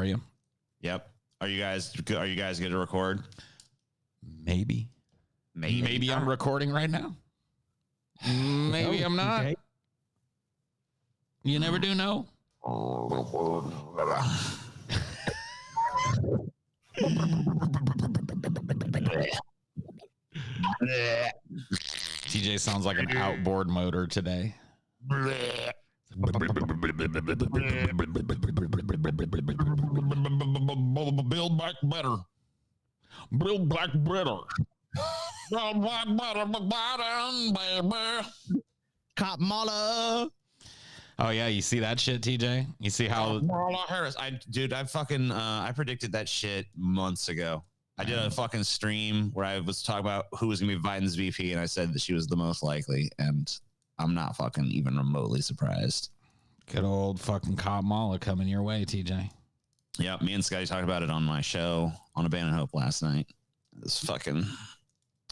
are you? Yep. Are you guys good to record? Maybe I'm recording right now. Maybe I'm not. Okay. You never do know. TJ sounds like an outboard motor today. Build back better. Build back better. Build back better, baby. Cop Mala. Oh yeah, you see that shit, TJ? You see how Harris? I predicted that shit months ago. I did a fucking stream where I was talking about who was gonna be Biden's VP, and I said that she was the most likely, and I'm not fucking even remotely surprised. Good old fucking Cop Mala coming your way, TJ. Yeah, me and Scotty talked about it on my show on Abandoned Hope last night. It's fucking.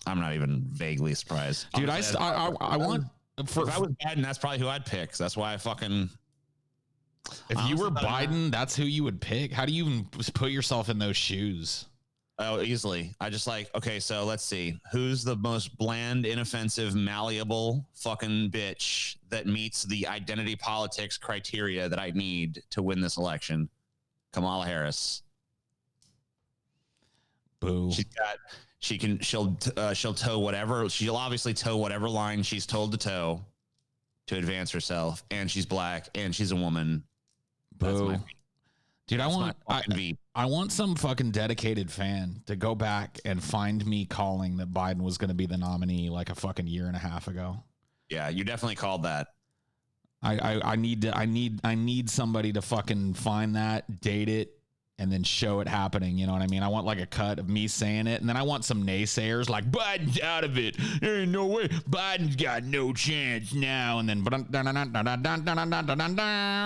I'm not even vaguely surprised, dude. I want. If I was Biden, that's probably who I'd pick. That's why I fucking. If you were Biden, that's who you would pick. How do you even put yourself in those shoes? Oh, easily. I just okay, so let's see. Who's the most bland, inoffensive, malleable fucking bitch that meets the identity politics criteria that I need to win this election? Kamala Harris. Boo. She'll toe whatever. She'll obviously toe whatever line she's told to toe to advance herself. And she's black and she's a woman. Boo. Dude, I want some fucking dedicated fan to go back and find me calling that Biden was going to be the nominee like a fucking year and a half ago. Yeah, you definitely called that. I need somebody to fucking find that, date it, and then show it happening. You know what I mean? I want like a cut of me saying it, and then I want some naysayers like Biden's out of it. There ain't no way. Biden's got no chance now. And then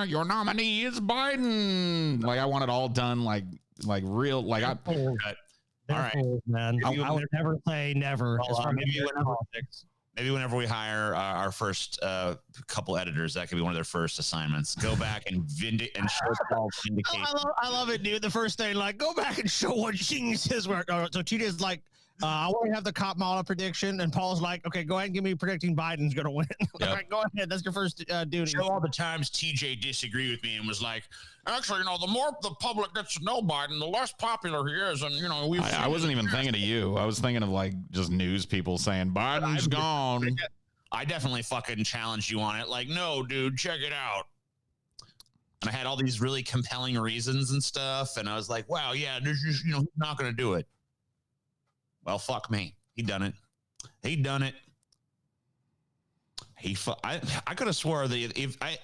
your nominee is Biden. Like I want it all done like real. Like I. All right, man. I would never say never. Maybe whenever we hire our first couple editors, that could be one of their first assignments. Go back and vindicate. I love it, dude. The first thing, like, go back and show what geniuses were. So TJ's like, I want to have the Cop Mala prediction, and Paul's like, okay, go ahead and give me predicting Biden's going to win. Yep. All right, go ahead. That's your first duty. Show all the times TJ disagreed with me and was like, actually, the more the public gets to know Biden, the less popular he is. And, I wasn't even thinking of you. I was thinking of like just news people saying Biden's gone. I definitely fucking challenged you on it. Like, no, dude, check it out. And I had all these really compelling reasons and stuff. And I was like, wow, yeah, there's just, he's not going to do it. Well, fuck me. He done it. I could have swore that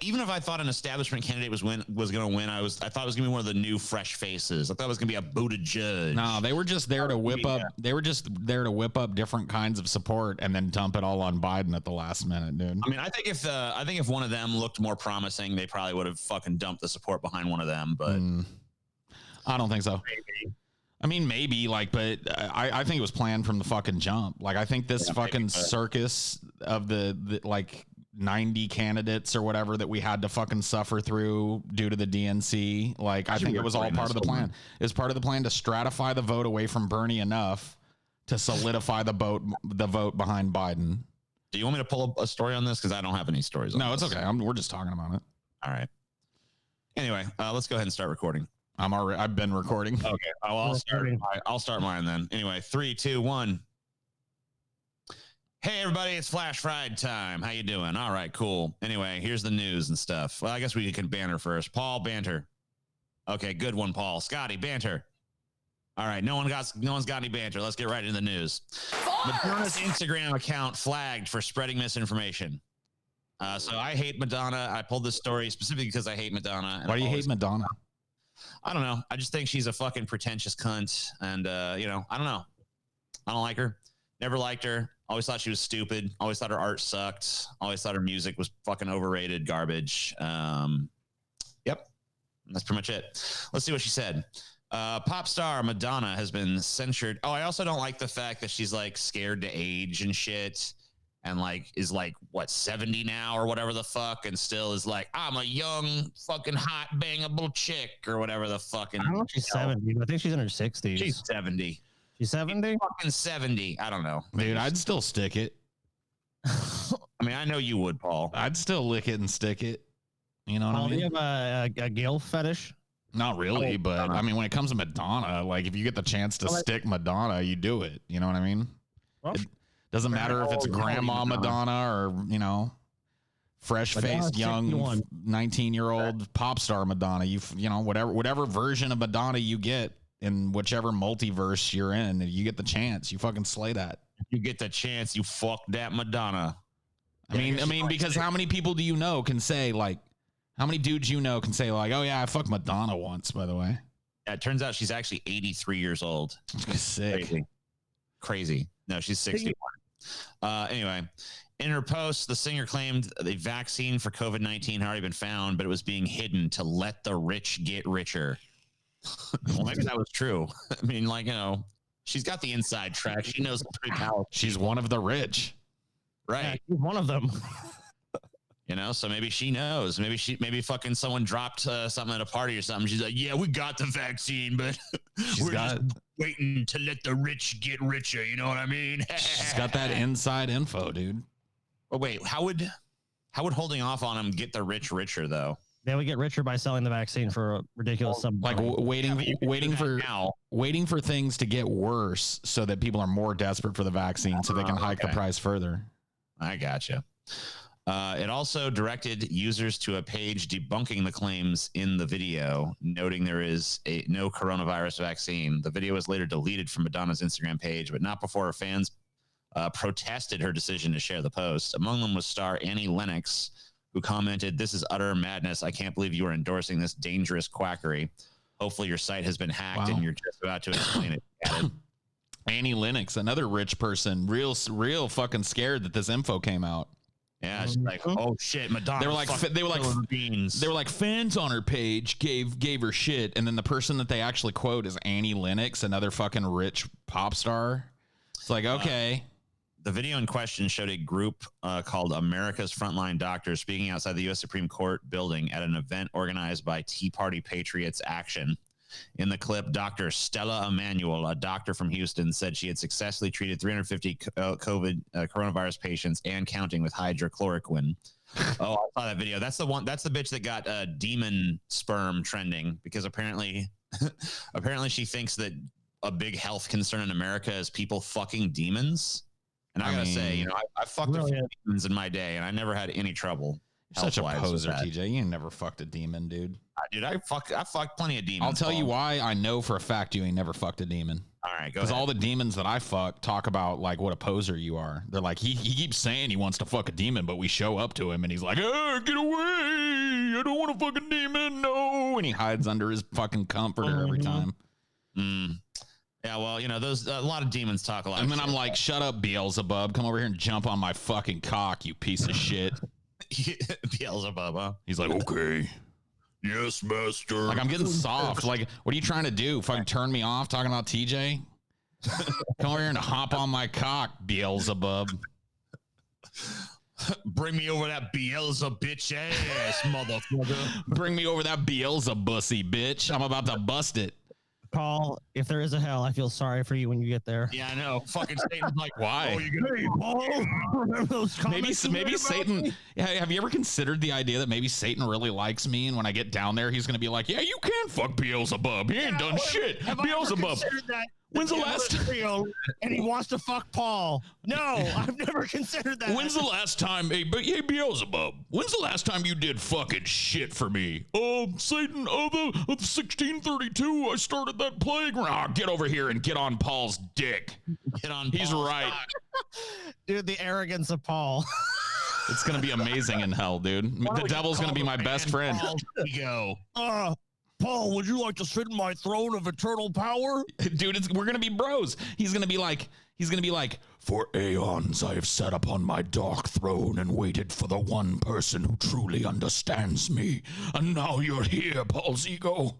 even if I thought an establishment candidate was going to win, I thought it was going to be one of the new fresh faces. I thought it was going to be a Buttigieg. No, they were just there to whip up. They were just there to whip up different kinds of support and then dump it all on Biden at the last minute, dude. I mean, I think if one of them looked more promising, they probably would have fucking dumped the support behind one of them. But I don't think so. Maybe. I mean, maybe but I think it was planned from the fucking jump. Like, I think this fucking circus of the like 90 candidates or whatever that we had to fucking suffer through due to the DNC. Like, I think it was all part of the plan. It's part of the plan to stratify the vote away from Bernie enough to solidify the vote behind Biden. Do you want me to pull up a story on this? Because I don't have any stories. No, it's okay. We're just talking about it. All right. Anyway, let's go ahead and start recording. I've been recording. Okay. I'll start mine then. Anyway, 3, 2, 1. Hey everybody, it's Flash Friday time. How you doing? All right, cool. Anyway, here's the news and stuff. Well, I guess we can banter first. Paul, banter. Okay, good one, Paul. Scotty, banter. All right, no one's got any banter. Let's get right into the news. Madonna's Instagram account flagged for spreading misinformation. So I hate Madonna. I pulled this story specifically because I hate Madonna. Why do you hate Madonna? I don't know. I just think she's a fucking pretentious cunt. And, I don't know. I don't like her. Never liked her. Always thought she was stupid. Always thought her art sucked. Always thought her music was fucking overrated garbage. Yep. That's pretty much it. Let's see what she said. Pop star Madonna has been censured. Oh, I also don't like the fact that she's like scared to age and shit. and like is like what 70 now or whatever the fuck, and still is like, I'm a young fucking hot bangable chick or whatever the fucking. I don't know if she's 70, but I think she's in her 60s. She's 70. She's 70? Fucking 70. I don't know. Dude, I'd still stick it. I mean, I know you would, Paul. I'd still lick it and stick it. You know what I mean? Do you have a Gil fetish? Not really, but I mean, when it comes to Madonna, like if you get the chance to stick Madonna, you do it. You know what I mean? Well, it doesn't matter if it's Grandma Madonna or, you know, fresh-faced young 19-year-old pop star Madonna. You know, whatever version of Madonna you get in whichever multiverse you're in, you get the chance, you fucking slay that. You get the chance, you fuck that Madonna. I mean, because how many people do you know can say like, how many dudes you know can say like, oh yeah, I fucked Madonna once, by the way. Yeah, it turns out she's actually 83 years old. Sick. Crazy. No, she's 61. Anyway, in her post, the singer claimed the vaccine for COVID-19 had already been found, but it was being hidden to let the rich get richer. Well, maybe that was true. I mean, like, you know, she's got the inside track. She knows pretty powerful. She's one of the rich. Right. Yeah, she's one of them. You know, so maybe she knows. Maybe fucking someone dropped something at a party or something. She's like, yeah, we got the vaccine, but we're just waiting to let the rich get richer. You know what I mean? She's got that inside info, dude. But wait, how would holding off on them get the rich richer though? They would get richer by selling the vaccine for a ridiculous sum. Like waiting for things to get worse so that people are more desperate for the vaccine so they can hike the price further. I gotcha. It also directed users to a page debunking the claims in the video, noting there is no coronavirus vaccine. The video was later deleted from Madonna's Instagram page, but not before her fans protested her decision to share the post. Among them was star Annie Lennox, who commented, "This is utter madness. I can't believe you are endorsing this dangerous quackery. Hopefully your site has been hacked and you're just about to explain it." Annie Lennox, another rich person, real fucking scared that this info came out. Yeah, she's like, oh shit, Madonna. They were like fans on her page gave her shit, and then the person that they actually quote is Annie Lennox, another fucking rich pop star. It's like, okay. The video in question showed a group called America's Frontline Doctors speaking outside the U.S. Supreme Court building at an event organized by Tea Party Patriots Action. In the clip, Dr. Stella Emanuel, a doctor from Houston, said she had successfully treated 350 coronavirus patients and counting with hydrochloroquine. Oh, I saw that video. That's the one. That's the bitch that got demon sperm trending because apparently she thinks that a big health concern in America is people fucking demons. And I gotta say, you know, I fucked a few demons in my day, and I never had any trouble. Such a poser, TJ. You ain't never fucked a demon, dude. Dude, I fucked plenty of demons. I'll tell you why I know for a fact you ain't never fucked a demon. All right, go ahead. Because all the demons that I fuck talk about like what a poser you are. They're like, he keeps saying he wants to fuck a demon, but we show up to him and he's like, oh, get away. I don't want to fuck a demon. No. And he hides under his fucking comforter every time. Yeah, well, you know, a lot of demons talk a lot. And then I'm like, shut up, Beelzebub. Come over here and jump on my fucking cock, you piece of shit. Beelzebub, huh? He's like, okay. Yes, master. Like, I'm getting soft. Like, what are you trying to do? Fucking turn me off talking about TJ? Come over here and hop on my cock, Beelzebub. Bring me over that Beelzebub bitch ass, motherfucker. Bring me over that Beelzebussy, bitch. I'm about to bust it. Paul, if there is a hell, I feel sorry for you when you get there. Yeah, I know. Fucking Satan's like, why? Oh, you're gonna be Paul? Remember those comments? Maybe Satan. Have you ever considered the idea that maybe Satan really likes me, and when I get down there, he's gonna be like, "Yeah, you can fuck Beelzebub. He ain't done shit. Beelzebub." When's the last time? And he wants to fuck Paul. No, I've never considered that. When's the last time? Hey, Beelzebub. When's the last time you did fucking shit for me? Satan of 1632. I started that plague. Get over here and get on Paul's dick. Get on. He's right, dude. The arrogance of Paul. It's gonna be amazing in hell, dude. The devil's gonna be my best friend. Go. Paul, would you like to sit in my throne of eternal power? Dude, we're going to be bros. He's going to be like, for aeons I have sat upon my dark throne and waited for the one person who truly understands me. And now you're here, Paul's ego.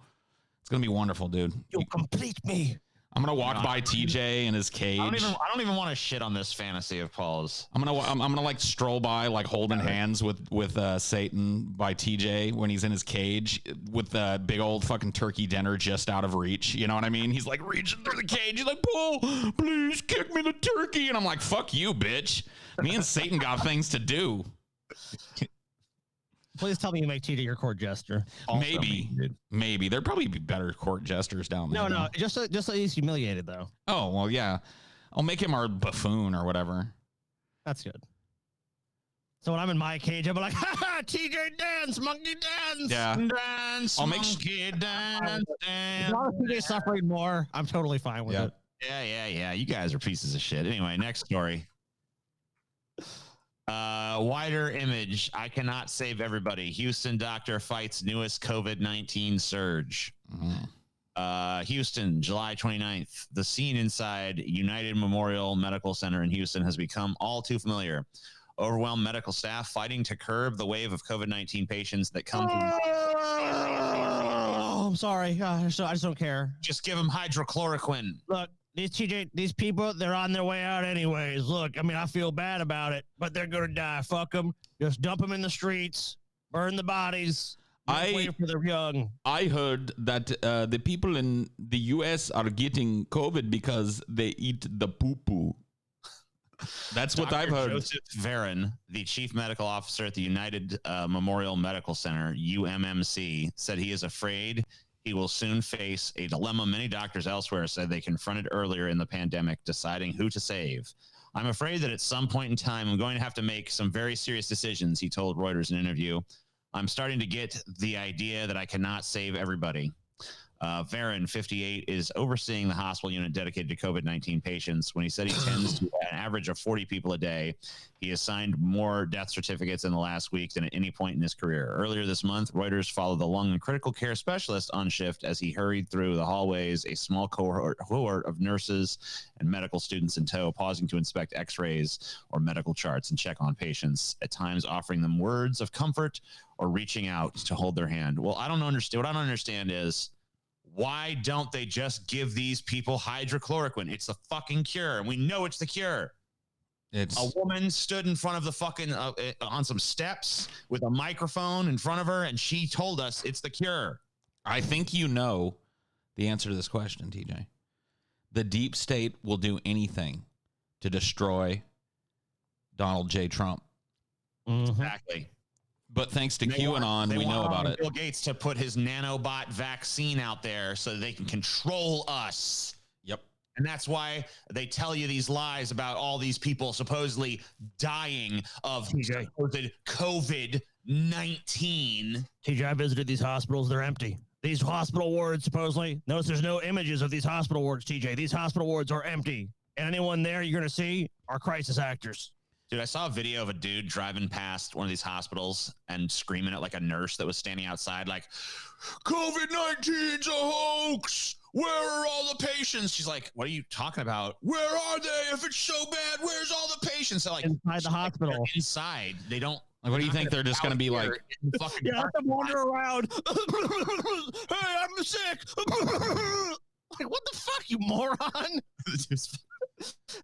It's going to be wonderful, dude. You complete me. I'm gonna walk by TJ in his cage. I don't even want to shit on this fantasy of Paul's. I'm gonna like stroll by, like holding hands with Satan by TJ when he's in his cage with the big old fucking turkey dinner just out of reach. You know what I mean? He's like reaching through the cage. He's like, Paul, please kick me the turkey. And I'm like, fuck you, bitch. Me and Satan got things to do. Please tell me you make TJ your court jester. Maybe there'd probably be better court jesters down there. No, just so he's humiliated though. Oh well, yeah, I'll make him our buffoon or whatever. That's good. So when I'm in my cage, I'll be like, ha ha, TJ dance, monkey dance. Yeah, dance, I'll make monkey dance. As long as TJ's suffering more, I'm totally fine with it. Yeah. You guys are pieces of shit. Anyway, next story. Wider image. I cannot save everybody. Houston doctor fights newest COVID-19 surge. Houston, July 29th. The scene inside United Memorial Medical Center in Houston has become all too familiar. Overwhelmed medical staff fighting to curb the wave of COVID-19 patients that come to Oh, I'm sorry. I just don't care. Just give them hydrochloroquine. Look, these people, they're on their way out anyways. Look, I mean, I feel bad about it, but they're going to die. Fuck them. Just dump them in the streets, burn the bodies. Wait for their young. I heard that the people in the U.S. are getting COVID because they eat the poo-poo. That's what I've heard. Joseph Varon, the chief medical officer at the United Memorial Medical Center, UMMC, said he is afraid he will soon face a dilemma many doctors elsewhere said they confronted earlier in the pandemic, deciding who to save. I'm afraid that at some point in time, I'm going to have to make some very serious decisions, he told Reuters in an interview. I'm starting to get the idea that I cannot save everybody. Varon, 58, is overseeing the hospital unit dedicated to COVID-19 patients. When he said he tends to an average of 40 people a day, he has signed more death certificates in the last week than at any point in his career. Earlier this month, Reuters followed the lung and critical care specialist on shift as he hurried through the hallways, a small cohort of nurses and medical students in tow, pausing to inspect x-rays or medical charts and check on patients, at times offering them words of comfort or reaching out to hold their hand. Well, I don't understand. What I don't understand is, why don't they just give these people hydrochloroquine? It's the fucking cure, and we know it's the cure. A woman stood in front of the fucking on some steps with a microphone in front of her, and she told us it's the cure. I think you know the answer to this question, TJ. The deep state will do anything to destroy Donald J. Trump. Exactly. But thanks to QAnon, we know about it. Bill Gates to put his nanobot vaccine out there so they can control us. Yep. And that's why they tell you these lies about all these people supposedly dying of COVID-19. TJ, I visited these hospitals. They're empty. These hospital wards, supposedly. Notice there's no images of these hospital wards, TJ. These hospital wards are empty. And anyone there you're going to see are crisis actors. Dude, I saw a video of a dude driving past one of these hospitals and screaming at like a nurse that was standing outside like, COVID-19's a hoax. Where are all the patients? She's like, what are you talking about? Where are they? If it's so bad, where's all the patients? They're like, inside the hospital. Like, inside. They don't. Like, what do you think? They're just going to be like, you have to wander around. Hey, I'm sick. Like, what the fuck, you moron?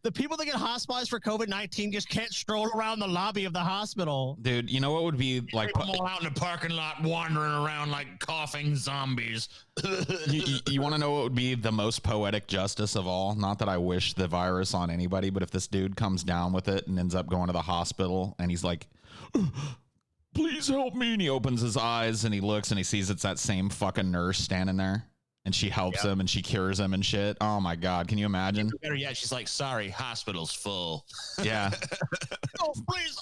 The people that get hospitalized for COVID-19 just can't stroll around the lobby of the hospital. Dude, you know what would be like? I'm all out in the parking lot wandering around like coughing zombies. you want to know what would be the most poetic justice of all? Not that I wish the virus on anybody, but if this dude comes down with it and ends up going to the hospital and he's like, please help me. And he opens his eyes and he looks and he sees it's that same fucking nurse standing there. And she helps him and she cures him and shit. Oh my God. Can you imagine? Better yet, she's like, sorry, hospital's full. Yeah. Oh, please.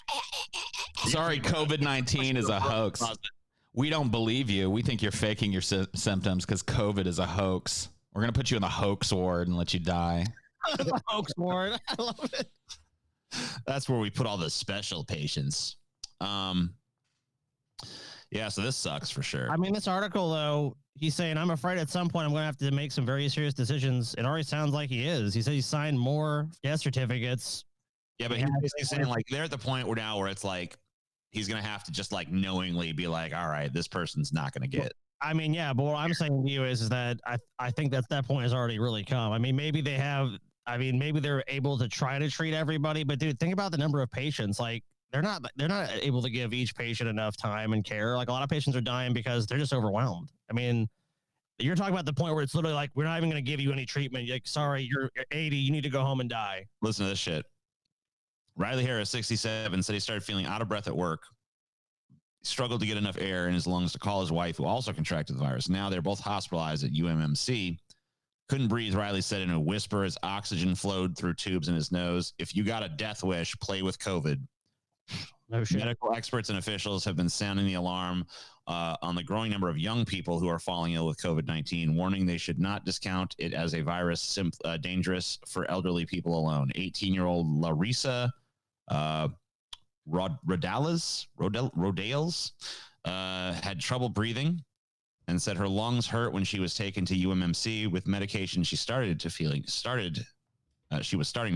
Sorry, COVID-19 is a hoax. We don't believe you. We think you're faking your symptoms because COVID is a hoax. We're going to put you in the hoax ward and let you die. The hoax ward. I love it. That's where we put all the special patients. Yeah, so this sucks for sure. I mean, this article, though, he's saying, I'm afraid at some point I'm going to have to make some very serious decisions. It already sounds like he is. He said he signed more death certificates. Yeah, but he's basically saying, like, they're at the point where it's like he's going to have to just, like, knowingly be like, all right, this person's not going to get I mean, yeah, but what I'm saying to you is that I think that point has already really come. I mean, maybe they have. I mean, maybe they're able to try to treat everybody, but dude, think about the number of patients. Like they're not able to give each patient enough time and care. Like a lot of patients are dying because they're just overwhelmed. I mean, you're talking about the point where it's literally like we're not even going to give you any treatment. Like, sorry, you're 80. You need to go home and die. Listen to this shit. Riley Harris, 67, said he started feeling out of breath at work. He struggled to get enough air in his lungs to call his wife, who also contracted the virus. Now they're both hospitalized at UMMC. Couldn't breathe, Riley said in a whisper as oxygen flowed through tubes in his nose. If you got a death wish, play with COVID. No shit. Medical experts and officials have been sounding the alarm on the growing number of young people who are falling ill with COVID-19, warning they should not discount it as a virus dangerous for elderly people alone. 18-year-old Larissa Rodales had trouble breathing and said her lungs hurt when she was taken to UMMC with medication. She was starting to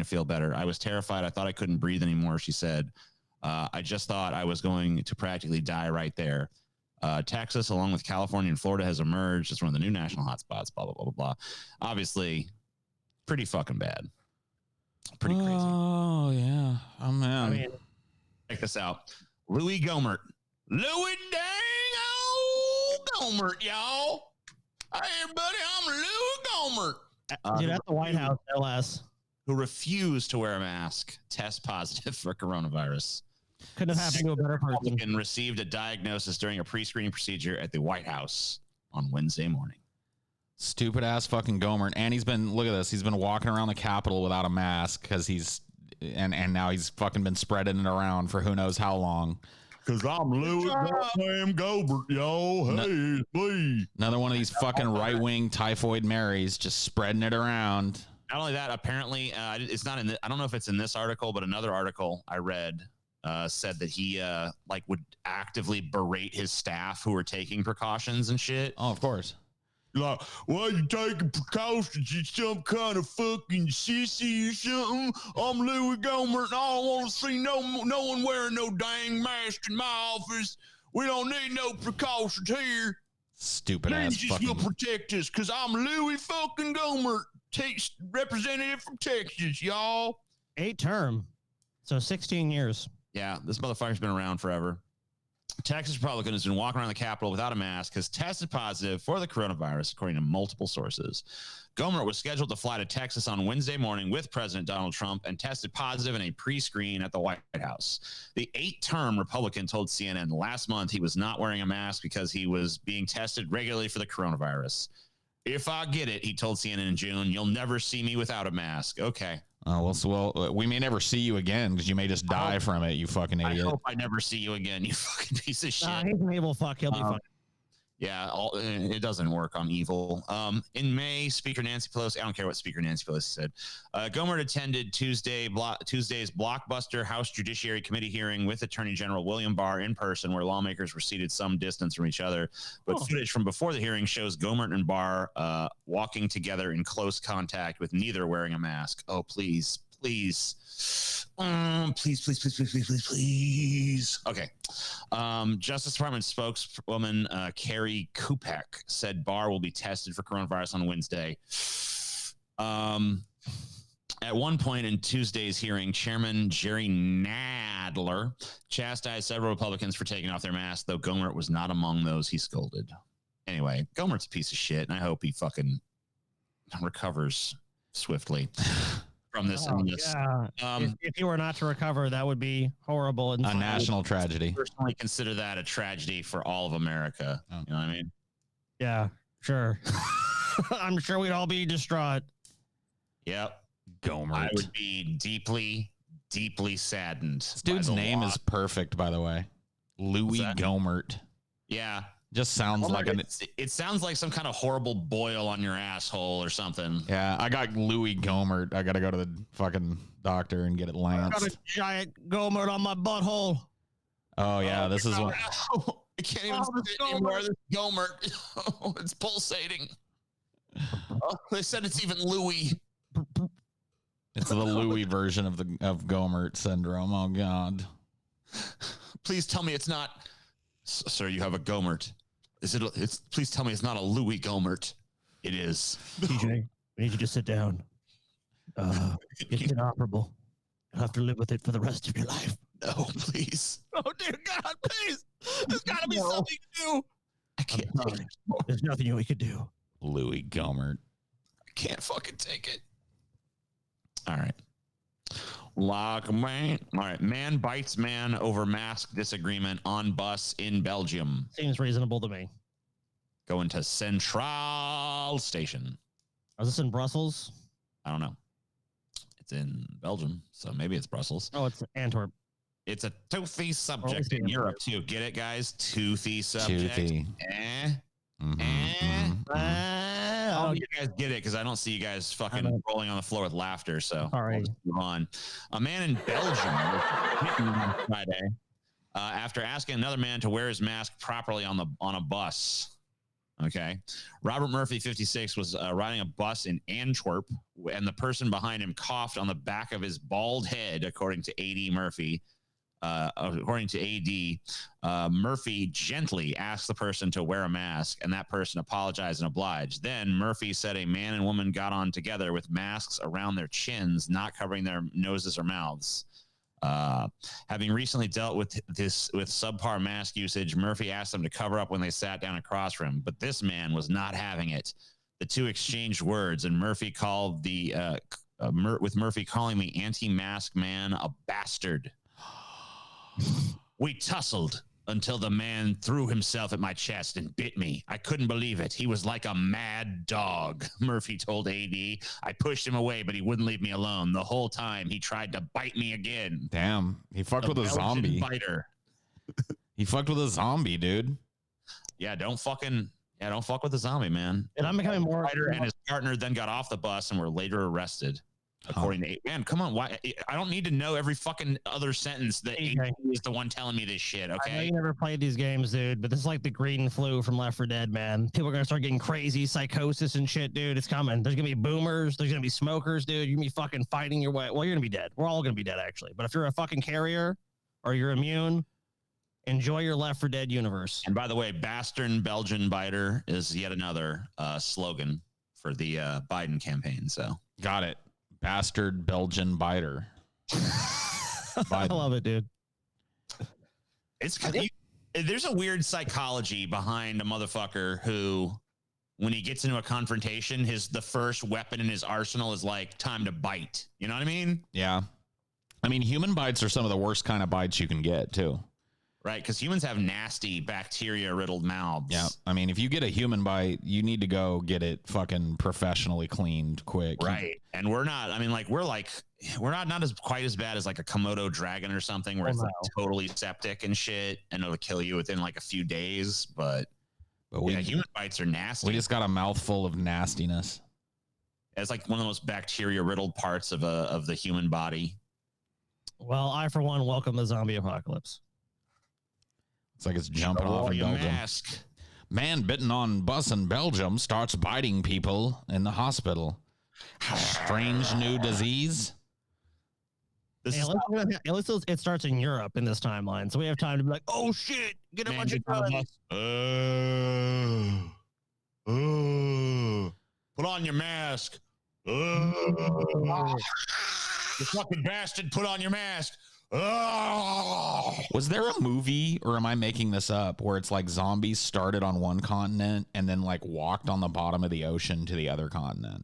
feel better. I was terrified. I thought I couldn't breathe anymore, she said. I just thought I was going to practically die right there. Texas, along with California and Florida, has emerged as one of the new national hotspots, blah, blah, blah, blah, blah. Obviously, pretty fucking bad. Pretty crazy. Oh, yeah. Oh, man. I mean, check this out. Louis Gohmert. Louis dang old Gohmert, y'all. Hey, everybody, I'm Louis Gohmert. dude, at the White House, no less. Who refused to wear a mask, test positive for coronavirus. Couldn't have happened to a better person. Republican received a diagnosis during a pre-screening procedure at the White House on Wednesday morning. Stupid ass fucking Gohmert. And he's been, look at this, he's been walking around the Capitol without a mask because and now he's fucking been spreading it around for who knows how long. Because I'm Louis goddamn Gohmert, y'all. Hey, it's me. Another one of these fucking right-wing typhoid Marys just spreading it around. Not only that, apparently, it's not in I don't know if it's in this article, but another article I read said that he would actively berate his staff who were taking precautions and shit. Oh, of course. Like, well, you taking precautions? You some kind of fucking sissy or something? I'm Louis Gohmert, and I don't want to see no one wearing no dang mask in my office. We don't need no precautions here. Stupid ass fucking. Will protect us, because I'm Louis fucking Gohmert, representative from Texas, y'all. 8-term, so 16 years. Yeah, this motherfucker's been around forever. Texas Republican has been walking around the Capitol without a mask, has tested positive for the coronavirus, according to multiple sources. Gohmert was scheduled to fly to Texas on Wednesday morning with President Donald Trump and tested positive in a pre-screen at the White House. The 8-term Republican told CNN last month he was not wearing a mask because he was being tested regularly for the coronavirus. If I get it, he told CNN in June, you'll never see me without a mask. Okay. Well, we may never see you again because you may just die from it, you fucking idiot. I hope I never see you again, you fucking piece of shit. He's an evil fuck. He'll be fine. Yeah, it doesn't work on evil. In May, Speaker Nancy Pelosi, I don't care what Speaker Nancy Pelosi said, Gohmert attended Tuesday's blockbuster House Judiciary Committee hearing with Attorney General William Barr in person, where lawmakers were seated some distance from each other. But footage from before the hearing shows Gohmert and Barr walking together in close contact with neither wearing a mask. Oh, please. Please. Please. Okay. Justice Department spokeswoman Carrie Kupek said Barr will be tested for coronavirus on Wednesday. At one point in Tuesday's hearing, Chairman Jerry Nadler chastised several Republicans for taking off their masks, though Gohmert was not among those he scolded. Anyway, Gohmert's a piece of shit, and I hope he fucking recovers swiftly from this illness. Yeah. If he were not to recover, that would be horrible. And a national tragedy. I personally consider that a tragedy for all of America. Oh. You know what I mean? Yeah, sure. I'm sure we'd all be distraught. Yep. Gohmert. I would be deeply, deeply saddened. This dude's name is perfect, by the way. Louis Gohmert. Yeah. Just sounds like it sounds like some kind of horrible boil on your asshole or something. Yeah, I got Louis Gohmert. I got to go to the fucking doctor and get it lanced. I got a giant Gohmert on my butthole. Oh yeah, this is one. I can't even see it anymore. This Gohmert. It's pulsating. They said it's even Louis. It's the Louis version of Gohmert syndrome. Oh God. Please tell me it's not. Sir, you have a Gohmert. Please tell me it's not a Louis Gohmert. It is. TJ, we need you to sit down. It's inoperable. You'll have to live with it for the rest of your life. No, please. Oh, dear God, please. There's got to be something to do. I can't take it. There's nothing we could do. Louis Gohmert. I can't fucking take it. All right. Lock man. All right. Man bites man over mask disagreement on bus in Belgium. Seems reasonable to me. Going to Central Station. Is this in Brussels? I don't know. It's in Belgium, so maybe it's Brussels. Oh, it's Antwerp. It's a toothy subject in Europe too. Get it, guys? Toothy subject. Toothy. Oh, you guys get it because I don't see you guys fucking rolling on the floor with laughter. So all right, move on. A man in Belgium on Friday after asking another man to wear his mask properly on a bus. Okay, Robert Murphy, 56, was riding a bus in Antwerp, and the person behind him coughed on the back of his bald head, according to AD Murphy. According to AD, Murphy gently asked the person to wear a mask, and that person apologized and obliged. Then Murphy said a man and woman got on together with masks around their chins, not covering their noses or mouths. Having recently dealt with subpar mask usage, Murphy asked them to cover up when they sat down across from him, but this man was not having it. The two exchanged words, and Murphy called with Murphy calling the anti-mask man a bastard. We tussled until the man threw himself at my chest and bit me. I couldn't believe it. He was like a mad dog, Murphy told AD. I pushed him away, but he wouldn't leave me alone. The whole time he tried to bite me again. Damn, he fucked with a zombie. Biter. He fucked with a zombie, dude. Yeah, don't fuck with the zombie, man. And I'm becoming more. Biter and his partner then got off the bus and were later arrested. According to man, come on, why? I don't need to know every fucking other sentence that AD is the one telling me this shit. Okay, I know you never played these games, dude, but this is like the green flu from Left 4 Dead, man. People are gonna start getting crazy, psychosis and shit, dude. It's coming. There's gonna be boomers. There's gonna be smokers, dude. You're gonna be fucking fighting your way. Well, you're gonna be dead. We're all gonna be dead, actually. But if you're a fucking carrier or you're immune, enjoy your Left 4 Dead universe. And by the way, Bastard Belgian Biter is yet another slogan for the Biden campaign. So got it. Bastard Belgian Biter. I love it, dude. There's a weird psychology behind a motherfucker who, when he gets into a confrontation, the first weapon in his arsenal is like time to bite. You know what I mean? Yeah. I mean, human bites are some of the worst kind of bites you can get too. Right, because humans have nasty bacteria-riddled mouths. Yeah, I mean, if you get a human bite, you need to go get it fucking professionally cleaned quick. Right, and we're not. I mean, like we're not as quite as bad as like a Komodo dragon or something, where it's like totally septic and shit, and it'll kill you within like a few days. But human bites are nasty. We just got a mouthful of nastiness. It's like one of the most bacteria-riddled parts of the human body. Well, I for one welcome the zombie apocalypse. It's like it's jumping off in Belgium. Mask. Man bitten on bus in Belgium starts biting people in the hospital. Strange new disease. At least it starts in Europe in this timeline, so we have time to be like, "Oh shit, get a bunch of guns." Put on your mask. You fucking bastard! Put on your mask. Was there a movie, or am I making this up, where it's like zombies started on one continent and then like walked on the bottom of the ocean to the other continent?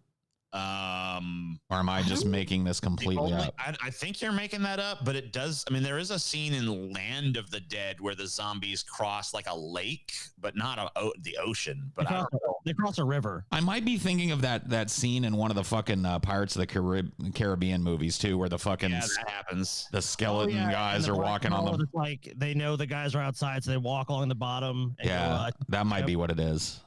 Or am I just making this completely up? I think you're making that up, but it does. I mean, there is a scene in Land of the Dead where the zombies cross like a lake, but not the ocean. But they cross a river. I might be thinking of that scene in one of the fucking Pirates of the Caribbean movies too, where the fucking that happens. The skeleton guys are walking on them. Like they know the guys are outside, so they walk along the bottom. And that might be what it is.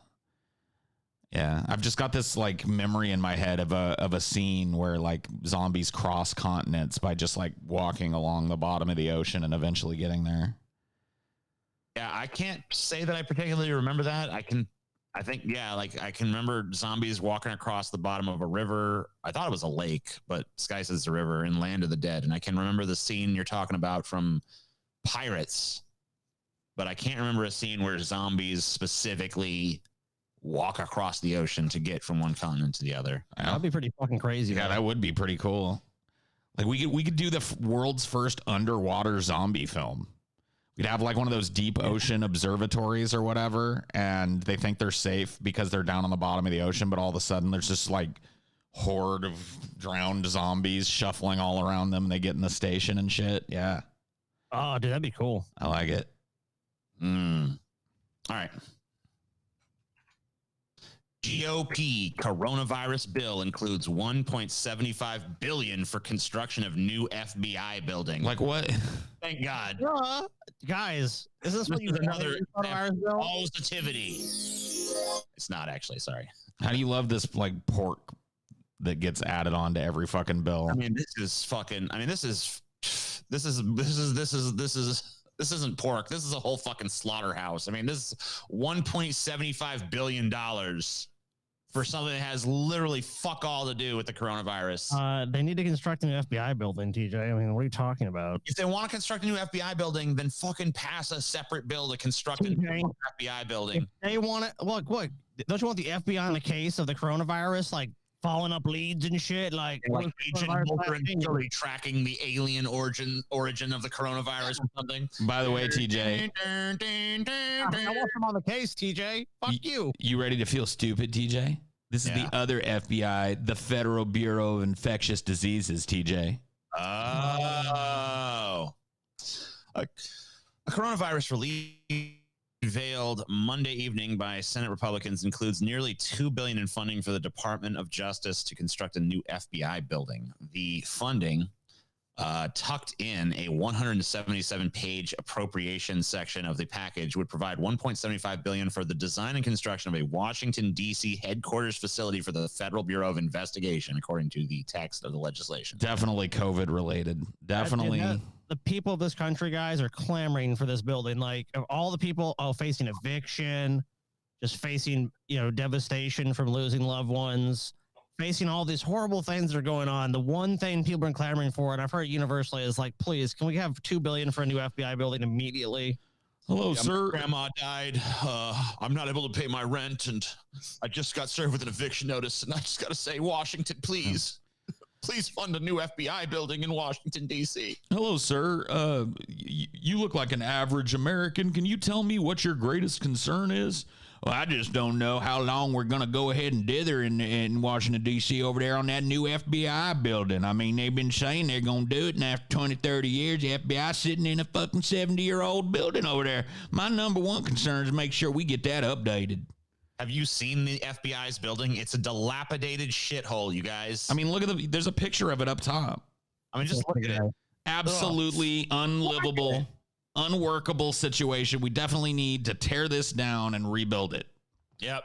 Yeah, I've just got this like memory in my head of a scene where like zombies cross continents by just like walking along the bottom of the ocean and eventually getting there. Yeah, I can't say that I particularly remember that. I can remember zombies walking across the bottom of a river. I thought it was a lake, but Sky says a river in Land of the Dead. And I can remember the scene you're talking about from Pirates. but I can't remember a scene where zombies specifically walk across the ocean to get from one continent to the other. That'd be pretty fucking crazy. Yeah, that would be pretty cool. Like we could do the world's first underwater zombie film. We'd have like one of those deep ocean observatories or whatever, and they think they're safe because they're down on the bottom of the ocean, but all of a sudden there's just like horde of drowned zombies shuffling all around them, and they get in the station and shit. Yeah. Oh, dude, that'd be cool. I like it. All right. GOP coronavirus bill includes $1.75 billion for construction of new FBI building. Like what? Thank God. Guys, is this what you another positivity? It's not actually. Sorry. How do you love this like pork that gets added on to every fucking bill? I mean, this is fucking. I mean, this isn't pork. This is a whole fucking slaughterhouse. I mean, this is $1.75 billion for something that has literally fuck all to do with the coronavirus. They need to construct a new FBI building, TJ. I mean, what are you talking about? If they want to construct a new FBI building, then fucking pass a separate bill to construct a new FBI building. If they want to look. Don't you want the FBI on the case of the coronavirus, like following up leads and shit, like Agent Mulder and Scully tracking the alien origin of the coronavirus or something? By the way, TJ, I want them on the case, TJ. Fuck you. You ready to feel stupid, TJ? This is the other FBI, the Federal Bureau of Infectious Diseases, TJ. Oh. A coronavirus relief unveiled Monday evening by Senate Republicans includes nearly $2 billion in funding for the Department of Justice to construct a new FBI building. The funding, tucked in a 177-page appropriation section of the package, would provide $1.75 billion for the design and construction of a Washington, D.C. headquarters facility for the Federal Bureau of Investigation, according to the text of the legislation. Definitely COVID related. Definitely. The people of this country, guys, are clamoring for this building. Like, of all the people facing eviction, just facing, devastation from losing loved ones, facing all these horrible things that are going on, the one thing people are clamoring for, and I've heard universally, is like, please, can we have $2 billion for a new FBI building immediately? Hello, sir. My grandma died. I'm not able to pay my rent, and I just got served with an eviction notice, and I just got to say, Washington, please. Please fund a new FBI building in Washington, D.C. Hello, sir. You look like an average American. Can you tell me what your greatest concern is? Well, I just don't know how long we're going to go ahead and dither in Washington, D.C. over there on that new FBI building. I mean, they've been saying they're going to do it, and after 20, 30 years, the FBI sitting in a fucking 70-year-old building over there. My number one concern is make sure we get that updated. Have you seen the FBI's building? It's a dilapidated shithole, you guys. I mean, look at there's a picture of it up top. I mean, just look at it. Absolutely unlivable, unworkable situation. We definitely need to tear this down and rebuild it. Yep.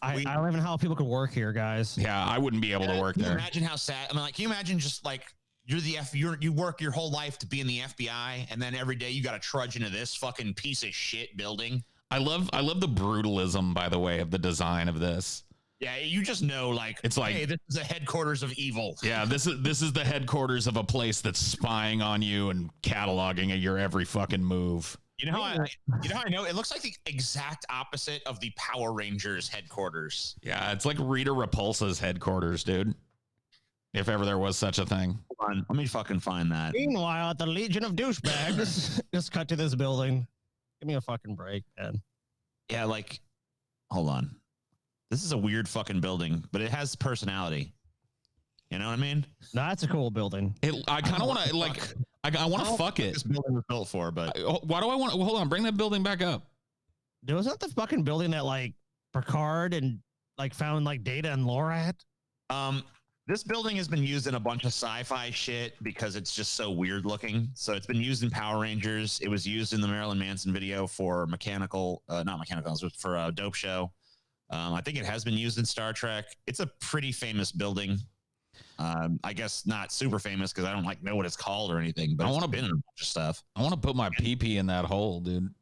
I don't even know how people could work here, guys. Yeah, I wouldn't be able to work there. Imagine how sad. I mean, like, can you imagine just like you work your whole life to be in the FBI, and then every day you got to trudge into this fucking piece of shit building. I love the brutalism, by the way, of the design of this. Yeah, you just know, like, it's like, hey, this is the headquarters of evil. Yeah, this is the headquarters of a place that's spying on you and cataloging your every fucking move. You know how I know? It looks like the exact opposite of the Power Rangers headquarters. Yeah, it's like Rita Repulsa's headquarters, dude. If ever there was such a thing. Hold on, let me fucking find that. Meanwhile, at the Legion of Douchebags, just cut to this building. Give me a fucking break, man. Yeah, like, hold on. This is a weird fucking building, but it has personality. You know what I mean? No, that's a cool building. I kind of want to, like, I want to fuck it. This building was built for, but why do I want to? Hold on, bring that building back up. Was that the fucking building that, like, Picard and, like, found, like, data and lore at? This building has been used in a bunch of sci-fi shit because it's just so weird looking. So it's been used in Power Rangers. It was used in the Marilyn Manson video for for a Dope Show. I think it has been used in Star Trek. It's a pretty famous building. I guess not super famous because I don't know what it's called or anything, but I want to been in a bunch of stuff. I want to put my pee-pee in that hole, dude.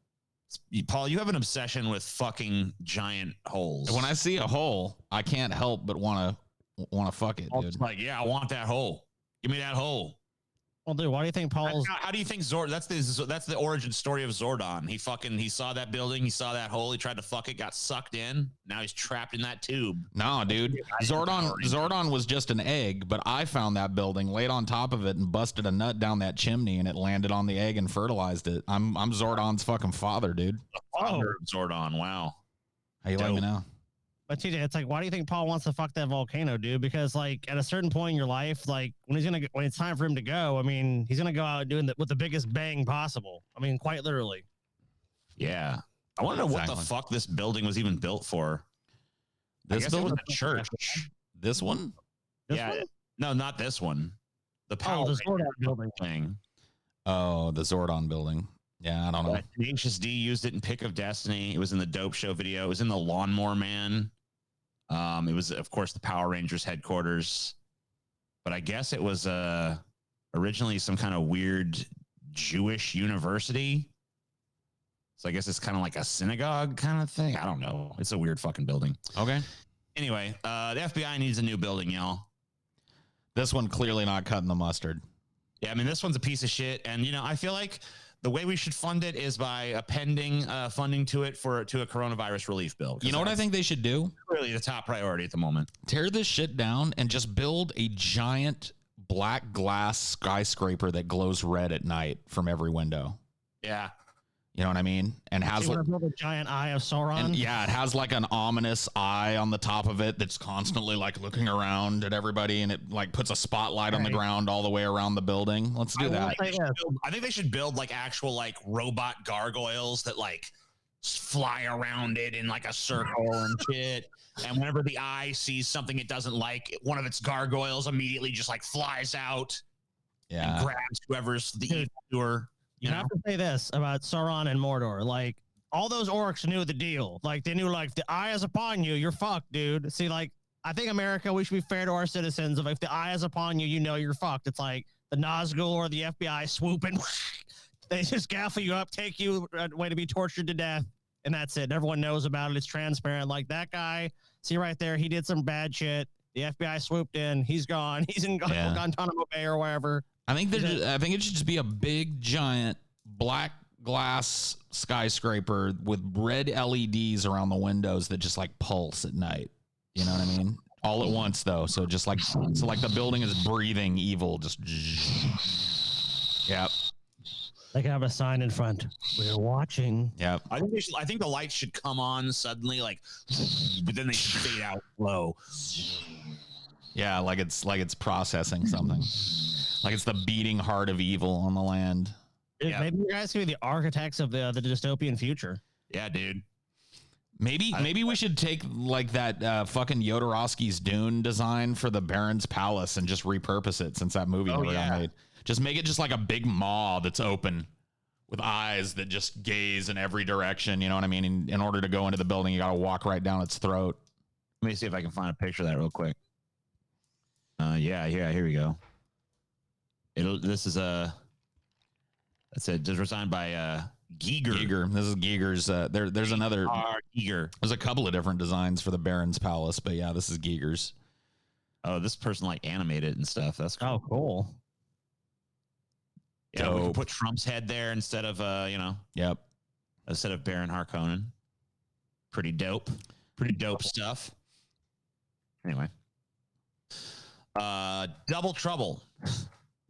Paul, you have an obsession with fucking giant holes. When I see a hole, I can't help but want to fuck it, dude. It's like, yeah, I want that hole. Give me that hole. Well, dude, why do you think Paul's? How do you think That's the origin story of Zordon. He saw that building, he saw that hole, he tried to fuck it, got sucked in. Now he's trapped in that tube. No, dude. Zordon was just an egg, but I found that building, laid on top of it, and busted a nut down that chimney, and it landed on the egg and fertilized it. I'm Zordon's fucking father, dude. The father of Zordon. Wow. How you let me know? But TJ, it's like, why do you think Paul wants to fuck that volcano, dude? Because like at a certain point in your life, like when it's time for him to go, I mean, he's gonna go out doing with the biggest bang possible. I mean, quite literally. Yeah, I want to know what the fuck this building was even built for. This building was a church. This one? One? No, not this one. The power the Zordon building thing. Oh, the Zordon building. Yeah, I don't know. Tenacious D used it in Pick of Destiny. It was in the Dope Show video. It was in the Lawnmower Man. It was, of course, the Power Rangers headquarters. But I guess it was originally some kind of weird Jewish university. So I guess it's kind of like a synagogue kind of thing. I don't know. It's a weird fucking building. Okay. Anyway, the FBI needs a new building, y'all. This one clearly not cutting the mustard. Yeah, I mean, this one's a piece of shit. And, I feel like the way we should fund it is by appending funding to it to a coronavirus relief bill. You know what I think they should do? Really the top priority at the moment. Tear this shit down and just build a giant black glass skyscraper that glows red at night from every window. Yeah. You know what I mean? And has like a giant eye of Sauron. And yeah, it has like an ominous eye on the top of it that's constantly like looking around at everybody, and it like puts a spotlight on the ground all the way around the building. Let's do that. I think they should build like actual like robot gargoyles that like fly around it in like a circle and shit. And whenever the eye sees something it doesn't like, one of its gargoyles immediately just like flies out. Yeah. And grabs whoever's the evildoer. You have to say this about Sauron and Mordor. Like, all those orcs knew the deal. Like, they knew, like, the eye is upon you, you're fucked, dude. See, like, I think America, we should be fair to our citizens. If the eye is upon you, you're fucked. It's like the Nazgul or the FBI swooping. They just gaffle you up, take you away to be tortured to death, and that's it. Everyone knows about it. It's transparent. Like, that guy, see right there, he did some bad shit. The FBI swooped in. He's gone. He's in Guantanamo Bay or wherever. I think it should just be a big, giant, black glass skyscraper with red LEDs around the windows that just like pulse at night. You know what I mean? All at once, though. So just like the building is breathing evil. Just yep. They can have a sign in front. We're watching. Yep. I think the lights should come on suddenly, like, but then they should fade out low. Yeah, like it's processing something. Like it's the beating heart of evil on the land. Dude, maybe you guys can be the architects of the dystopian future. Yeah, dude. Maybe we should take like that fucking Jodorowsky's Dune design for the Baron's Palace and just repurpose it since that movie never got made. Just make it just like a big maw that's open with eyes that just gaze in every direction. You know what I mean? In order to go into the building, you got to walk right down its throat. Let me see if I can find a picture of that real quick. Yeah, here we go. This is designed by Giger. This is Giger's. There's another. Giger. There's a couple of different designs for the Baron's Palace, but yeah, this is Giger's. Oh, this person like animated and stuff. That's cool. Oh, cool. Yeah, we can put Trump's head there instead of Yep. Instead of Baron Harkonnen. Pretty dope. Pretty dope stuff. Anyway. Double Trouble.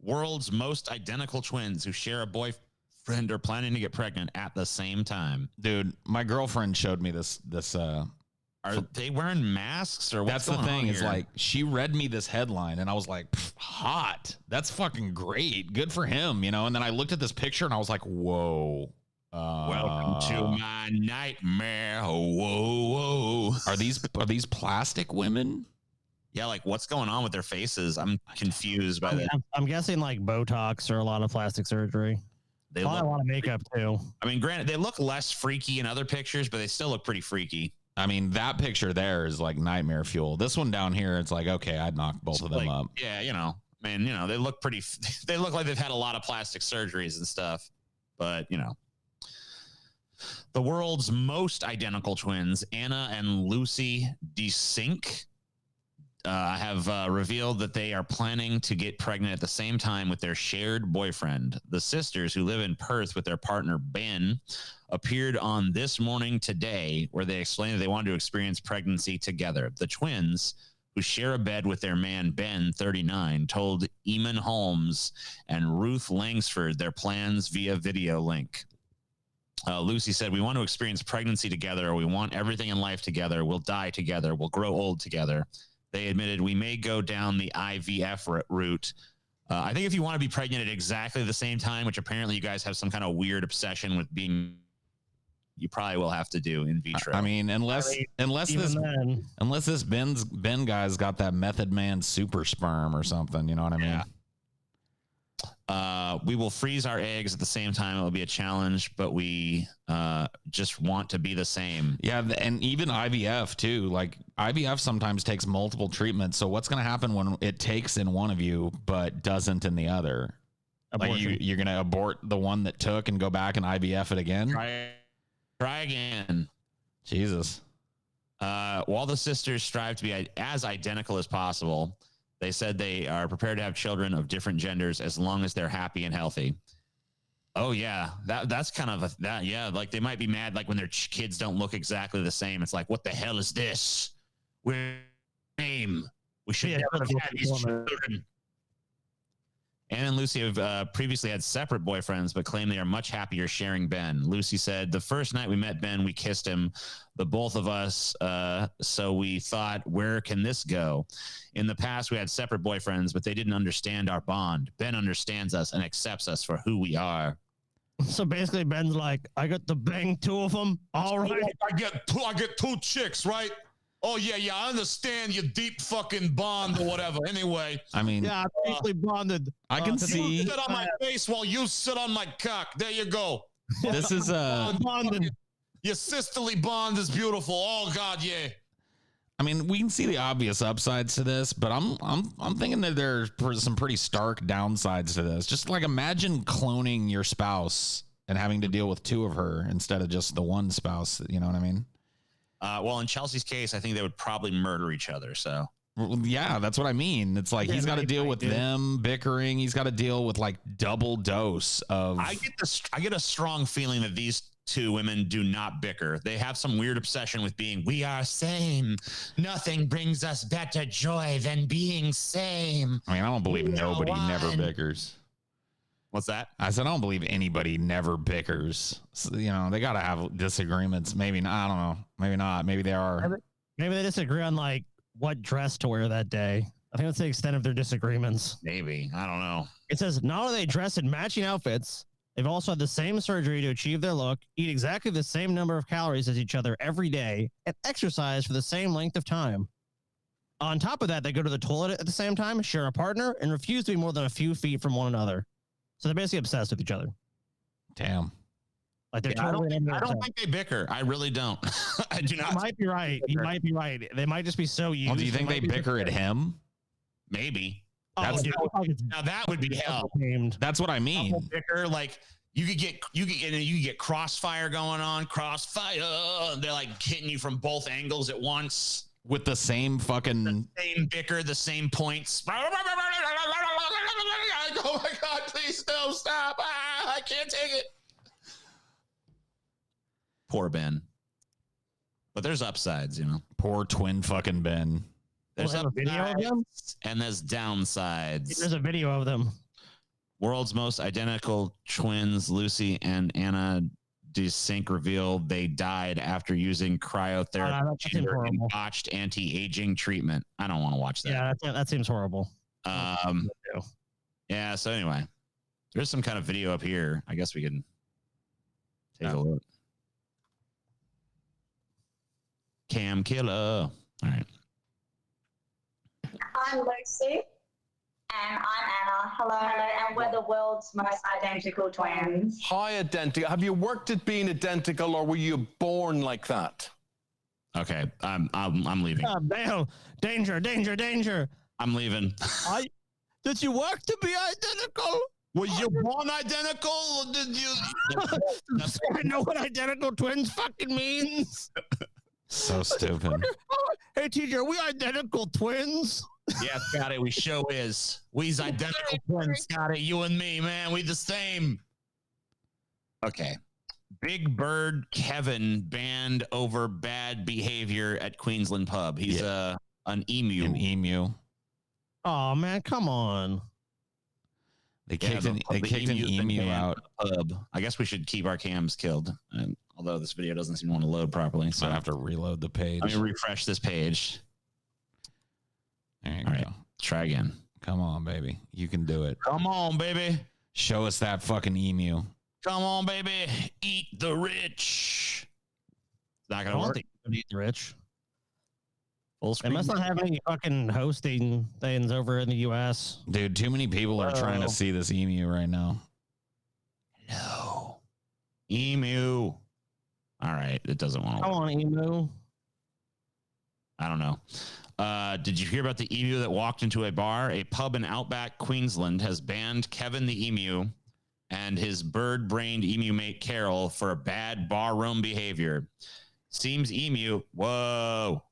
World's most identical twins who share a boyfriend are planning to get pregnant at the same time. Dude, my girlfriend showed me this. Are they wearing masks or what's that's the thing? Is here? like she read me this headline and I was like, hot. That's fucking great. Good for him, you know. And then I looked at this picture and I was like, whoa. Welcome to my nightmare. Whoa, whoa. Are these plastic women? Yeah, like what's going on with their faces? I'm confused by that. I'm guessing like Botox or a lot of plastic surgery. They look a lot of makeup too. I mean, granted, they look less freaky in other pictures, but they still look pretty freaky. I mean, that picture there is like nightmare fuel. This one down here, it's like, okay, I'd knock both of them up. Yeah, man, they look pretty. They look like they've had a lot of plastic surgeries and stuff. But the world's most identical twins, Anna and Lucy DeSink. have revealed that they are planning to get pregnant at the same time with their shared boyfriend. The sisters, who live in Perth with their partner Ben, appeared on This Morning Today, where they explained that they wanted to experience pregnancy together. The twins, who share a bed with their man Ben, 39, told Eamon Holmes and Ruth Langsford their plans via video link. Lucy said, "We want to experience pregnancy together. We want everything in life together. We'll die together. We'll grow old together." They admitted, "We may go down the IVF route. I think if you want to be pregnant at exactly the same time, which apparently you guys have some kind of weird obsession with being, you probably will have to do in vitro." I mean, unless this Ben guy's got that Method Man super sperm or something, you know what I mean? Yeah. We will freeze our eggs at the same time. It will be a challenge, but we just want to be the same. Yeah, and even IVF too. Like IVF sometimes takes multiple treatments. So what's going to happen when it takes in one of you but doesn't in the other? Abortion. Like you're going to abort the one that took and go back and IVF it again? Try again. Jesus. While the sisters strive to be as identical as possible, they said they are prepared to have children of different genders as long as they're happy and healthy. Oh yeah, that's kind of yeah. Like they might be mad like when their kids don't look exactly the same. It's like, what the hell is this? We're name. We should never have had these children. Anne and Lucy have previously had separate boyfriends, but claim they are much happier sharing Ben. Lucy said, "The first night we met Ben, we kissed him, the both of us, so we thought, where can this go? In the past, we had separate boyfriends, but they didn't understand our bond. Ben understands us and accepts us for who we are." So basically, Ben's like, "I got to bang two of them. All right, I get two chicks, right? Oh yeah, I understand your deep fucking bond or whatever. Anyway, I mean, yeah, I'm basically bonded. I can see. You sit on my face while you sit on my cock. There you go. This is bonded. Your sisterly bond is beautiful. Oh God, yeah. I mean, we can see the obvious upsides to this, but I'm thinking that there's some pretty stark downsides to this. Just like imagine cloning your spouse and having to deal with two of her instead of just the one spouse. You know what I mean? Well, in Chelsea's case, I think they would probably murder each other. So, yeah, that's what I mean. It's like he's got to deal with them bickering. He's got to deal with like double dose of. I get a strong feeling that these two women do not bicker. They have some weird obsession with being, we are same. Nothing brings us better joy than being same. I mean, I don't believe nobody never bickers. What's that? I said, I don't believe anybody never bickers. So, you know, they got to have disagreements. Maybe not. I don't know. Maybe not. Maybe they are. Maybe they disagree on like what dress to wear that day. I think that's the extent of their disagreements. Maybe. I don't know. It says not only they dress in matching outfits, they've also had the same surgery to achieve their look, eat exactly the same number of calories as each other every day, and exercise for the same length of time. On top of that, they go to the toilet at the same time, share a partner, and refuse to be more than a few feet from one another. So they're basically obsessed with each other. Damn. Like they're I don't think they bicker. I really don't. I do not. You might be right. You might be right. They might just be so used. Well, do you think they bicker at him? Maybe. Now that would be hell. That's what I mean. Bicker, like you could get crossfire going on. Crossfire. They're like hitting you from both angles at once with the same bicker, the same points. Oh my God, please no, stop. I can't take it. Poor Ben. But there's upsides, you know. Poor twin fucking Ben. There's a video of them and there's downsides. There's a video of them. World's most identical twins, Lucy and Anna DeSink, revealed they died after using cryotherapy and botched anti-aging treatment. I don't want to watch that. Yeah, that seems horrible. Yeah, so anyway, there's some kind of video up here. I guess we can take a look. Cam killer. All right. I'm Lucy. And I'm Anna. Hello. And we're the world's most identical twins. Hi, identical. Have you worked at being identical, or were you born like that? Okay, I'm leaving. Damn. Danger. I'm leaving. Did you work to be identical? Were you born identical, or did you? I know what identical twins fucking means. So stupid. Hey, TJ, are we identical twins? Yeah, Scotty, we show is. We's identical twins, Scotty. You and me, man. We the same. Okay. Big Bird Kevin banned over bad behavior at Queensland pub. He's an emu. An emu. Oh man, come on. They kicked an emu out. Pub. I guess we should keep our cams killed. Although this video doesn't seem to want to load properly. So I have to reload the page. Let me refresh this page. There you All go. right, try again. Come on, baby. You can do it. Come on, baby. Show us that fucking emu. Come on, baby. Eat the rich. It's not going to work. Eat the rich. Full They screen. must not have any fucking hosting things over in the U.S. Dude, too many people are trying to see this emu right now. No. Emu. All right. It doesn't want to Come work. on, emu. I don't know. Did you hear about the emu that walked into a bar? A pub in Outback, Queensland has banned Kevin the emu and his bird-brained emu mate Carol for bad barroom behavior. Seems emu. Whoa.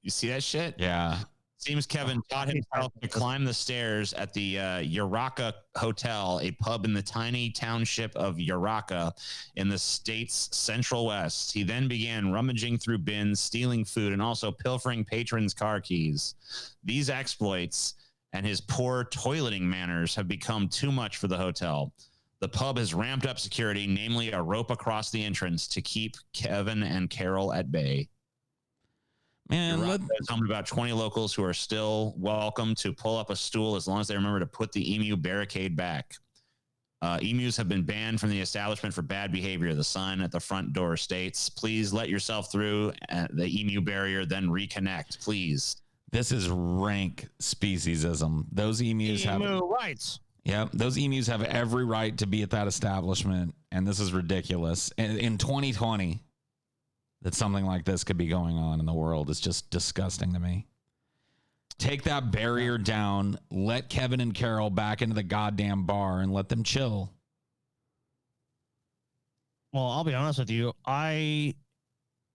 You see that shit? Yeah. Seems Kevin taught himself to climb the stairs at the Uraka Hotel, a pub in the tiny township of Uraka in the state's central west. He then began rummaging through bins, stealing food, and also pilfering patrons' car keys. These exploits and his poor toileting manners have become too much for the hotel. The pub has ramped up security, namely a rope across the entrance to keep Kevin and Carol at bay. Man, There's about 20 locals who are still welcome to pull up a stool as long as they remember to put the emu barricade back. Emus have been banned from the establishment for bad behavior. The sign at the front door states, please let yourself through the emu barrier, then reconnect, please. this is rank speciesism. Those emus have rights. Yep, those emus have every right to be at that establishment, and this is ridiculous. And in 2020, that something like this could be going on in the world is just disgusting to me. Take that barrier down, let Kevin and Carol back into the goddamn bar and let them chill. Well, I'll be honest with you. I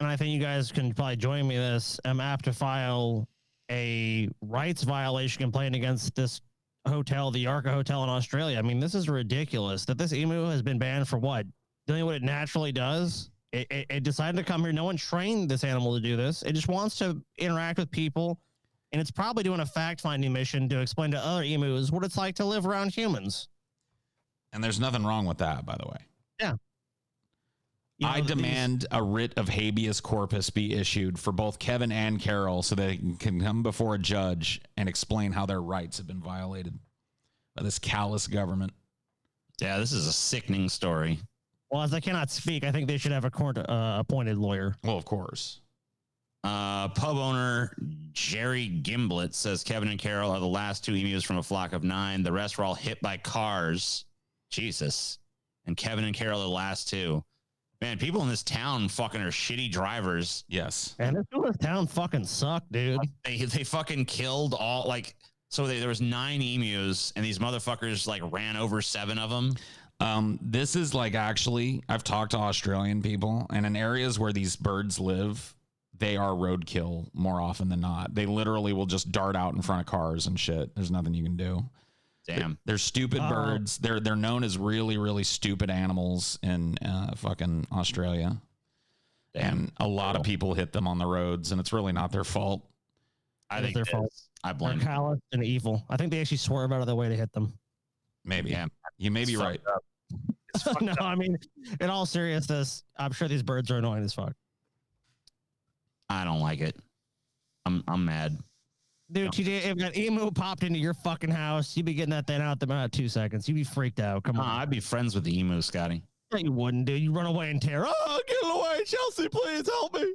think you guys can probably join me in this. I'm apt to file a rights violation complaint against this hotel, the Arca Hotel in Australia. I mean, this is ridiculous that this emu has been banned for what? Doing what it naturally does. It decided to come here. No one trained this animal to do this. It just wants to interact with people, and it's probably doing a fact-finding mission to explain to other emus what it's like to live around humans. And there's nothing wrong with that, by the way. Yeah. You know, I demand a writ of habeas corpus be issued for both Kevin and Carol so they can come before a judge and explain how their rights have been violated by this callous government. Yeah, this is a sickening story. Well, as I cannot speak, I think they should have a court appointed lawyer. Well, of course. Pub owner Jerry Gimblett says Kevin and Carol are the last two emus from a flock of 9. The rest were all hit by cars. Jesus. And Kevin and Carol are the last two. Man, people in this town fucking are shitty drivers. Yes. And this town fucking sucked, dude. Like, they fucking killed all, like, so there was 9 emus and these motherfuckers like ran over 7 of them. This is like, actually, I've talked to Australian people, and in areas where these birds live, they are roadkill more often than not. They literally will just dart out in front of cars and shit. There's nothing you can do. Damn. They're stupid birds. They're known as really, really stupid animals in fucking Australia. Damn. And a lot of people hit them on the roads, and it's really not their fault. I think their fault. I They're blame them. callous and evil. I think they actually swerve out of their way to hit them. Maybe. Yeah. You may be It's right. fucked up. No, I mean, in all seriousness, I'm sure these birds are annoying as fuck. I don't like it. I'm mad. Dude, TJ, if that emu popped into your fucking house, you'd be getting that thing out in about 2 seconds. You'd be freaked out. Come on. I'd be friends with the emu, Scotty. No, you wouldn't, dude. You run away in terror. Oh, get away, Chelsea, please help me.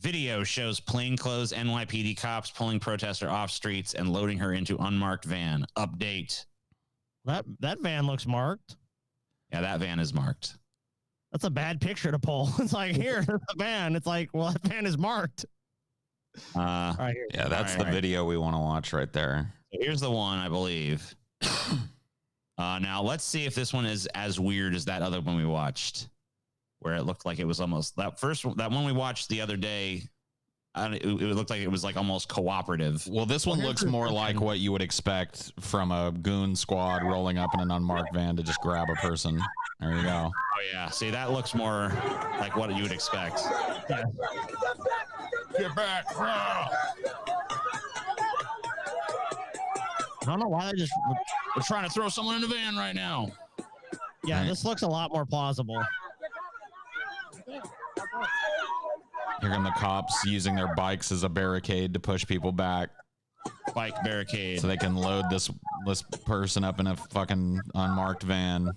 Video shows plainclothes NYPD cops pulling protester off streets and loading her into unmarked van. Update. That van looks marked. Yeah, that van is marked. That's a bad picture to pull. It's like, here, there's a van. It's like, well, that van is marked. All right, here. Yeah, that's the video we want to watch right there. Here's the one, I believe. Now, let's see if this one is as weird as that other one we watched. where it looked like it was almost that one we watched the other day. It looked like it was like almost cooperative. Well, this one looks more like what you would expect from a goon squad rolling up in an unmarked van to just grab a person. There you go. Oh yeah, see, that looks more like what you would expect. Yeah. Get back. I don't know why they We're trying to throw someone in the van right now. Yeah, Right. this looks a lot more plausible. Here come the cops using their bikes as a barricade to push people back Bike barricade. so they can load this person up in a fucking unmarked van.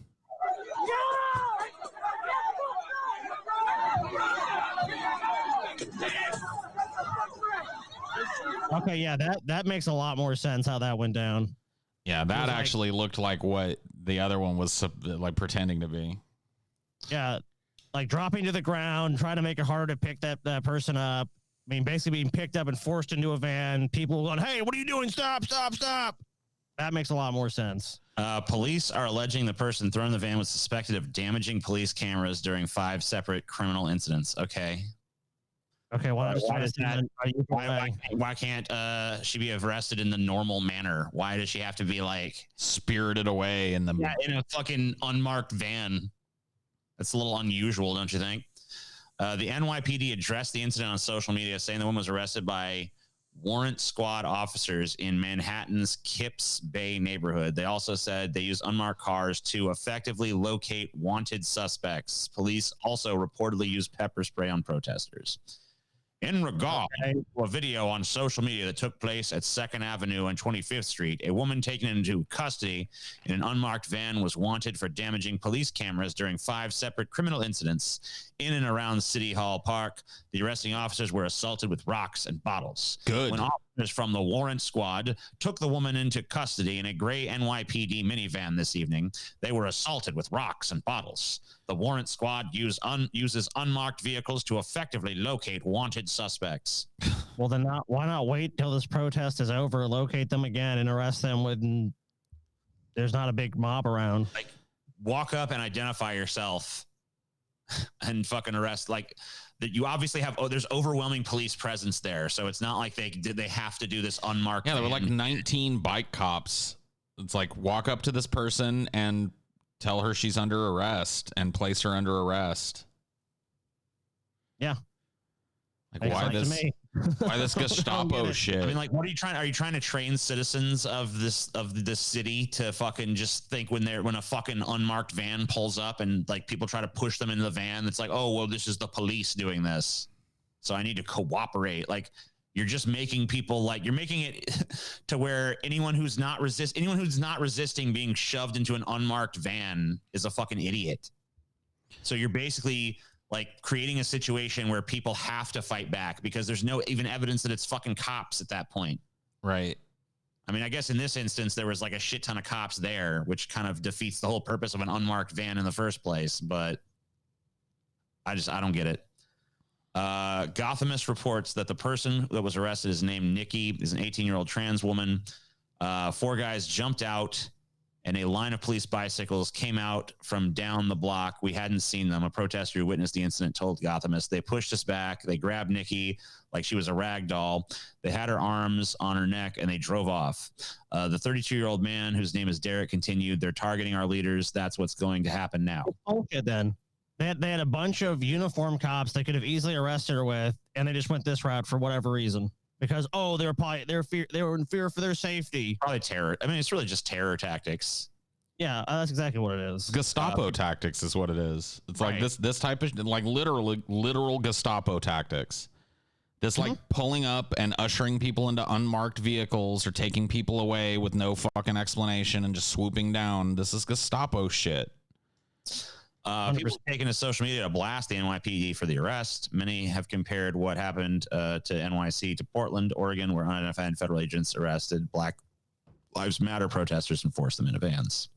Okay, yeah, that makes a lot more sense how that went down. Yeah, that actually looked like what the other one was like pretending to be. Yeah, like dropping to the ground, trying to make it harder to pick that person up. I mean, basically being picked up and forced into a van. People going, "Hey, what are you doing? Stop, stop, stop." That makes a lot more sense. Police are alleging the person thrown in the van was suspected of damaging police cameras during 5 separate criminal incidents. Okay. Okay, well, Why can't she be arrested in the normal manner? Why does she have to be like Spirited away in the in a fucking unmarked van? That's a little unusual, don't you think? The NYPD addressed the incident on social media, saying the woman was arrested by warrant squad officers in Manhattan's Kips Bay neighborhood. They also said they used unmarked cars to effectively locate wanted suspects. Police also reportedly used pepper spray on protesters. In regard to a video on social media that took place at 2nd Avenue and 25th Street, a woman taken into custody in an unmarked van was wanted for damaging police cameras during 5 separate criminal incidents in and around City Hall Park. The arresting officers were assaulted with rocks and bottles. Good. When officers from the warrant squad took the woman into custody in a gray NYPD minivan this evening, they were assaulted with rocks and bottles. The warrant squad uses unmarked vehicles to effectively locate wanted suspects. Well, then why not wait till this protest is over, locate them again, and arrest them when there's not a big mob around? Like, walk up and identify yourself and fucking arrest. Like, that you obviously have. Oh, there's overwhelming police presence there, so it's not like they have to do this unmarked. Yeah, there were van. like 19 bike cops. It's like walk up to this person and tell her she's under arrest and place her under arrest. Yeah. Like Makes why sense to this me. why this Gestapo shit? I mean, like, what are you trying to train citizens of this city to fucking just think when a fucking unmarked van pulls up and like people try to push them into the van, it's like, oh well, this is the police doing this, so I need to cooperate. Like, you're just making people, like, you're making it to where anyone who's not resisting being shoved into an unmarked van is a fucking idiot. So you're basically like creating a situation where people have to fight back because there's no even evidence that it's fucking cops at that point. Right. I mean, I guess in this instance, there was like a shit ton of cops there, which kind of defeats the whole purpose of an unmarked van in the first place. But I don't get it. Gothamist reports that the person that was arrested is named Nikki, is an 18-year-old trans woman. 4 guys jumped out and a line of police bicycles came out from down the block. We hadn't seen them. A protester who witnessed the incident told Gothamist. They pushed us back. They grabbed Nikki like she was a rag doll. They had her arms on her neck and they drove off. The 32-year-old man, whose name is Derek, continued, "They're targeting our leaders. That's what's going to happen now." Okay, then. They had a bunch of uniformed cops they could have easily arrested her with, and they just went this route for whatever reason. Because they were in fear for their safety. Probably terror. I mean, it's really just terror tactics. Yeah, that's exactly what it is. Gestapo tactics is what it is. It's like Right. this type of like literal Gestapo tactics. This like pulling up and ushering people into unmarked vehicles or taking people away with no fucking explanation and just swooping down. This is Gestapo shit. People taking to social media to blast the NYPD for the arrest. Many have compared what happened to NYC to Portland, Oregon, where unidentified federal agents arrested Black Lives Matter protesters and forced them into vans.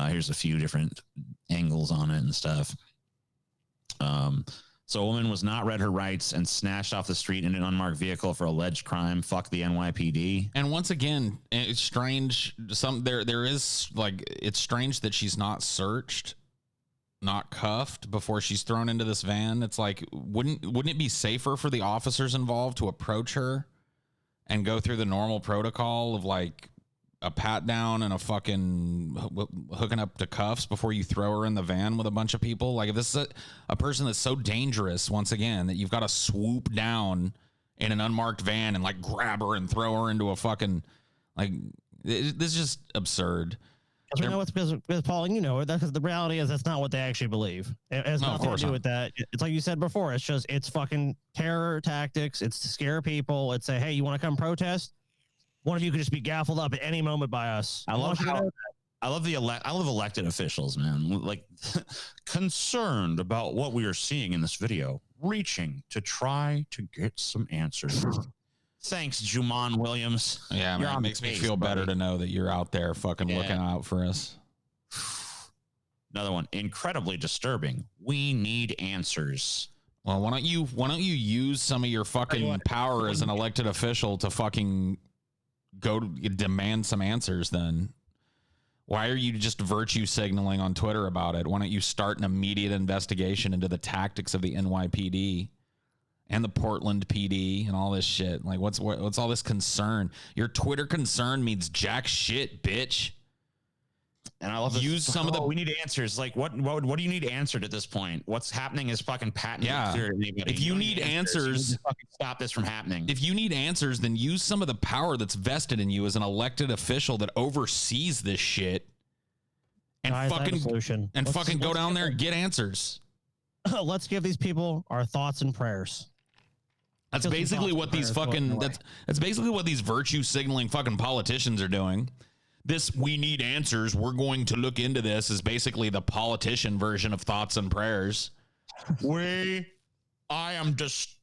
Here's a few different angles on it and stuff. So a woman was not read her rights and snatched off the street in an unmarked vehicle for alleged crime. Fuck the NYPD. And once again, it's strange. There is like, it's strange that she's not searched. not cuffed before she's thrown into this van. It's like, wouldn't it be safer for the officers involved to approach her and go through the normal protocol of like a pat down and a fucking hooking up to cuffs before you throw her in the van with a bunch of people? Like, if this is a person that's so dangerous, once again, that you've got to swoop down in an unmarked van and like grab her and throw her into a fucking, like, this is just absurd. Because we know it's because Paul, and you know it, because the reality is that's not what they actually believe. It has nothing to do with that. It's like you said before. It's fucking terror tactics. It's to scare people. It's say, hey, you want to come protest? One of you could just be gaffled up at any moment by us. I love elected officials, man. Like concerned about what we are seeing in this video, reaching to try to get some answers. Thanks, Juman Williams. Yeah, man, it makes me feel better to know that you're out there fucking looking out for us. Another one, incredibly disturbing. We need answers. Well, why don't you use some of your fucking power as an elected official to fucking go demand some answers then? Why are you just virtue signaling on Twitter about it? Why don't you start an immediate investigation into the tactics of the NYPD and the Portland PD and all this shit? Like, what's all this concern? Your Twitter concern means jack shit, bitch. And I love use some of the. We need answers. Like, what do you need answered at this point? What's happening is fucking patently clear to anybody. If you need answers, fucking stop this from happening. If you need answers, then use some of the power that's vested in you as an elected official that oversees this shit, and fucking go down there and get answers. Let's give these people our thoughts and prayers. That's basically what these fucking that's basically what these virtue signaling fucking politicians are doing. This we need answers, we're going to look into this is basically the politician version of thoughts and prayers. I am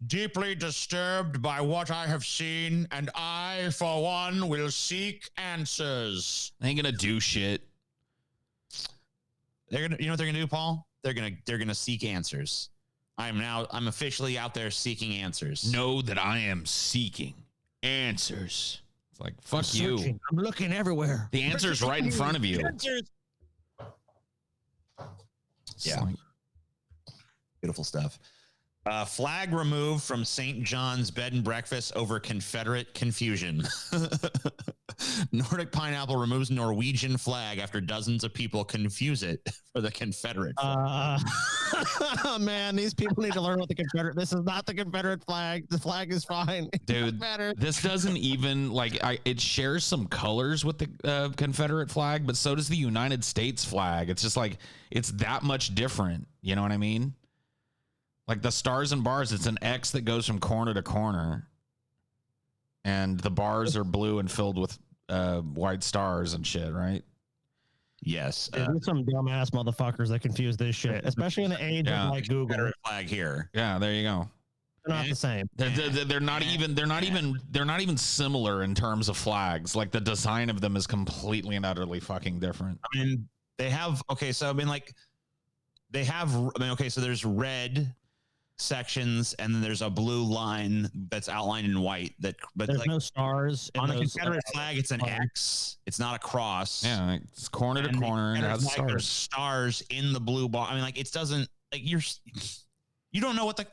deeply disturbed by what I have seen, and I, for one, will seek answers. They ain't gonna do shit. You know what they're gonna do, Paul? They're gonna seek answers. I'm officially out there seeking answers. Know that I am seeking answers. It's like, fuck you. I'm looking everywhere. The answer's right in front of you. Yeah. Beautiful stuff. Flag removed from St. John's bed and breakfast over Confederate confusion. Nordic Pineapple removes Norwegian flag after dozens of people confuse it for the Confederate flag. Man, these people need to learn what the Confederate. This is not the Confederate flag. The flag is fine. Dude, this doesn't even it shares some colors with the Confederate flag, but so does the United States flag. It's just like, it's that much different. You know what I mean? Like the stars and bars, it's an X that goes from corner to corner. And the bars are blue and filled with white stars and shit, right? Yes. There's some dumbass motherfuckers that confuse this shit, especially in the age of like Google. Confederate flag here. Yeah, there you go. They're not the same. They're not even similar in terms of flags. Like the design of them is completely and utterly fucking different. I mean, they have so there's red sections and then there's a blue line that's outlined in white but there's no stars on the Confederate flag. It's an X. It's not a cross. Yeah, it's corner to corner and it has stars. There's stars in the blue bar. I mean, like, it doesn't, like, you don't know what the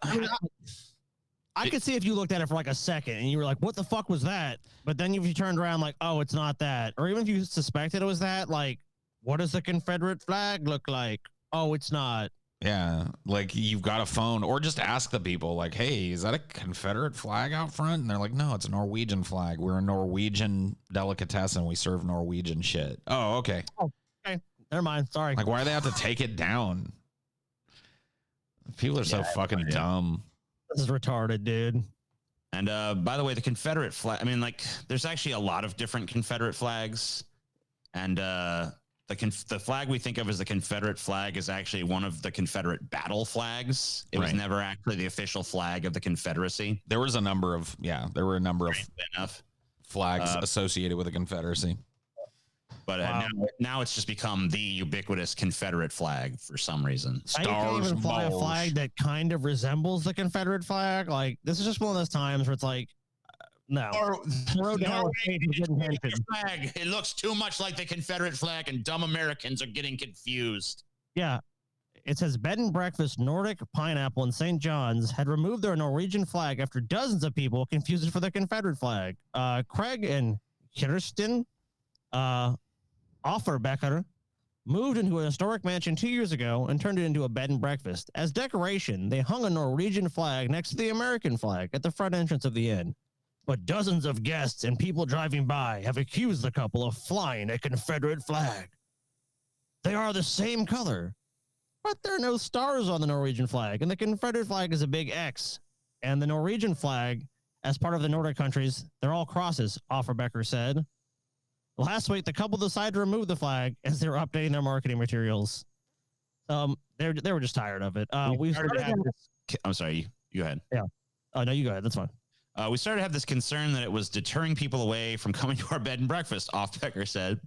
I could see if you looked at it for like a second and you were like, what the fuck was that? But then if you turned around like, oh, it's not that. Or even if you suspected it was that, like, what does the Confederate flag look like? Oh, it's not. Yeah, like you've got a phone, or just ask the people, like, hey, is that a Confederate flag out front? And they're like, no, it's a Norwegian flag. We're a Norwegian delicatessen. We serve Norwegian shit. Oh, okay. Oh, okay. Never mind. Sorry. Like, why do they have to take it down? People are so fucking dumb. This is retarded, dude. And by the way, the Confederate flag, I mean, like, there's actually a lot of different Confederate flags. And the flag we think of as the Confederate flag is actually one of the Confederate battle flags. It was never actually the official flag of the Confederacy. There were a number of flags associated with the Confederacy. But now it's just become the ubiquitous Confederate flag for some reason. Stars, I can't even fly a flag that kind of resembles the Confederate flag. Like, this is just one of those times where it's like, no. Flag. It looks too much like the Confederate flag, and dumb Americans are getting confused. Yeah. It says bed and breakfast Nordic Pineapple in St. John's had removed their Norwegian flag after dozens of people confused it for the Confederate flag. Craig and Kirsten Offerbecker moved into a historic mansion 2 years ago and turned it into a bed and breakfast. As decoration, they hung a Norwegian flag next to the American flag at the front entrance of the inn. But dozens of guests and people driving by have accused the couple of flying a Confederate flag. They are the same color, but there are no stars on the Norwegian flag, and the Confederate flag is a big X. And the Norwegian flag, as part of the Nordic countries, they're all crosses, Offerbecker said. Last week, the couple decided to remove the flag as they were updating their marketing materials. They were just tired of it. I'm sorry, you go ahead. Yeah. Oh, no, you go ahead. That's fine. We started to have this concern that it was deterring people away from coming to our bed and breakfast, Offbecker said,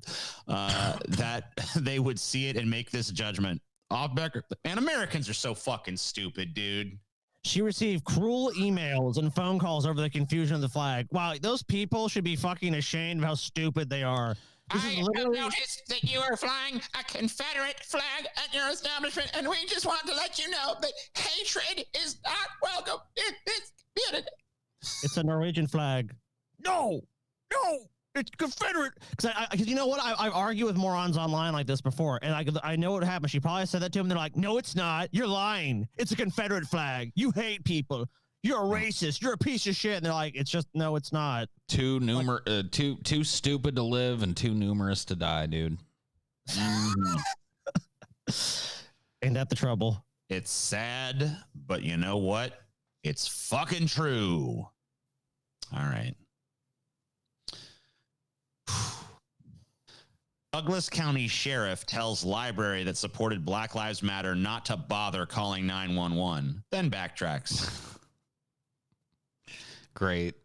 that they would see it and make this judgment. Offbecker, and Americans are so fucking stupid, dude. She received cruel emails and phone calls over the confusion of the flag. Wow, those people should be fucking ashamed of how stupid they are. I noticed that you are flying a Confederate flag at your establishment, and we just want to let you know that hatred is not welcome in this community. It's a Norwegian flag. No, it's Confederate. Because you know what? I argue with morons online like this before, and I know what happened. She probably said that to him. They're like, no, it's not. You're lying. It's a Confederate flag. You hate people. You're a racist. You're a piece of shit. And they're like, it's just, no, it's not. Too stupid to live and too numerous to die, dude. Ain't that the trouble? It's sad, but you know what? It's fucking true. All right. Douglas County Sheriff tells library that supported Black Lives Matter not to bother calling 911, then backtracks. Great.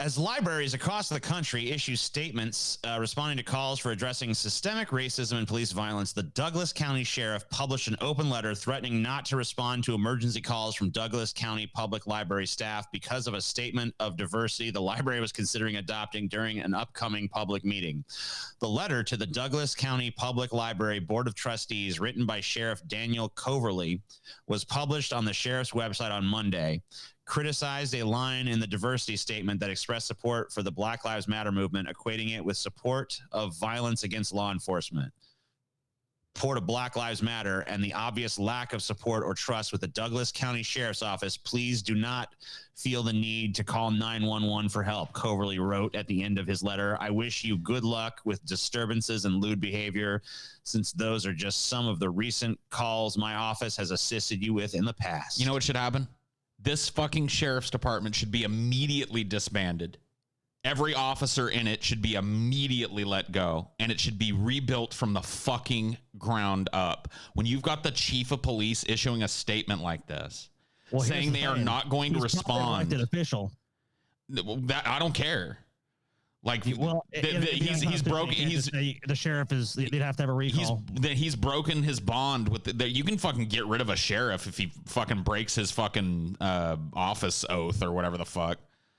As libraries across the country issue statements responding to calls for addressing systemic racism and police violence, the Douglas County Sheriff published an open letter threatening not to respond to emergency calls from Douglas County Public Library staff because of a statement of diversity the library was considering adopting during an upcoming public meeting. The letter to the Douglas County Public Library Board of Trustees, written by Sheriff Daniel Coverly, was published on the sheriff's website on Monday, criticized a line in the diversity statement that expressed support for the Black Lives Matter movement, equating it with support of violence against law enforcement. Support of Black Lives Matter and the obvious lack of support or trust with the Douglas County Sheriff's Office. Please do not feel the need to call 911 for help, Coverly wrote at the end of his letter. I wish you good luck with disturbances and lewd behavior, since those are just some of the recent calls my office has assisted you with in the past. You know what should happen? This fucking sheriff's department should be immediately disbanded. Every officer in it should be immediately let go, and it should be rebuilt from the fucking ground up. When you've got the chief of police issuing a statement like this, saying they are not going to respond, official. That I don't care. Like, well, he's broken. The sheriff is. They'd have to have a recall. He's broken his bond with. You can fucking get rid of a sheriff if he fucking breaks his fucking office oath or whatever the fuck.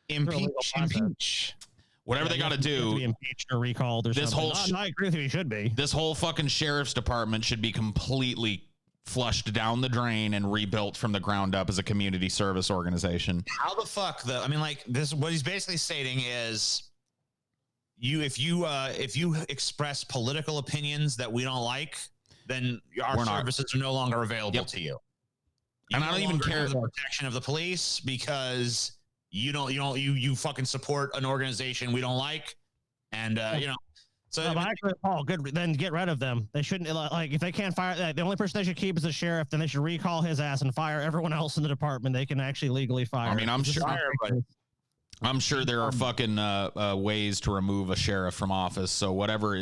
Impeach. Whatever they got to do. Be impeached or recalled or this something. I agree with you. He should be. This whole fucking sheriff's department should be completely flushed down the drain and rebuilt from the ground up as a community service organization. How the fuck though? I mean, like this. What he's basically stating is, if you express political opinions that we don't like, then our services are no longer available to you. And I don't even care the protection of the police because you fucking support an organization we don't like, and So actually, Paul, good. Then get rid of them. They shouldn't like if they can't fire. The only person they should keep is the sheriff. Then they should recall his ass and fire everyone else in the department. They can actually legally fire. I mean, I'm sure there are fucking ways to remove a sheriff from office. So whatever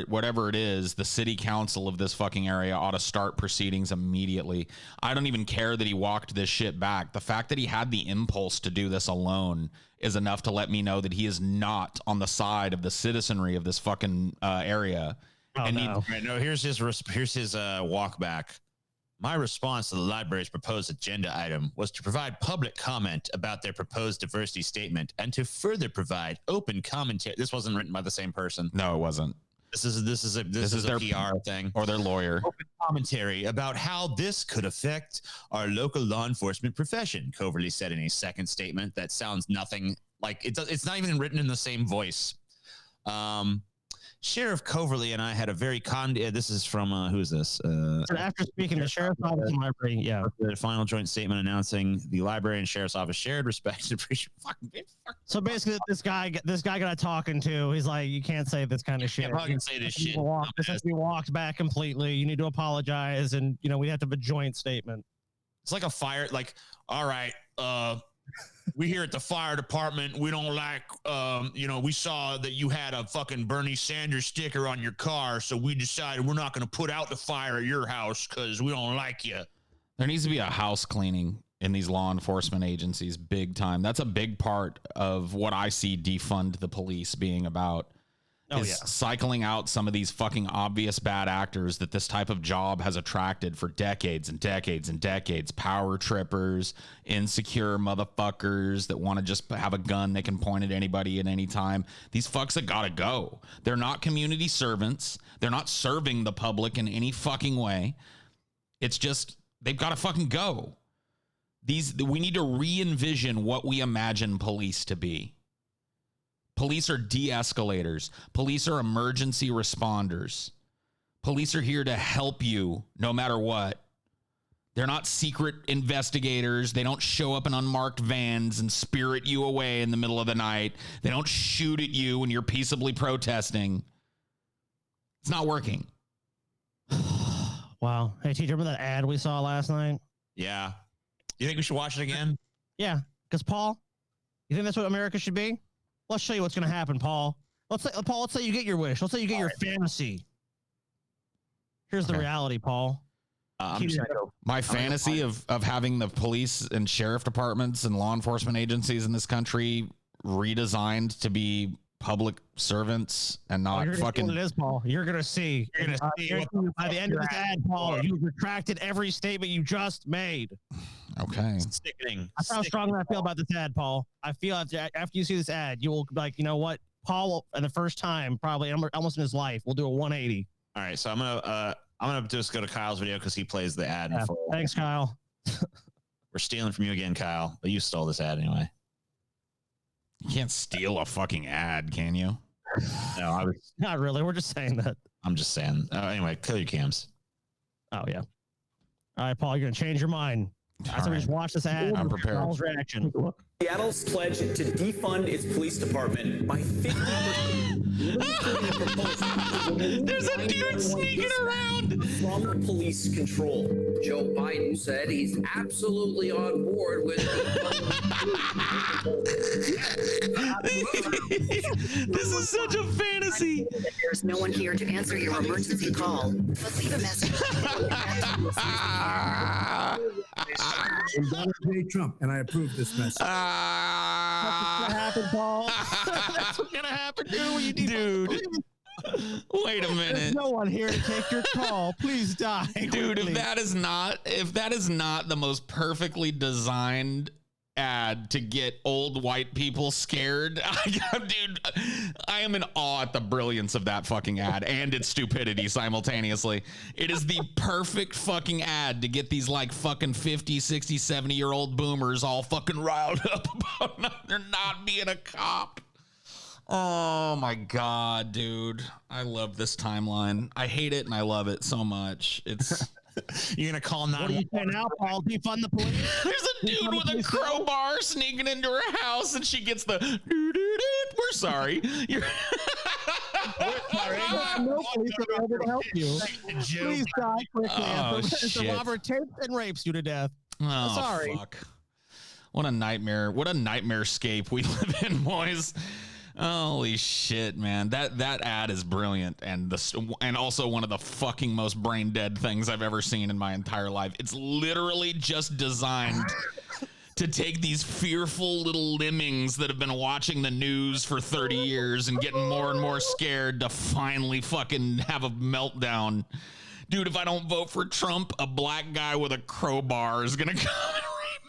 it is, the city council of this fucking area ought to start proceedings immediately. I don't even care that he walked this shit back. The fact that he had the impulse to do this alone is enough to let me know that he is not on the side of the citizenry of this fucking area. Here's his walk back. My response to the library's proposed agenda item was to provide public comment about their proposed diversity statement and to further provide open commentary. This wasn't written by the same person. No, it wasn't. This is their PR thing or their lawyer. Open commentary about how this could affect our local law enforcement profession. Coverly said in a second statement that sounds nothing like it does. It's not even written in the same voice. Sheriff Coverly and I had a very this is from who is this? After speaking, the sheriff's office and library, yeah. The final joint statement announcing the library and sheriff's office shared respect and appreciation. So basically, this guy got talking to. He's like, you can't say this kind of shit. Can't fucking say this shit. This has to be walked back completely. You need to apologize, and we have to have a joint statement. It's like a fire. Like, all right, we here at the fire department, we don't like, we saw that you had a fucking Bernie Sanders sticker on your car, so we decided we're not going to put out the fire at your house because we don't like you. There needs to be a house cleaning in these law enforcement agencies, big time. That's a big part of what I see defund the police being about. Cycling out some of these fucking obvious bad actors that this type of job has attracted for decades and decades and decades. Power trippers, insecure motherfuckers that want to just have a gun they can point at anybody at any time. These fucks have got to go. They're not community servants. They're not serving the public in any fucking way. It's just they've got to fucking go. We need to re-envision what we imagine police to be. Police are de-escalators. Police are emergency responders. Police are here to help you no matter what. They're not secret investigators. They don't show up in unmarked vans and spirit you away in the middle of the night. They don't shoot at you when you're peaceably protesting. It's not working. Wow. Hey, teacher, remember that ad we saw last night? Yeah. You think we should watch it again? Yeah. Because, Paul, you think that's what America should be? Let's show you what's going to happen, Paul. Let's say you get your wish. Let's say you get your fantasy. Here's the reality, Paul. My fantasy of having the police and sheriff departments and law enforcement agencies in this country redesigned to be public servants and not fucking. It is, Paul. You're gonna see. You're gonna see by the end of this ad, Paul. You've retracted every statement you just made. Okay. Sickening. That's how strongly I feel about this ad, Paul. I feel after you see this ad, you will be like, you know what, Paul, for the first time, probably almost in his life, will do a 180. All right, so I'm gonna just go to Kyle's video because he plays the ad. Yeah, thanks, Kyle. We're stealing from you again, Kyle, but you stole this ad anyway. You can't steal a fucking ad, can you? No, I was not really. We're just saying that. I'm just saying. Anyway, kill your cams. Oh yeah. All right, Paul, you're gonna change your mind. After we just watch this ad. I'm prepared. Paul's reaction. Seattle's pledge to defund its police department by 50%. There's a dude sneaking around from police control. Joe Biden said he's absolutely on board with This is such a fantasy. There's no one here to answer your emergency call, but leave a message. I'm Donald J. Trump, and I approve this message. That's what's gonna happen, Paul. That's what's gonna happen, dude. Wait a minute. There's no one here to take your call. Please die, dude. quickly. If that is not the most perfectly designed ad to get old white people scared, dude, I am in awe at the brilliance of that fucking ad and its stupidity simultaneously. It is the perfect fucking ad to get these like fucking 50, 60, 70-year-old boomers all fucking riled up about not being a cop. Oh my God, dude. I love this timeline. I hate it and I love it so much. It's you're gonna call 911. What are you saying now, Paul? Defund the police? There's a dude with a crowbar sneaking into her house and she gets the we're sorry. You're no police are able to help you. Please die quickly. Oh, the robber tapes and rapes you to death. Oh, sorry. Fuck. What a nightmare. What a nightmare scape we live in, boys. Holy shit, man. That ad is brilliant and also one of the fucking most brain dead things I've ever seen in my entire life. It's literally just designed to take these fearful little lemmings that have been watching the news for 30 years and getting more and more scared to finally fucking have a meltdown. Dude, if I don't vote for Trump, a black guy with a crowbar is gonna come and rape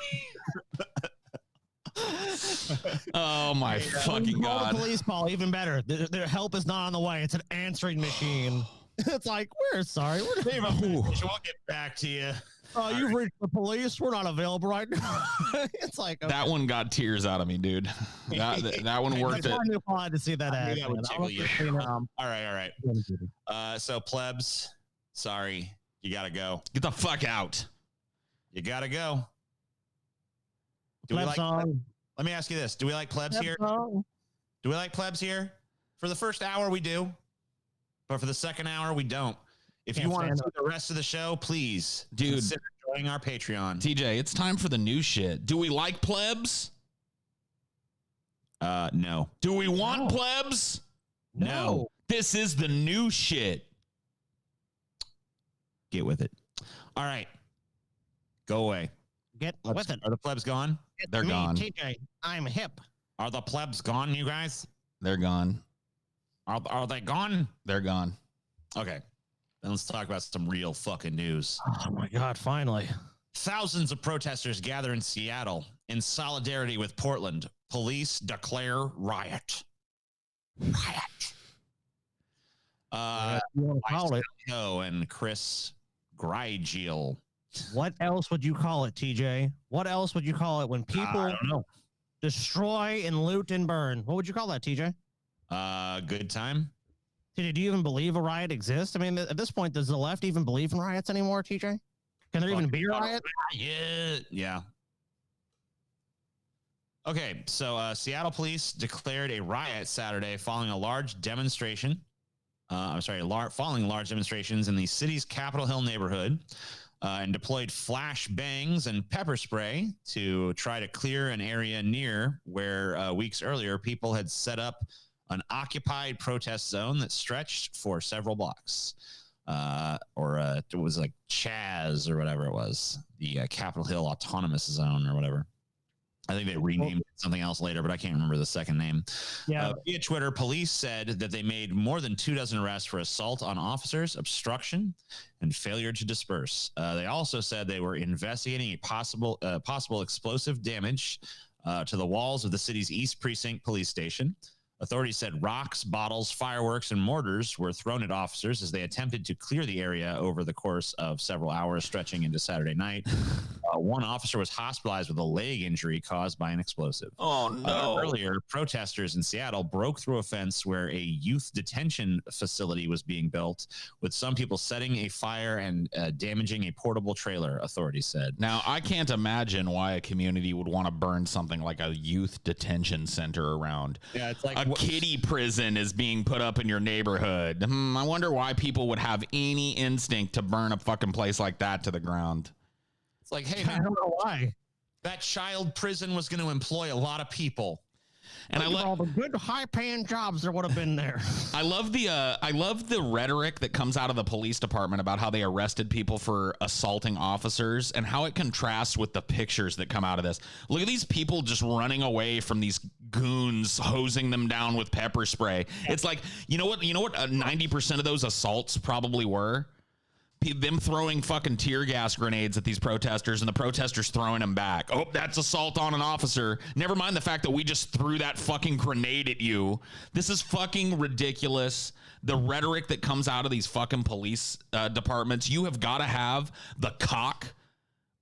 me. Oh my fucking Call god! the police, Paul. Even better. Their help is not on the way. It's an answering machine. It's like, we're sorry. We're We'll get back to you. you've reached the police. We're not available right now. It's like, okay. That one got tears out of me, dude. That one worked it. I knew I had to see that ad. That would tickle you. All right. So plebs, sorry, you gotta go. Get the fuck out. You gotta go. Pleb song. Let me ask you this: do we like plebs here? Song. Do we like plebs here? For the first hour, we do, but for the second hour, we don't. If you want to see the rest of the show, please, dude, consider joining our Patreon. TJ, it's time for the new shit. Do we like plebs? No. Do we want plebs? No. This is the new shit. Get with it. All right. Go away. Get with it. Are the plebs gone? They're gone. TJ, I'm hip. Are the plebs gone, you guys? They're gone. Are they gone? They're gone. Okay. Then let's talk about some real fucking news. Oh my God, finally. Thousands of protesters gather in Seattle in solidarity with Portland. Police declare riot. Riot. You want to call it? And Chris Grigel. What else would you call it, TJ? What else would you call it when people destroy and loot and burn? What would you call that, TJ? Good time. TJ, do you even believe a riot exists? I mean, at this point, does the left even believe in riots anymore, TJ? Can there even be a riot? Yeah. Okay, so Seattle police declared a riot Saturday following a large demonstration. Following large demonstrations in the city's Capitol Hill neighborhood, and deployed flash bangs and pepper spray to try to clear an area near where weeks earlier people had set up an occupied protest zone that stretched for several blocks. It was like Chaz or whatever it was, the Capitol Hill Autonomous Zone or whatever. I think they renamed it something else later, but I can't remember the second name. Yeah. Via Twitter, police said that they made more than 24 arrests for assault on officers, obstruction, and failure to disperse. They also said they were investigating a possible explosive damage to the walls of the city's East Precinct police station. Authorities said rocks, bottles, fireworks, and mortars were thrown at officers as they attempted to clear the area over the course of several hours, stretching into Saturday night. One officer was hospitalized with a leg injury caused by an explosive. Oh, no. Earlier, protesters in Seattle broke through a fence where a youth detention facility was being built, with some people setting a fire and damaging a portable trailer, authorities said. Now, I can't imagine why a community would want to burn something like a youth detention center around. Yeah, it's like a kiddie prison is being put up in your neighborhood. I wonder why people would have any instinct to burn a fucking place like that to the ground. It's like, hey, I don't know why. That child prison was going to employ a lot of people. And I love all the good high-paying jobs there would have been there. I love the rhetoric that comes out of the police department about how they arrested people for assaulting officers and how it contrasts with the pictures that come out of this. Look at these people just running away from these goons, hosing them down with pepper spray. It's like, you know what 90% of those assaults probably were? Them throwing fucking tear gas grenades at these protesters and the protesters throwing them back. Oh, that's assault on an officer. Never mind the fact that we just threw that fucking grenade at you. This is fucking ridiculous. The rhetoric that comes out of these fucking police departments, you have got to have the cock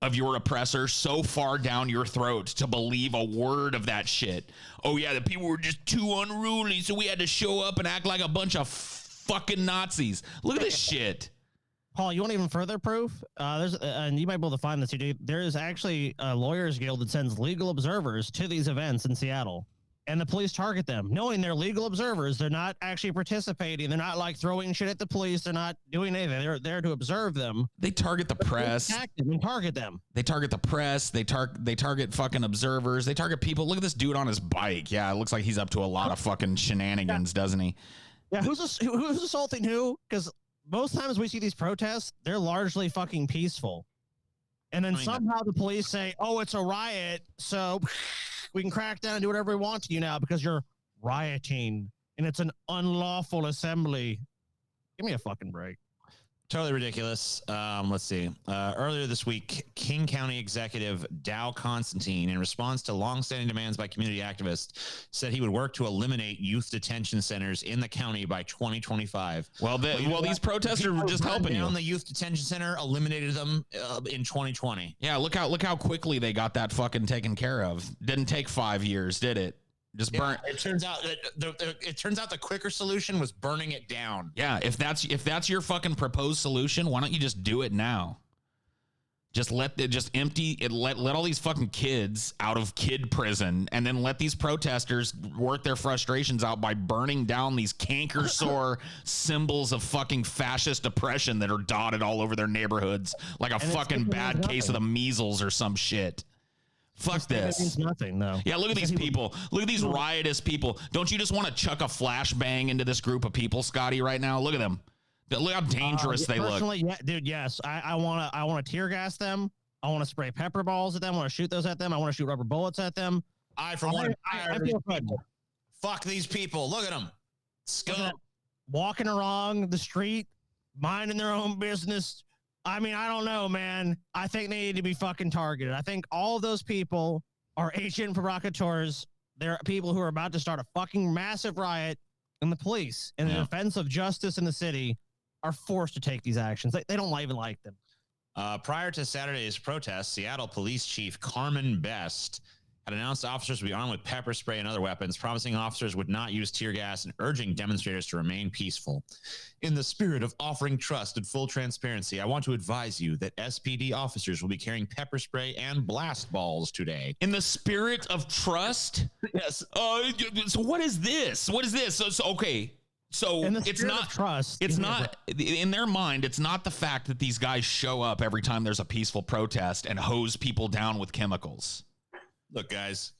of your oppressor so far down your throat to believe a word of that shit. Oh yeah, the people were just too unruly, so we had to show up and act like a bunch of fucking Nazis. Look at this shit. Paul, you want even further proof? And you might be able to find this. There is actually a lawyers guild that sends legal observers to these events in Seattle, and the police target them, knowing they're legal observers. They're not actually participating. They're not like throwing shit at the police. They're not doing anything. They're there to observe them. They target the press. Attack them and target them. They target the press. They target fucking observers. They target people. Look at this dude on his bike. Yeah, it looks like he's up to a lot of fucking shenanigans, doesn't he? Yeah, who's assaulting who? Because most times we see these protests, they're largely fucking peaceful. And then somehow the police say, oh, it's a riot, so we can crack down and do whatever we want to you now because you're rioting and it's an unlawful assembly. Give me a fucking break. Totally ridiculous. Let's see. Earlier this week, King County Executive Dow Constantine, in response to longstanding demands by community activists, said he would work to eliminate youth detention centers in the county by 2025. Well, these protesters were just helping you. On the youth detention center, eliminated them in 2020. Yeah, look how quickly they got that fucking taken care of. Didn't take 5 years, did it? Just burn. It turns out that the quicker solution was burning it down. Yeah, if that's your fucking proposed solution, why don't you just do it now? Just let all these fucking kids out of kid prison, and then let these protesters work their frustrations out by burning down these canker sore symbols of fucking fascist oppression that are dotted all over their neighborhoods like a fucking bad case of the measles or some shit. Fuck this. Means nothing, though. Yeah, look at these people. Look at these riotous people. Don't you just want to chuck a flashbang into this group of people, Scotty, right now? Look at them. Look how dangerous they look. Yeah, dude, yes. I want to tear gas them. I want to spray pepper balls at them. I want to shoot those at them. I want to shoot rubber bullets at them. I feel good. Fuck these people. Look at them. Walking along the street, minding their own business. I mean, I don't know, man. I think they need to be fucking targeted. I think all of those people are agent provocateurs. They're people who are about to start a fucking massive riot, and the police, in the defense of justice in the city, are forced to take these actions. They don't even like them. Prior to Saturday's protest, Seattle Police Chief Carmen Best had announced officers would be armed with pepper spray and other weapons, promising officers would not use tear gas and urging demonstrators to remain peaceful. In the spirit of offering trust and full transparency, I want to advise you that SPD officers will be carrying pepper spray and blast balls today. In the spirit of trust? Yes. So what is this? What is this? So okay. So it's not trust. It's not in their mind. It's not the fact that these guys show up every time there's a peaceful protest and hose people down with chemicals. Look, guys,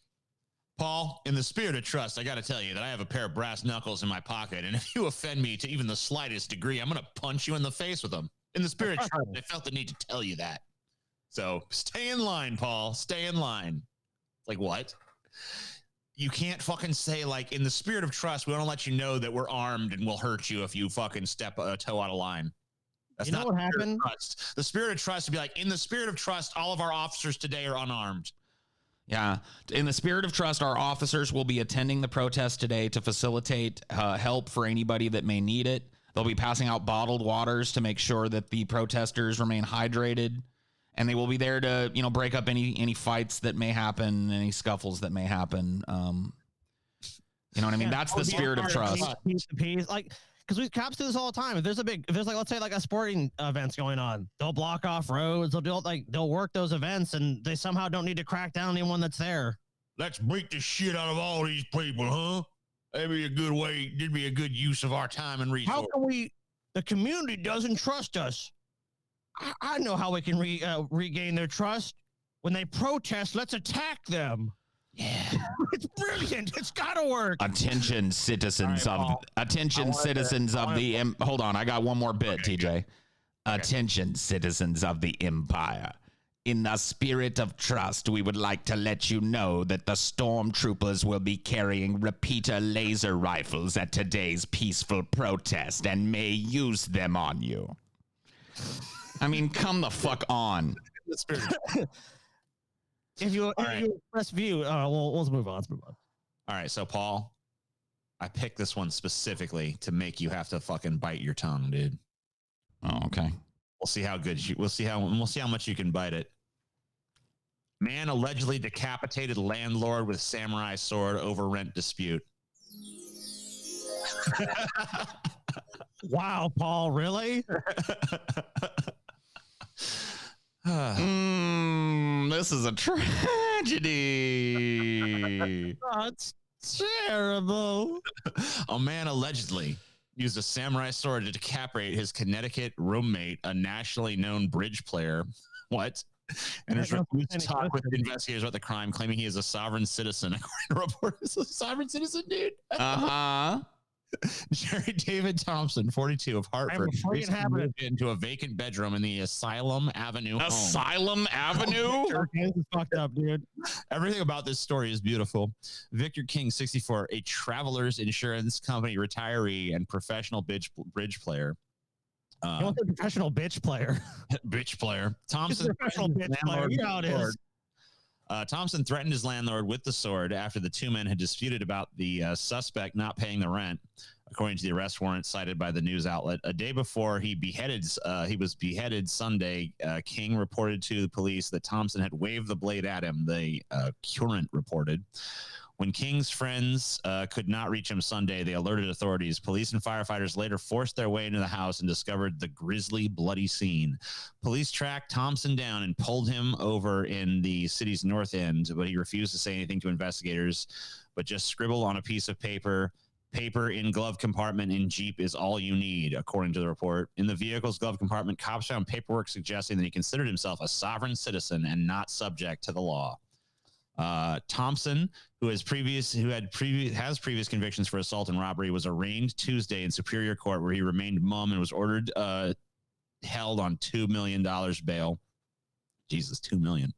Paul, in the spirit of trust, I got to tell you that I have a pair of brass knuckles in my pocket. And if you offend me to even the slightest degree, I'm going to punch you in the face with them. In the spirit of trust, I felt the need to tell you that. So stay in line, Paul. Stay in line. Like what? You can't fucking say, like, in the spirit of trust, we want to let you know that we're armed and we'll hurt you if you fucking step a toe out of line. That's not what happened. The spirit of trust would be like, in the spirit of trust, all of our officers today are unarmed. Yeah. In the spirit of trust, our officers will be attending the protest today to facilitate help for anybody that may need it. They'll be passing out bottled waters to make sure that the protesters remain hydrated. And they will be there to, break up any fights that may happen, any scuffles that may happen. You know what I mean? That's the spirit of trust. Like, because we cops do this all the time. If there's let's say like a sporting event's going on, they'll block off roads. They'll work those events, and they somehow don't need to crack down on anyone that's there. Let's beat the shit out of all these people, huh? That'd be a good way. It'd be a good use of our time and resources. How can the community doesn't trust us. I know how we can regain their trust. When they protest, let's attack them. Yeah. It's brilliant. It's got to work. Attention, citizens citizens of the hold on, I got one more bit, TJ. Okay. Attention, citizens of the Empire. In the spirit of trust, we would like to let you know that the stormtroopers will be carrying repeater laser rifles at today's peaceful protest and may use them on you. I mean, come the fuck on. If you press view, let's move on. All right, so Paul, I picked this one specifically to make you have to fucking bite your tongue, dude. Oh, okay. We'll see how good we'll see how much you can bite it. Man allegedly decapitated landlord with samurai sword over rent dispute. Wow, Paul, really? This is a tragedy. That's terrible. A man allegedly used a samurai sword to decapitate his Connecticut roommate, a nationally known bridge player. What? And has refused to talk with investigators about the crime, claiming he is a sovereign citizen. According to reporters, a sovereign citizen, dude. Jerry David Thompson, 42, of Hartford, moved into a vacant bedroom in the Asylum Avenue home. Asylum Avenue? This is fucked up, dude. Everything about this story is beautiful. Victor King, 64, a Travelers Insurance Company retiree and professional bridge player, He wants a professional bitch player. Bitch player. Thompson. Professional bitch player. You know how it is. Thompson threatened his landlord with the sword after the two men had disputed about the suspect not paying the rent, according to the arrest warrant cited by the news outlet. A day before he was beheaded Sunday, King reported to the police that Thompson had waved the blade at him, the Current reported. When King's friends could not reach him Sunday, they alerted authorities. Police and firefighters later forced their way into the house and discovered the grisly, bloody scene. Police tracked Thompson down and pulled him over in the city's north end, but he refused to say anything to investigators, but just scribbled on a piece of paper. Paper in glove compartment in Jeep is all you need, according to the report. In the vehicle's glove compartment, cops found paperwork suggesting that he considered himself a sovereign citizen and not subject to the law. Thompson, who has previous convictions for assault and robbery, was arraigned Tuesday in Superior Court, where he remained mum and was ordered held on $2 million bail. Jesus, $2 million.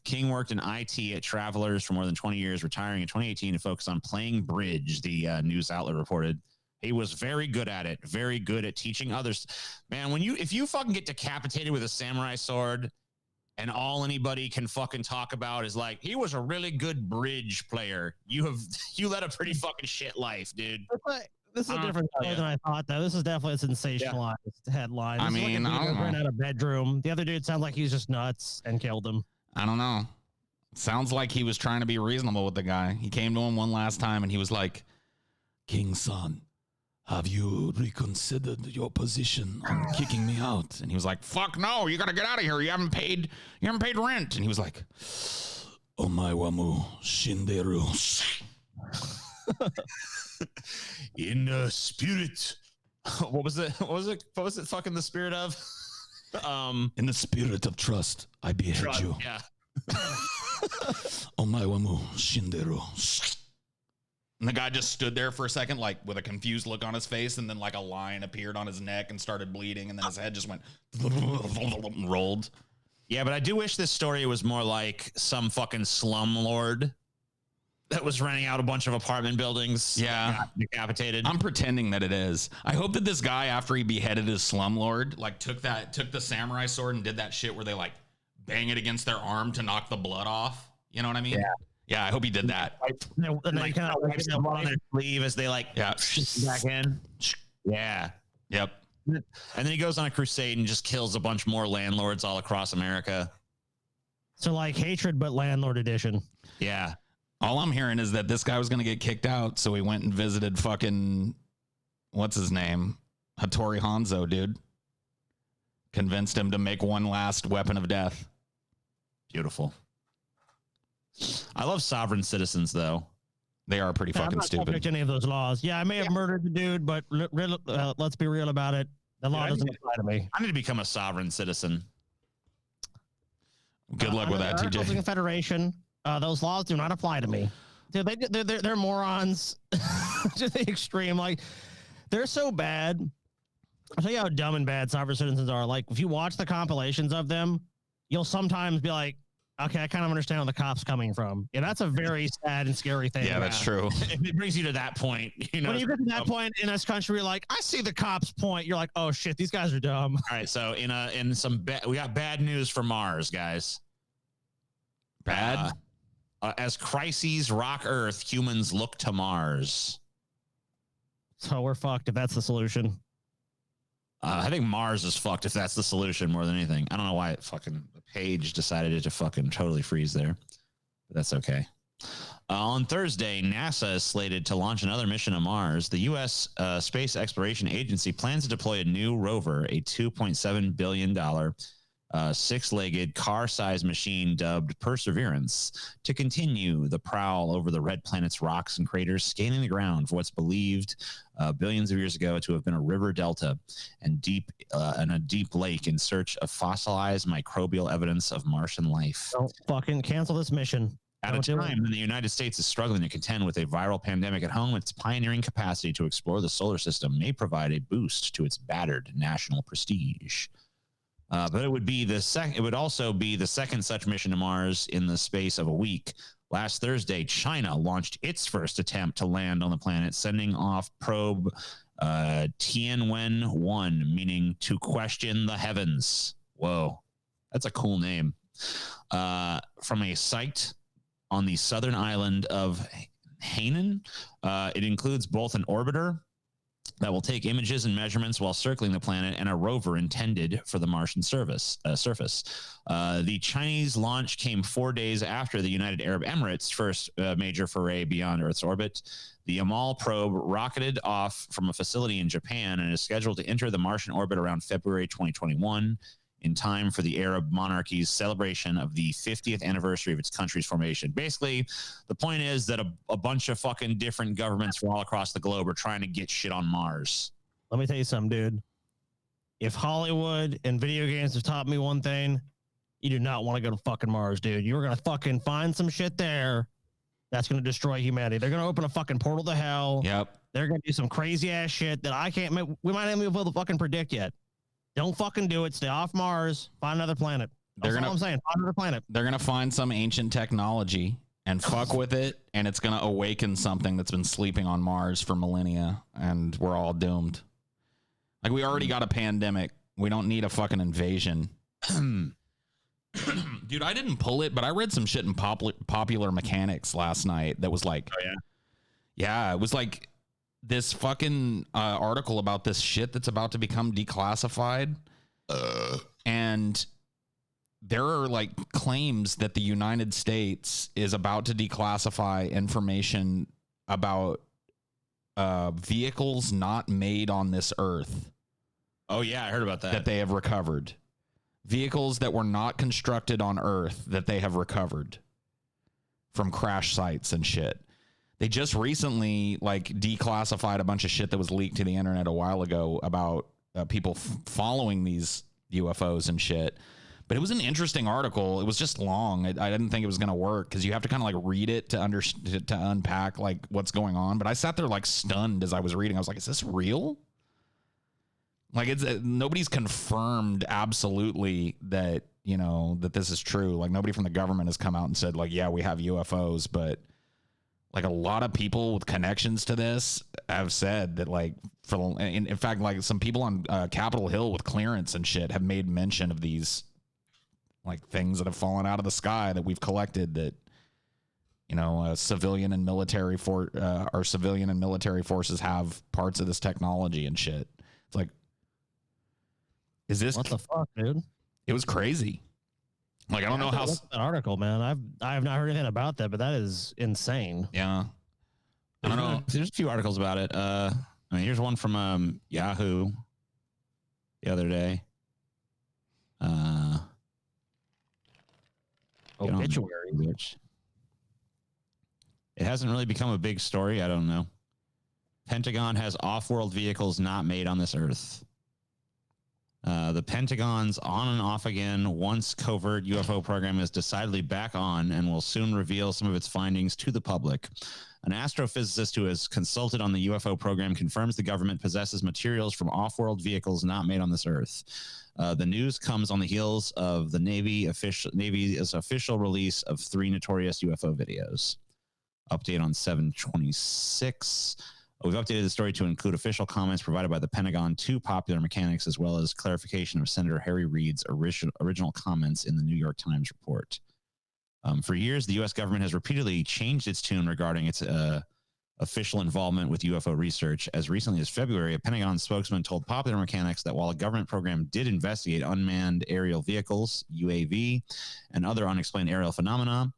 King worked in IT at Travelers for more than 20 years, retiring in 2018 to focus on playing bridge, the news outlet reported. He was very good at it, very good at teaching others. Man, if you fucking get decapitated with a samurai sword, and all anybody can fucking talk about is like, he was a really good bridge player. You led a pretty fucking shit life, dude. This is a different story than I thought, though. This is definitely a sensationalized headline. I mean, I don't know. Ran out of bedroom. The other dude sounds like he's just nuts and killed him. I don't know. Sounds like he was trying to be reasonable with the guy. He came to him one last time and he was like, "King's son, have you reconsidered your position on kicking me out?" And he was like, "Fuck no, you gotta get out of here. You haven't paid rent." And he was like, "Omae wa mu shinderu." In spirit. What was it fucking the spirit of? In the spirit of trust, I behead you. Yeah. Omae wa mu shinderu. And the guy just stood there for a second, like with a confused look on his face, and then like a line appeared on his neck and started bleeding, and then his head just went rolled. Yeah, but I do wish this story was more like some fucking slumlord that was renting out a bunch of apartment buildings. Yeah, decapitated. I'm pretending that it is. I hope that this guy, after he beheaded his slumlord, like took the samurai sword and did that shit where they like bang it against their arm to knock the blood off. You know what I mean? Yeah, I hope he did that. And like kind of wipes them on their sleeve as they like back in. Yeah. Yep. And then he goes on a crusade and just kills a bunch more landlords all across America. So like Hatred, but landlord edition. Yeah. All I'm hearing is that this guy was going to get kicked out, so he went and visited fucking, what's his name? Hattori Hanzo, dude. Convinced him to make one last weapon of death. Beautiful. I love sovereign citizens, though. They are pretty fucking stupid. Any of those laws. Yeah, I may have murdered the dude, but let's be real about it. The law doesn't apply to me. I need to become a sovereign citizen. Good luck with that, TJ. Confederation. Those laws do not apply to me. Dude, they're morons to the extreme. Like, they're so bad. I'll tell you how dumb and bad sovereign citizens are. Like, if you watch the compilations of them, you'll sometimes be like, okay, I kind of understand where the cop's coming from. Yeah, that's a very sad and scary thing. Yeah, that's true. It brings you to that point. You know, when you get to that point in this country, you're like, I see the cop's point. You're like, oh shit, these guys are dumb. All right, so we got bad news for Mars, guys. Bad. As crises rock Earth, humans look to Mars. So we're fucked if that's the solution. I think Mars is fucked if that's the solution more than anything. I don't know why the page decided to fucking totally freeze there, but that's okay. On Thursday, NASA is slated to launch another mission to Mars. The U.S. Space Exploration Agency plans to deploy a new rover, a $2.7 billion six-legged car-sized machine dubbed Perseverance, to continue the prowl over the red planet's rocks and craters, scanning the ground for what's believed billions of years ago to have been a river delta and a deep lake in search of fossilized microbial evidence of Martian life. Don't fucking cancel this mission. At a time when the United States is struggling to contend with a viral pandemic at home, its pioneering capacity to explore the solar system may provide a boost to its battered national prestige. But it would also be the second such mission to Mars in the space of a week, Last Thursday, China launched its first attempt to land on the planet, sending off probe Tianwen-1, meaning to question the heavens. Whoa, that's a cool name. From a site on the southern island of Hainan. It includes both an orbiter that will take images and measurements while circling the planet and a rover intended for the Martian surface. The Chinese launch came 4 days after the United Arab Emirates' first major foray beyond Earth's orbit. The Amal probe rocketed off from a facility in Japan and is scheduled to enter the Martian orbit around February 2021 in time for the Arab monarchy's celebration of the 50th anniversary of its country's formation. Basically, the point is that a bunch of fucking different governments from all across the globe are trying to get shit on Mars. Let me tell you something, dude. If Hollywood and video games have taught me one thing, you do not want to go to fucking Mars, dude. You're going to fucking find some shit there that's going to destroy humanity. They're going to open a fucking portal to hell. Yep. They're going to do some crazy ass shit that we might not even be able to fucking predict yet. Don't fucking do it. Stay off Mars. Find another planet. That's all I'm saying. Find another planet. They're going to find some ancient technology and fuck with it, and it's going to awaken something that's been sleeping on Mars for millennia, and we're all doomed. Like, we already got a pandemic. We don't need a fucking invasion. Dude, I didn't pull it, but I read some shit in Popular Mechanics last night that was like, oh, yeah? Yeah, it was like this fucking article about this shit that's about to become declassified. And there are like claims that the United States is about to declassify information about vehicles not made on this earth. Oh, yeah, I heard about that. That they have recovered. Vehicles that were not constructed on Earth that they have recovered from crash sites and shit. They just recently like declassified a bunch of shit that was leaked to the internet a while ago about people following these UFOs and shit. But it was an interesting article. It was just long. I didn't think it was going to work because you have to kind of like read it to unpack like what's going on. But I sat there like stunned as I was reading. I was like, is this real? Like, it's nobody's confirmed absolutely that, you know, that this is true. Like, nobody from the government has come out and said, like, yeah, we have UFOs. But, like, a lot of people with connections to this have said that, like, in fact, like, some people on Capitol Hill with clearance and shit have made mention of these, like, things that have fallen out of the sky that we've collected that, you know, civilian and military forces have parts of this technology and shit. It's like, is this what the fuck, dude? It was crazy. Like, I don't know how that article, man. I have not heard anything about that, but that is insane. Yeah. I don't know. There's a few articles about it. I mean, here's one from Yahoo the other day. Obituary. It hasn't really become a big story. I don't know. Pentagon has off-world vehicles not made on this earth. The Pentagon's on and off again once covert UFO program is decidedly back on and will soon reveal some of its findings to the public. An astrophysicist who has consulted on the UFO program confirms the government possesses materials from off-world vehicles not made on this earth. The news comes on the heels of the Navy's official release of 3 notorious UFO videos. Update on 7/26. We've updated the story to include official comments provided by the Pentagon to Popular Mechanics, as well as clarification of Senator Harry Reid's original comments in the New York Times report. For years, the U.S. government has repeatedly changed its tune regarding its official involvement with UFO research. As recently as February, a Pentagon spokesman told Popular Mechanics that while a government program did investigate unmanned aerial vehicles, UAV, and other unexplained aerial phenomena,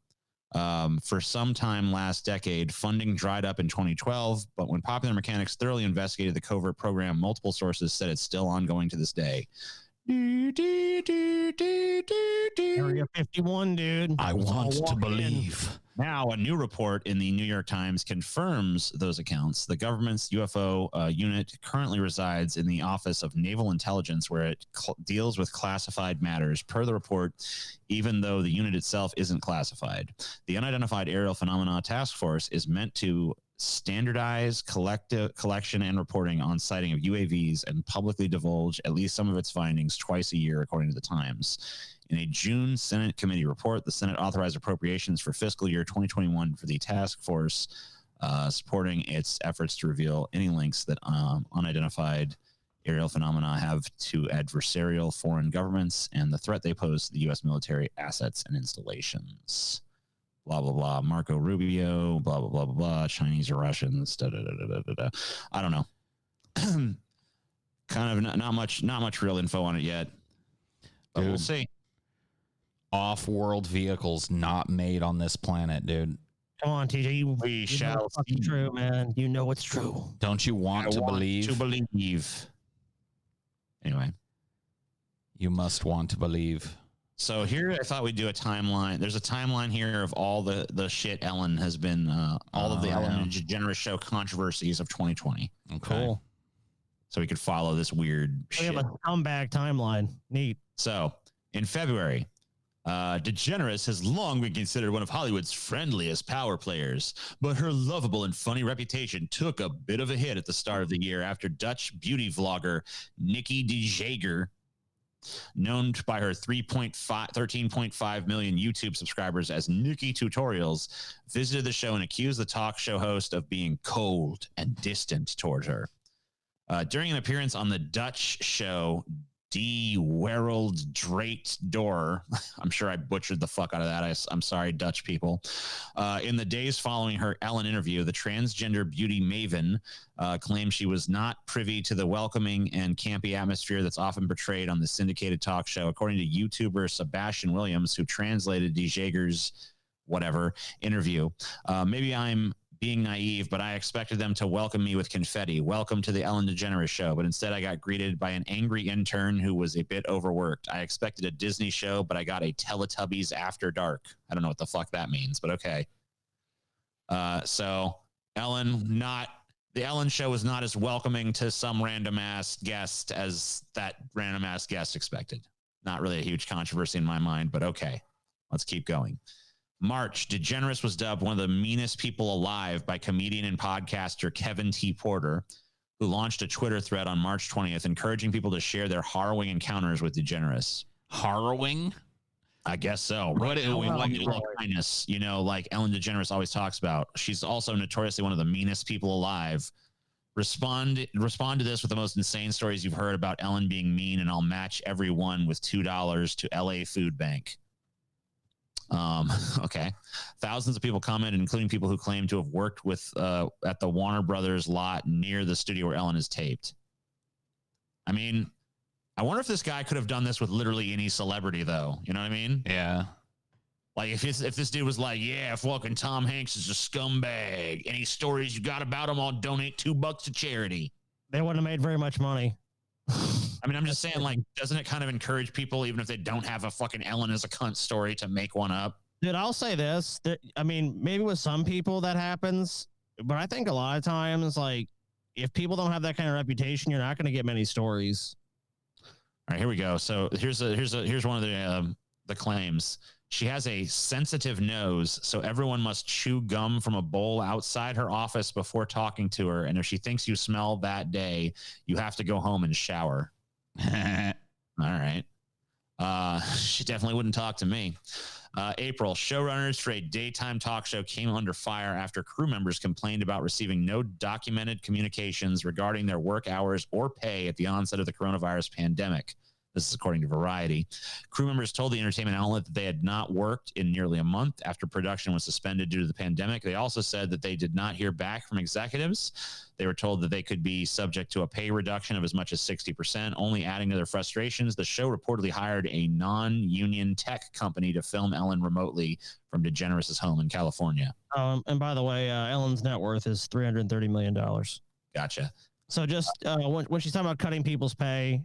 for some time last decade, funding dried up in 2012, but when Popular Mechanics thoroughly investigated the covert program, multiple sources said it's still ongoing to this day. Area 51, dude. I want to believe. Now, a new report in the New York Times confirms those accounts. The government's UFO unit currently resides in the Office of Naval Intelligence, where it deals with classified matters. Per the report, even though the unit itself isn't classified, the Unidentified Aerial Phenomena Task Force is meant to standardize collection and reporting on sighting of UAVs and publicly divulge at least some of its findings twice a year, according to the Times. In a June Senate committee report, the Senate authorized appropriations for fiscal year 2021 for the task force supporting its efforts to reveal any links that unidentified aerial phenomena have to adversarial foreign governments and the threat they pose to the U.S. military assets and installations. Blah, blah, blah. Marco Rubio, blah, blah, blah, blah, blah. Chinese or Russians. Da, da, da, da, da, da. I don't know. Kind of not much real info on it yet. But we'll see. Off-world vehicles not made on this planet, dude. Come on, TJ. We shall see. True, man. You know it's true. Don't you want to believe? To believe. Anyway. You must want to believe. So here I thought we'd do a timeline. There's a timeline here of all the shit Ellen has been, all of the Ellen DeGeneres show controversies of 2020. Okay. Cool. So we could follow this weird shit. We have a scumbag timeline. Neat. So in February, DeGeneres has long been considered one of Hollywood's friendliest power players, but her lovable and funny reputation took a bit of a hit at the start of the year after Dutch beauty vlogger Nikki DeJager, known by her 13.5 million YouTube subscribers as Nikki Tutorials, visited the show and accused the talk show host of being cold and distant toward her. During an appearance on the Dutch show Die Wereld Draait Door, I'm sure I butchered the fuck out of that. I'm sorry, Dutch people. In the days following her Ellen interview, the transgender beauty maven claimed she was not privy to the welcoming and campy atmosphere that's often portrayed on the syndicated talk show, according to YouTuber Sebastian Williams, who translated DeJager's interview. Maybe I'm being naive, but I expected them to welcome me with confetti. Welcome to the Ellen DeGeneres show. But instead, I got greeted by an angry intern who was a bit overworked. I expected a Disney show, but I got a Teletubbies After Dark. I don't know what the fuck that means, but okay. So the Ellen show was not as welcoming to some random ass guest as that random ass guest expected. Not really a huge controversy in my mind, but okay. Let's keep going. March, DeGeneres was dubbed one of the meanest people alive by comedian and podcaster Kevin T. Porter, who launched a Twitter thread on March 20th, encouraging people to share their harrowing encounters with DeGeneres. Harrowing? I guess so. What kindness, like Ellen DeGeneres always talks about. She's also notoriously one of the meanest people alive. Respond to this with the most insane stories you've heard about Ellen being mean, and I'll match every one with $2 to LA Food Bank. Okay. Thousands of people commented, including people who claim to have worked with at the Warner Brothers lot near the studio where Ellen is taped. I mean, I wonder if this guy could have done this with literally any celebrity, though. You know what I mean? Yeah. Like if this dude was like, yeah, fucking Tom Hanks is a scumbag. Any stories you got about him, I'll donate $2 to charity. They wouldn't have made very much money. I mean, I'm just saying, like, doesn't it kind of encourage people, even if they don't have a fucking Ellen as a cunt story, to make one up? Dude, I'll say this. I mean, maybe with some people that happens, but I think a lot of times, like, if people don't have that kind of reputation, you're not going to get many stories. All right, here we go. So here's one of the claims. She has a sensitive nose, so everyone must chew gum from a bowl outside her office before talking to her. And if she thinks you smell that day, you have to go home and shower. All right. She definitely wouldn't talk to me. April, showrunners for a daytime talk show came under fire after crew members complained about receiving no documented communications regarding their work hours or pay at the onset of the coronavirus pandemic. This is according to Variety. Crew members told the entertainment outlet that they had not worked in nearly a month after production was suspended due to the pandemic. They also said that they did not hear back from executives. They were told that they could be subject to a pay reduction of as much as 60%. Only adding to their frustrations, the show reportedly hired a non-union tech company to film Ellen remotely from DeGeneres' home in California. And by the way, Ellen's net worth is $330 million. Gotcha. So just when she's talking about cutting people's pay,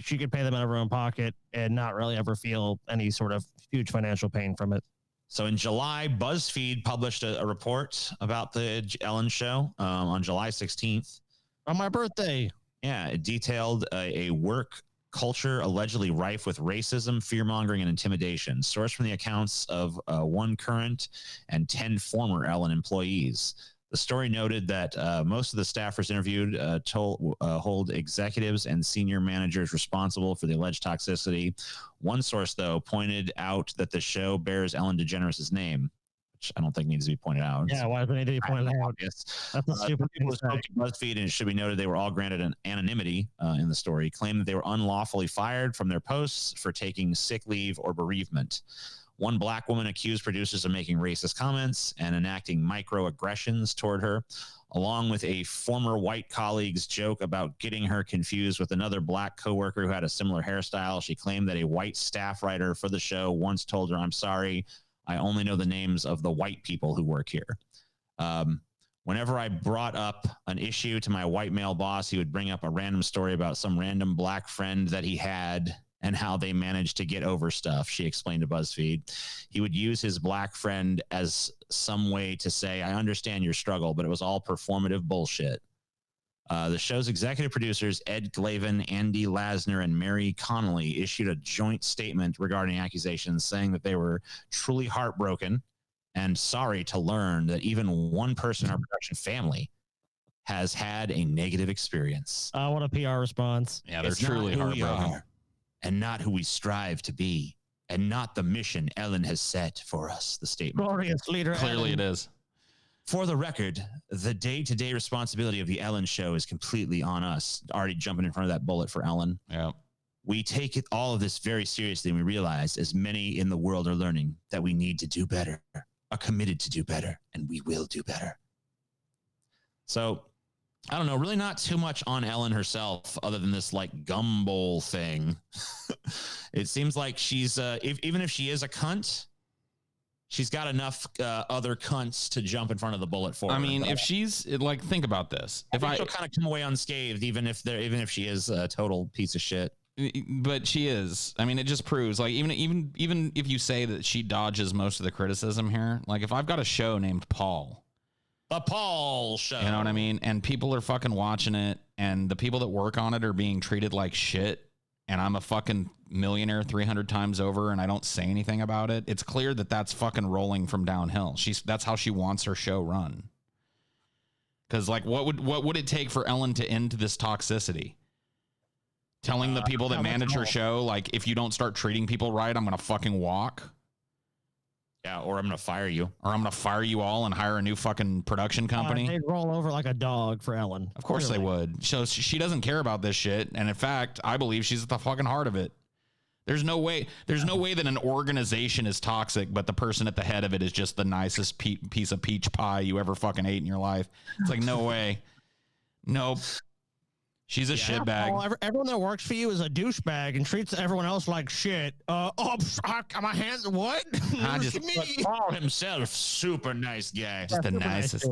she could pay them out of her own pocket and not really ever feel any sort of huge financial pain from it. So in July, BuzzFeed published a report about the Ellen show on July 16th. On my birthday. Yeah, it detailed a work culture allegedly rife with racism, fear-mongering, and intimidation, sourced from the accounts of one current and 10 former Ellen employees. The The story noted that most of the staffers interviewed hold executives and senior managers responsible for the alleged toxicity. One source, though, pointed out that the show bears Ellen DeGeneres' name, which I don't think needs to be pointed out. Yeah, why doesn't it need to be pointed out? That's a stupid thing to say. BuzzFeed, and it should be noted they were all granted an anonymity in the story, claimed that they were unlawfully fired from their posts for taking sick leave or bereavement. One black woman accused producers of making racist comments and enacting microaggressions toward her, along with a former white colleague's joke about getting her confused with another black coworker who had a similar hairstyle. She claimed that a white staff writer for the show once told her, "I'm sorry, I only know the names of the white people who work here." Whenever I brought up an issue to my white male boss, he would bring up a random story about some random black friend that he had and how they managed to get over stuff, she explained to BuzzFeed. He would use his black friend as some way to say, "I understand your struggle," but it was all performative bullshit. The show's executive producers, Ed Glavin, Andy Lasner, and Mary Connolly, issued a joint statement regarding accusations, saying that they were truly heartbroken and sorry to learn that even one person in our production family has had a negative experience. What a PR response. Yeah, they're truly heartbroken. And not who we strive to be, and not the mission Ellen has set for us, the statement. Glorious leader. Clearly Ellen. it is. For the record, the day-to-day responsibility of the Ellen show is completely on us. Already jumping in front of that bullet for Ellen. Yeah. We take all of this very seriously, and we realize, as many in the world are learning, that we need to do better, are committed to do better, and we will do better. So, I don't know, really not too much on Ellen herself other than this like gumball thing. It seems like she's, even if she is a cunt, she's got enough other cunts to jump in front of the bullet for her. I mean, if she's like, think about this. If she'll kind of come away unscathed, even if she is a total piece of shit. But she is. I mean, it just proves like even if you say that she dodges most of the criticism here, like if I've got a show named Paul. The Paul Show. You know what I mean? And people are fucking watching it, and the people that work on it are being treated like shit, and I'm a fucking millionaire 300 times over, and I don't say anything about it. It's clear that that's fucking rolling from downhill. That's how she wants her show run. Because like, what would it take for Ellen to end this toxicity? Telling the people that manage her show, like, if you don't start treating people right, I'm gonna fucking walk. Yeah, or I'm going to fire you. Or I'm going to fire you all and hire a new fucking production company. They'd roll over like a dog for Ellen. Of course they would. So she doesn't care about this shit. And in fact, I believe she's at the fucking heart of it. There's no way that an organization is toxic, but the person at the head of it is just the nicest piece of peach pie you ever fucking ate in your life. It's like, no way. Nope. She's a shitbag. Well, everyone that works for you is a douchebag and treats everyone else like shit. My hands, what? Paul himself, super nice guy. Just the nicest.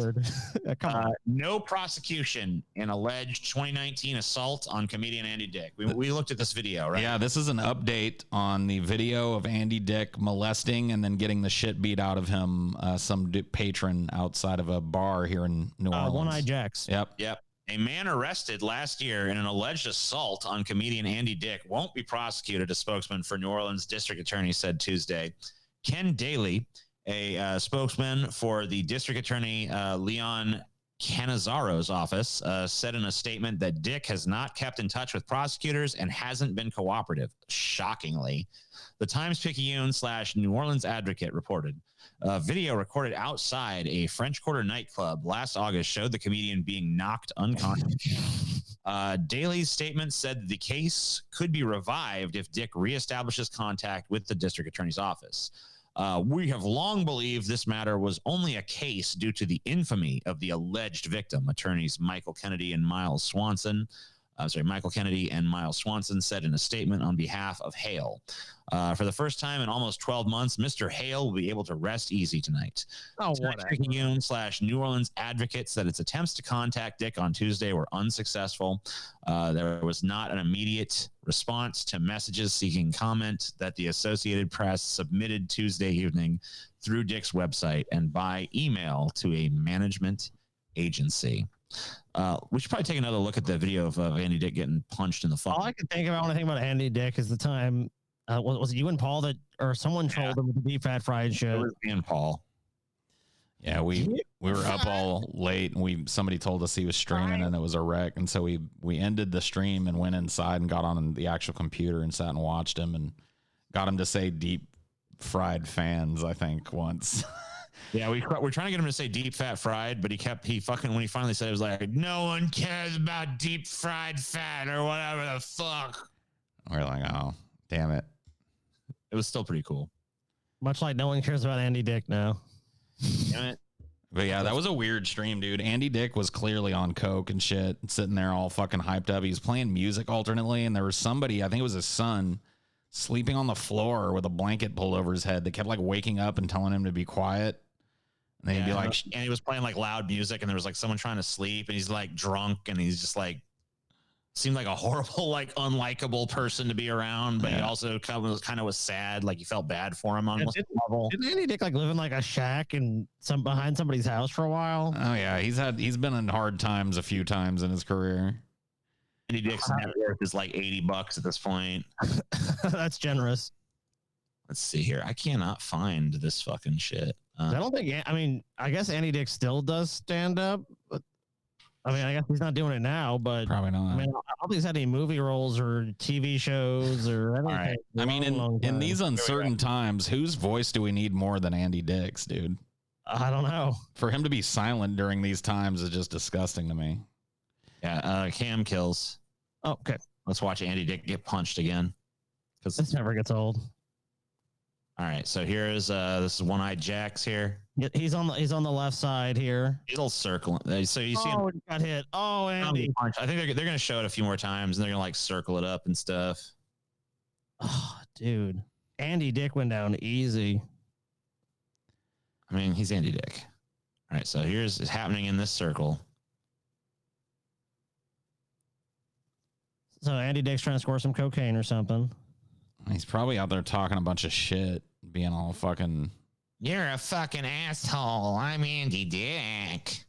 Come on. No prosecution in alleged 2019 assault on comedian Andy Dick. We looked at this video, right? Yeah, this is an update on the video of Andy Dick molesting and then getting the shit beat out of him, some patron outside of a bar here in New Orleans. One-Eye Jacks. Yep. A man arrested last year in an alleged assault on comedian Andy Dick won't be prosecuted, a spokesman for New Orleans district attorney said Tuesday. Ken Daly, a spokesman for the district attorney Leon Canizzaro's office, said in a statement that Dick has not kept in touch with prosecutors and hasn't been cooperative. Shockingly, the Times-Picayune/New Orleans Advocate reported. A video recorded outside a French Quarter nightclub last August showed the comedian being knocked unconscious. Daly's statement said that the case could be revived if Dick reestablishes contact with the district attorney's office. We have long believed this matter was only a case due to the infamy of the alleged victim, attorneys Michael Kennedy and Miles Swanson said in a statement on behalf of Hale. For the first time in almost 12 months, Mr. Hale will be able to rest easy tonight. Picayune/New Orleans Advocate said its attempts to contact Dick on Tuesday were unsuccessful. There was not an immediate response to messages seeking comment that the Associated Press submitted Tuesday evening through Dick's website and by email to a management agency. We should probably take another look at the video of Andy Dick getting punched in the face. All I can think about when I think about Andy Dick is the time, was it you and Paul that, or someone trolled him with the deep fat fried shit? It was me and Paul. Yeah, we We were up all late, and somebody told us he was streaming, and it was a wreck. And so we ended the stream and went inside and got on the actual computer and sat and watched him and got him to say deep fried fans, I think, once. Yeah, we're trying to get him to say deep fat fried, but he fucking, when he finally said it, was like, no one cares about deep fried fat or whatever the fuck. We're like, oh, damn it. It was still pretty cool. Much like no one cares about Andy Dick now. Damn it. But yeah, that was a weird stream, dude. Andy Dick was clearly on coke and shit, sitting there all fucking hyped up. He was playing music alternately, and there was somebody, I think it was his son, sleeping on the floor with a blanket pulled over his head. They kept like waking up and telling him to be quiet. And then he'd be like, and he was playing like loud music, and there was like someone trying to sleep, and he's like drunk, and he's just like, seemed like a horrible, like unlikable person to be around, but he also kind of was sad, like you felt bad for him on one level. Didn't Andy Dick like live in like a shack and behind somebody's house for a while? Oh yeah, he's been in hard times a few times in his career. Andy Dick's net worth is like $80 at this point. That's generous. Let's see here. I cannot find this fucking shit. I don't think. I mean, I guess Andy Dick still does stand up, but I mean, I guess he's not doing it now, but probably not. I mean, I don't think he's had any movie roles or TV shows or anything. All right. I mean, in these uncertain times, whose voice do we need more than Andy Dick's, dude? I don't know. For him to be silent during these times is just disgusting to me. Yeah, Cam kills. Oh, okay. Let's watch Andy Dick get punched again. Because this never gets old. All right, so here is this is One-Eyed Jack's here. Yeah, he's on the left side here. He's all circling. So you see him him got hit. Oh, Andy. Punch. I think they're going to show it a few more times, and they're going to like circle it up and stuff. Oh, dude. Andy Dick went down easy. I mean, he's Andy Dick. All right, so here's it's happening in this circle. So Andy Dick's trying to score some cocaine or something. He's probably out there talking a bunch of shit, being all fucking... You're a fucking asshole. I'm Andy Dick.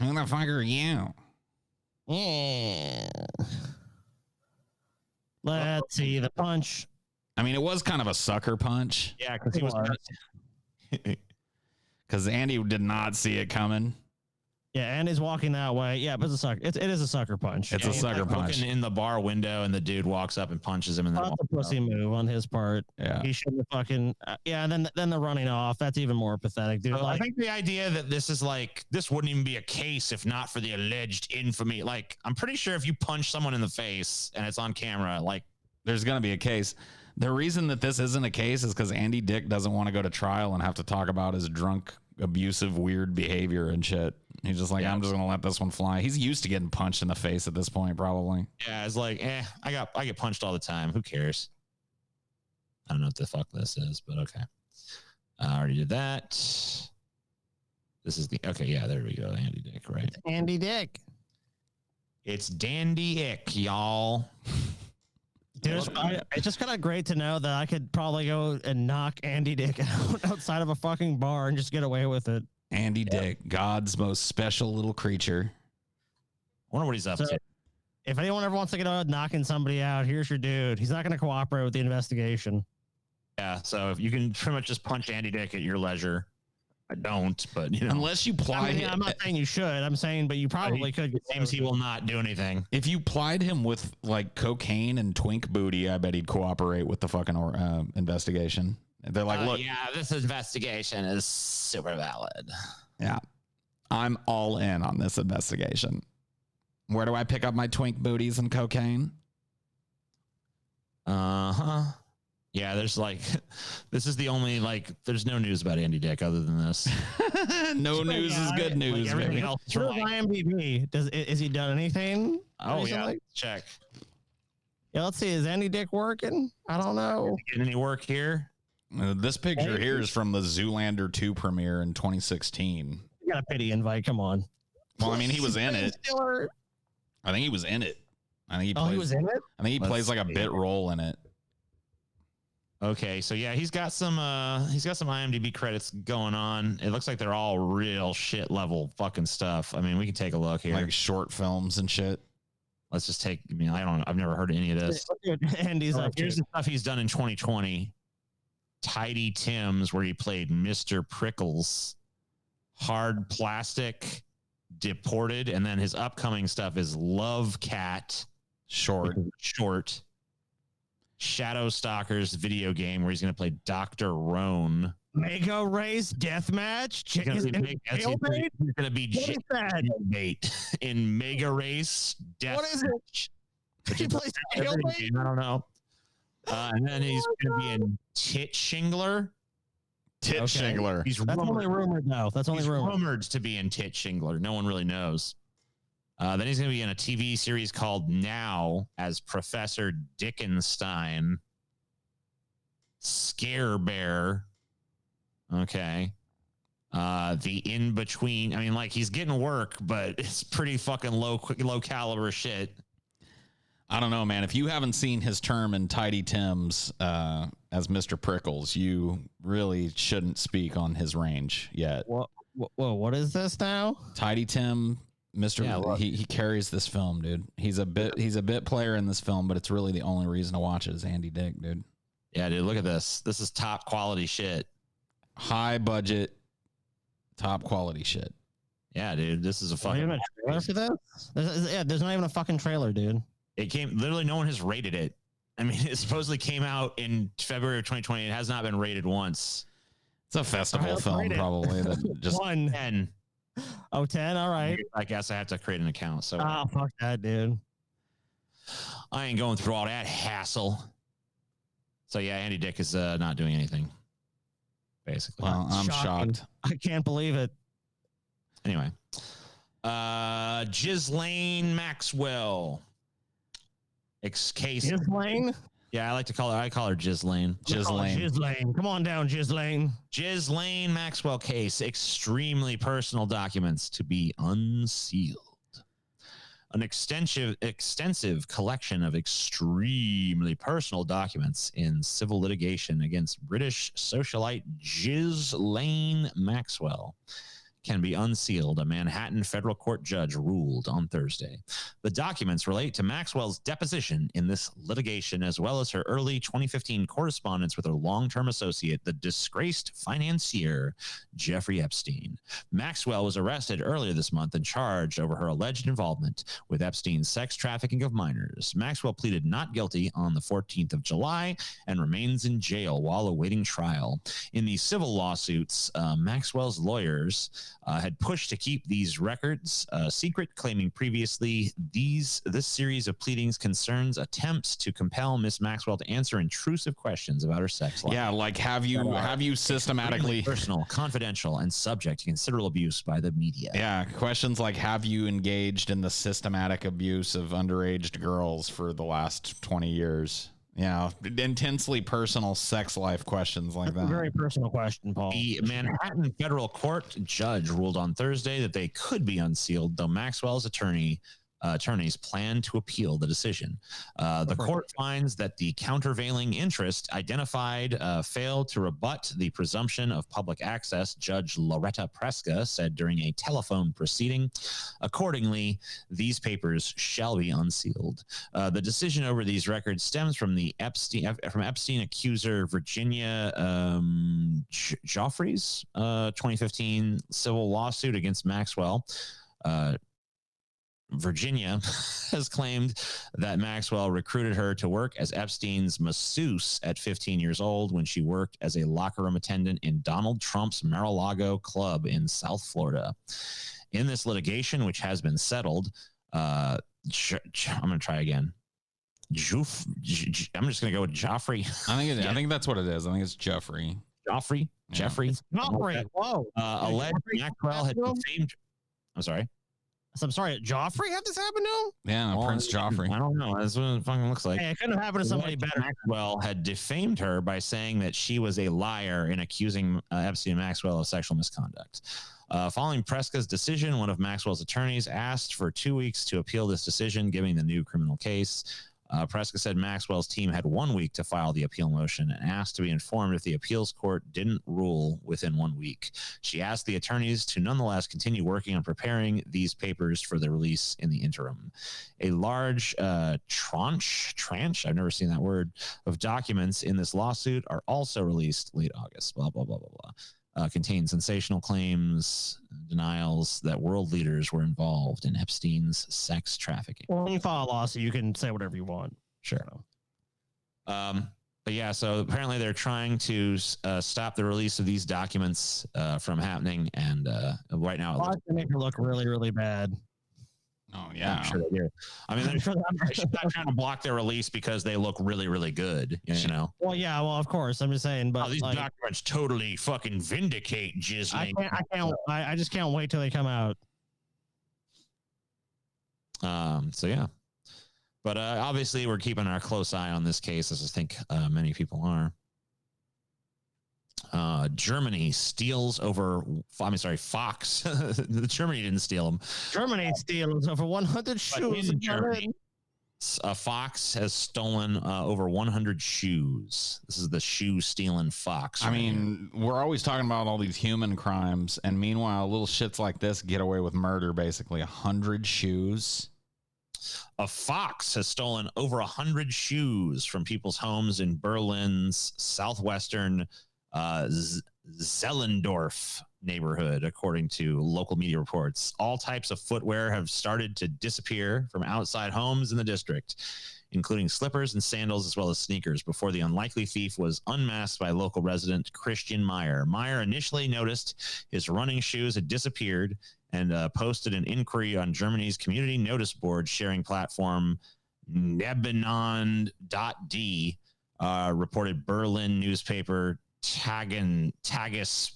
Who the fuck are you? Yeah. Let's see the punch. I mean, it was kind of a sucker punch. Yeah, because he was... Because Andy did not see it coming. Yeah, Andy's walking that way. Yeah, but it's a sucker. It is a sucker punch. It's a sucker punch. In the bar window, and the dude walks up and punches him. And that's a pussy move on his part. Yeah, he shouldn't have fucking. Yeah, and then the running off. That's even more pathetic, dude. I think the idea that this is like this wouldn't even be a case if not for the alleged infamy. Like, I'm pretty sure if you punch someone in the face and it's on camera, like there's gonna be a case. The reason that this isn't a case is because Andy Dick doesn't want to go to trial and have to talk about his drunk, abusive, weird behavior and shit. He's just like, I'm just gonna let this one fly. He's used to getting punched in the face at this point, probably. Yeah, it's like, I get punched all the time. Who cares? I don't know what the fuck this is, but okay. I already did that. This is yeah, there we go. Andy Dick, right? It's Andy Dick. It's Dandy Ick, y'all. Dude, it's just kind of great to know that I could probably go and knock Andy Dick out outside of a fucking bar and just get away with it. Andy Dick, God's most special little creature. I wonder what he's up to. If anyone ever wants to get out knocking somebody out, here's your dude. He's not going to cooperate with the investigation. Yeah, so if you can pretty much just punch Andy Dick at your leisure. I don't, but you know. Unless you ply him. I'm not saying you should. I'm saying, but you probably could. It seems he will not do anything. If you plied him with like cocaine and twink booty, I bet he'd cooperate with the fucking investigation. They're like, look, yeah, this investigation is super valid. Yeah, I'm all in on this investigation. Where do I pick up my twink booties and cocaine? Yeah, there's like, this is the only there's no news about Andy Dick other than this. No news is good news, like baby. Else from IMDb. Is he done anything? Oh recently? yeah, check. Yeah, let's see. Is Andy Dick working? I don't know. Getting any work here? This picture here is from the Zoolander 2 premiere in 2016. You got a pity invite. Come on. Well, I mean, he was in it. I think he was in it. I think he was in it. I think he plays like a bit role in it. Okay, so yeah, he's got some IMDb credits going on. It looks like they're all real shit level fucking stuff. I mean, we can take a look here. Like short films and shit. Let's just take. I mean, I've never heard of any of this. Andy's Here's the stuff he's done in 2020. Tidy Tim's, where he played Mr. Prickles, Hard Plastic, Deported, and then his upcoming stuff is Love Cat, short, Shadow Stalkers video game where he's going to play Dr. Roan. Mega Race Deathmatch. He's going to be jailbait in Mega Race Deathmatch. What is it? He plays jailbait? I don't know. And then he's going to be in Tit Shingler. Shingler. That's only rumored now. That's only rumored to be in Tit Shingler. No one really knows. Then he's going to be in a TV series called Now as Professor Dickenstein. Scare Bear. Okay. The In Between. I mean, like, he's getting work, but it's pretty fucking low caliber shit. I don't know, man. If you haven't seen his term in Tidy Tim's as Mr. Prickles, you really shouldn't speak on his range yet. What is this now? Tidy Tim, he carries this film, dude. He's a bit player in this film, but it's really the only reason to watch it is Andy Dick, dude. Yeah, dude, look at this. This is top quality shit. High budget, top quality shit. Yeah, dude, this is a fucking trailer for this? There's not even a fucking trailer, dude. It came, literally no one has rated it. I mean, it supposedly came out in February of 2020. It has not been rated once. It's a festival film, probably. That just 10. Oh, 10? All right. I guess I have to create an account. So fuck that, dude. I ain't going through all that hassle. So yeah, Andy Dick is not doing anything. Basically. Well, I'm shocked. I can't believe it. Anyway. Ghislaine Maxwell. Ghislaine? Yeah, I call her Ghislaine. Ghislaine. Come on down, Ghislaine. Ghislaine Maxwell case. Extremely personal documents to be unsealed. An extensive collection of extremely personal documents in civil litigation against British socialite Ghislaine Maxwell can be unsealed, a Manhattan federal court judge ruled on Thursday. The documents relate to Maxwell's deposition in this litigation, as well as her early 2015 correspondence with her long-term associate, the disgraced financier Jeffrey Epstein. Maxwell was arrested earlier this month and charged over her alleged involvement with Epstein's sex trafficking of minors. Maxwell pleaded not guilty on the 14th of July and remains in jail while awaiting trial. In the civil lawsuits, Maxwell's lawyers had pushed to keep these records secret, claiming previously this series of pleadings concerns attempts to compel Miss Maxwell to answer intrusive questions about her sex life. Yeah, like have you systematically personal, confidential, and subject to considerable abuse by the media. Yeah, questions like have you engaged in the systematic abuse of underage girls for the last 20 years? Yeah, intensely personal sex life questions like that. Very personal question, Paul. The Manhattan federal court judge ruled on Thursday that they could be unsealed, though Maxwell's attorneys plan to appeal the decision. The court finds that the countervailing interest identified failed to rebut the presumption of public access, Judge Loretta Preska said during a telephone proceeding. Accordingly, these papers shall be unsealed. The decision over these records stems from the Epstein accuser Virginia Joffrey's 2015 civil lawsuit against Maxwell. Virginia has claimed that Maxwell recruited her to work as Epstein's masseuse at 15 years old when she worked as a locker room attendant in Donald Trump's Mar-a-Lago club in South Florida. In this litigation, which has been settled, I'm going to try again. I'm just going to go with Joffrey. I think that's what it is. I think it's Jeffrey. Joffrey? Yeah. Jeffrey? Joffrey. Whoa. Alleged Maxwell had defamed. I'm sorry. So I'm sorry, Joffrey had this happen to him? Yeah, Prince Joffrey. I don't know. That's what it fucking looks like. Hey, it couldn't have happened to somebody better. Maxwell had defamed her by saying that she was a liar in accusing Epstein and Maxwell of sexual misconduct. Following Preska's decision, one of Maxwell's attorneys asked for 2 weeks to appeal this decision, giving the new criminal case. Prescott said Maxwell's team had 1 week to file the appeal motion and asked to be informed if the appeals court didn't rule within 1 week. She asked the attorneys to nonetheless continue working on preparing these papers for the release in the interim. A large tranche, I've never seen that word, of documents in this lawsuit are also released late August, blah, blah, blah, blah, blah. Contain sensational claims, denials that world leaders were involved in Epstein's sex trafficking. Well, when you file a lawsuit, you can say whatever you want. Sure. But yeah, so apparently they're trying to stop the release of these documents from happening. And right now, It make it look really, really bad. Oh, yeah. I'm sure they do. I mean, they're not trying to block their release because they look really, really good, you know? Well, yeah, well, of course. I'm just saying, but these documents totally fucking vindicate Ghislaine. I just can't wait till they come out. So, yeah. But obviously, we're keeping our close eye on this case, as I think many people are. Germany steals Fox. Germany didn't steal them. Germany steals over 100 shoes. In Germany, Fox has stolen over 100 shoes. This is the shoe stealing Fox. I mean, we're always talking about all these human crimes, and meanwhile, little shits like this get away with murder. Basically, 100 shoes. A fox has stolen over 100 shoes from people's homes in Berlin's southwestern Zellendorf neighborhood, according to local media reports. All types of footwear have started to disappear from outside homes in the district, including slippers and sandals, as well as sneakers, before the unlikely thief was unmasked by local resident Christian Meyer. Meyer initially noticed his running shoes had disappeared and posted an inquiry on Germany's community notice board sharing platform Nebenon.d, reported Berlin newspaper Tagesspiegel.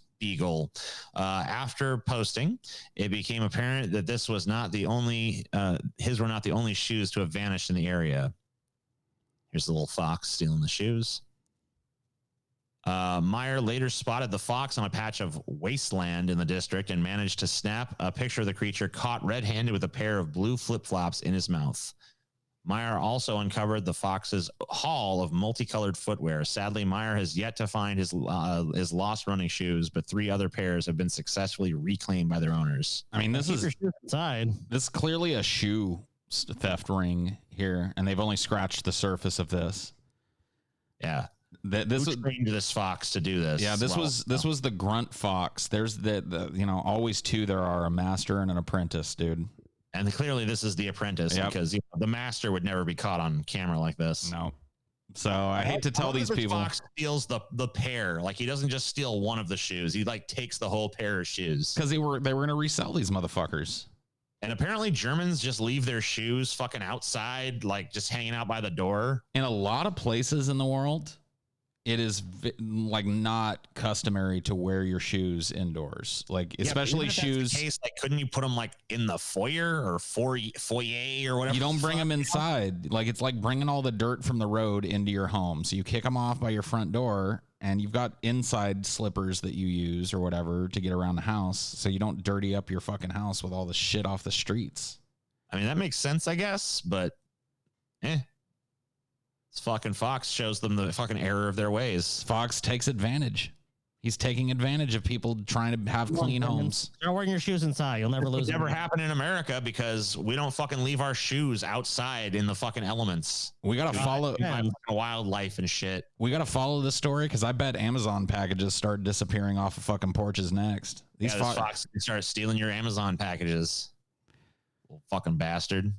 After posting, it became apparent that this was not the only, his were not the only shoes to have vanished in the area. Here's the little fox stealing the shoes. Meyer later spotted the fox on a patch of wasteland in the district and managed to snap a picture of the creature caught red-handed with a pair of blue flip-flops in his mouth. Meyer also uncovered the fox's haul of multicolored footwear. Sadly, Meyer has yet to find his lost running shoes, but 3 other pairs have been successfully reclaimed by their owners. I mean, this is clearly a shoe theft ring here, and they've only scratched the surface of this. Yeah. This was trained this fox to do this. Yeah, this was the grunt fox. There's the always two there are, a master and an apprentice, dude. And clearly this is the apprentice, because the master would never be caught on camera like this. No. So I hate to tell these people. Fox steals the pair. Like, he doesn't just steal one of the shoes. He takes the whole pair of shoes. Because they were going to resell these motherfuckers. And apparently Germans just leave their shoes fucking outside, like just hanging out by the door. In a lot of places in the world, it is not customary to wear your shoes indoors, especially shoes. Couldn't you put them in the foyer or foyer or whatever? You don't bring them inside. It's like bringing all the dirt from the road into your home. So you kick them off by your front door, and you've got inside slippers that you use or whatever to get around the house, so you don't dirty up your fucking house with all the shit off the streets. I mean, that makes sense, I guess, but this fucking fox shows them the fucking error of their ways. Fox takes advantage. He's taking advantage of people trying to have clean homes. Start wearing your shoes inside. You'll never lose. It never happened in America because we don't fucking leave our shoes outside in the fucking elements. We got to follow wildlife and shit. We got to follow this story because I bet Amazon packages start disappearing off of fucking porches next. These fox start stealing your Amazon packages. Little fucking bastard.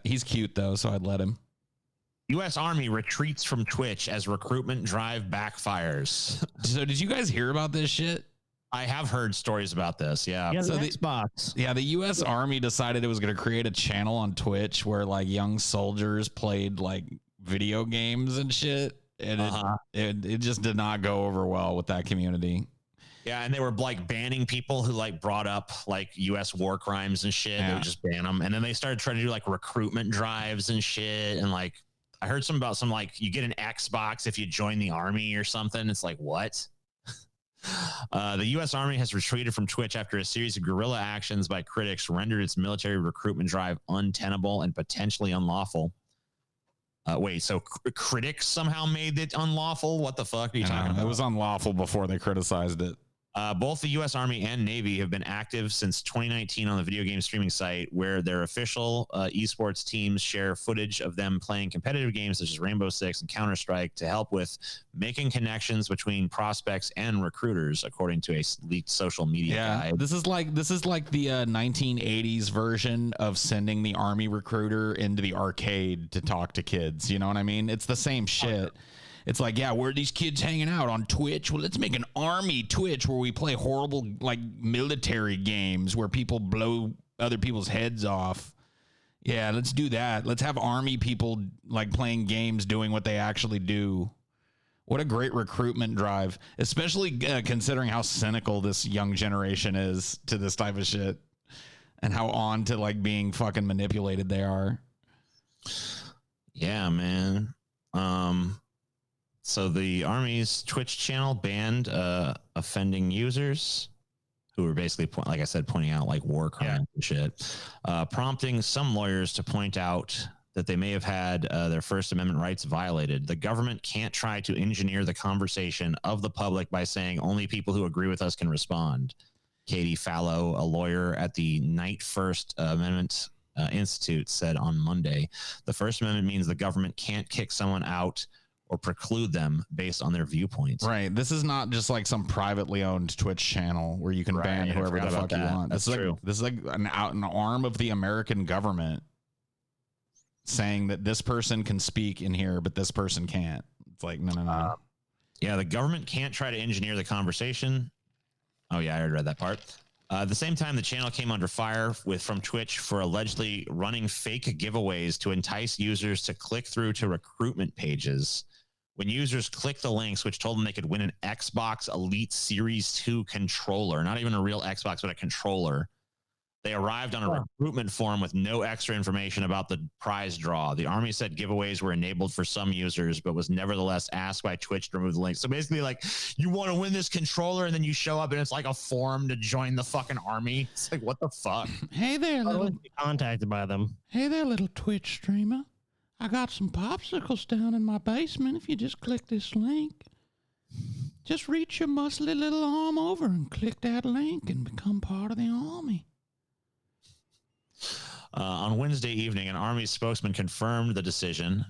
He's cute though, so I'd let him. U.S. Army retreats from Twitch as recruitment drive backfires. So did you guys hear about this shit? I have heard stories about this. Yeah. So the Xbox. Yeah. The U.S. Army decided it was going to create a channel on Twitch where young soldiers played video games and shit. And it just did not go over well with that community. Yeah, and they were banning people who brought up U.S. war crimes and shit. Yeah. They would just ban them, and then they started trying to do recruitment drives and shit. And I heard about you get an Xbox if you join the army or something. It's what? The U.S. Army has retreated from Twitch after a series of guerrilla actions by critics rendered its military recruitment drive untenable and potentially unlawful. Wait, so critics somehow made it unlawful? What the fuck are you talking about? It was unlawful before they criticized it. Both the U.S. Army and Navy have been active since 2019 on the video game streaming site, where their official esports teams share footage of them playing competitive games such as Rainbow Six and Counter-Strike to help with making connections between prospects and recruiters, according to a leaked social media guide. This is like the 1980s version of sending the Army recruiter into the arcade to talk to kids. You know what I mean? It's the same shit. It's like, yeah, where are these kids hanging out on Twitch? Well, let's make an Army Twitch where we play horrible, like, military games where people blow other people's heads off. Yeah, let's do that. Let's have Army people, like, playing games doing what they actually do. What a great recruitment drive, especially considering how cynical this young generation is to this type of shit and how on to, like, being fucking manipulated they are. Yeah, man. So the Army's Twitch channel banned offending users who were basically, like I said, pointing out like war crimes and shit, prompting some lawyers to point out that they may have had their First Amendment rights violated. The government can't try to engineer the conversation of the public by saying only people who agree with us can respond. Katie Fallow, a lawyer at the Knight First Amendment Institute, said on Monday, the First Amendment means the government can't kick someone out or preclude them based on their viewpoints. Right. This is not just like some privately owned Twitch channel where you can ban whoever the fuck you want. That's true. This is like an arm of the American government saying that this person can speak in here, but this person can't. It's like, no. Yeah, the government can't try to engineer the conversation. Oh, yeah, I already read that part. At the same time, the channel came under fire from Twitch for allegedly running fake giveaways to entice users to click through to recruitment pages. When users clicked the links, which told them they could win an Xbox Elite Series 2 controller, not even a real Xbox, but a controller, they arrived on a recruitment form with no extra information about the prize draw. The Army said giveaways were enabled for some users, but was nevertheless asked by Twitch to remove the link. So basically, like, you want to win this controller, and then you show up, and it's like a form to join the fucking Army. It's like, what the fuck? Hey there, little contacted by them. Hey there, little Twitch streamer. I got some popsicles down in my basement. If you just click this link, just reach your muscly little arm over and click that link and become part of the Army. On Wednesday evening, an Army spokesman confirmed the decision.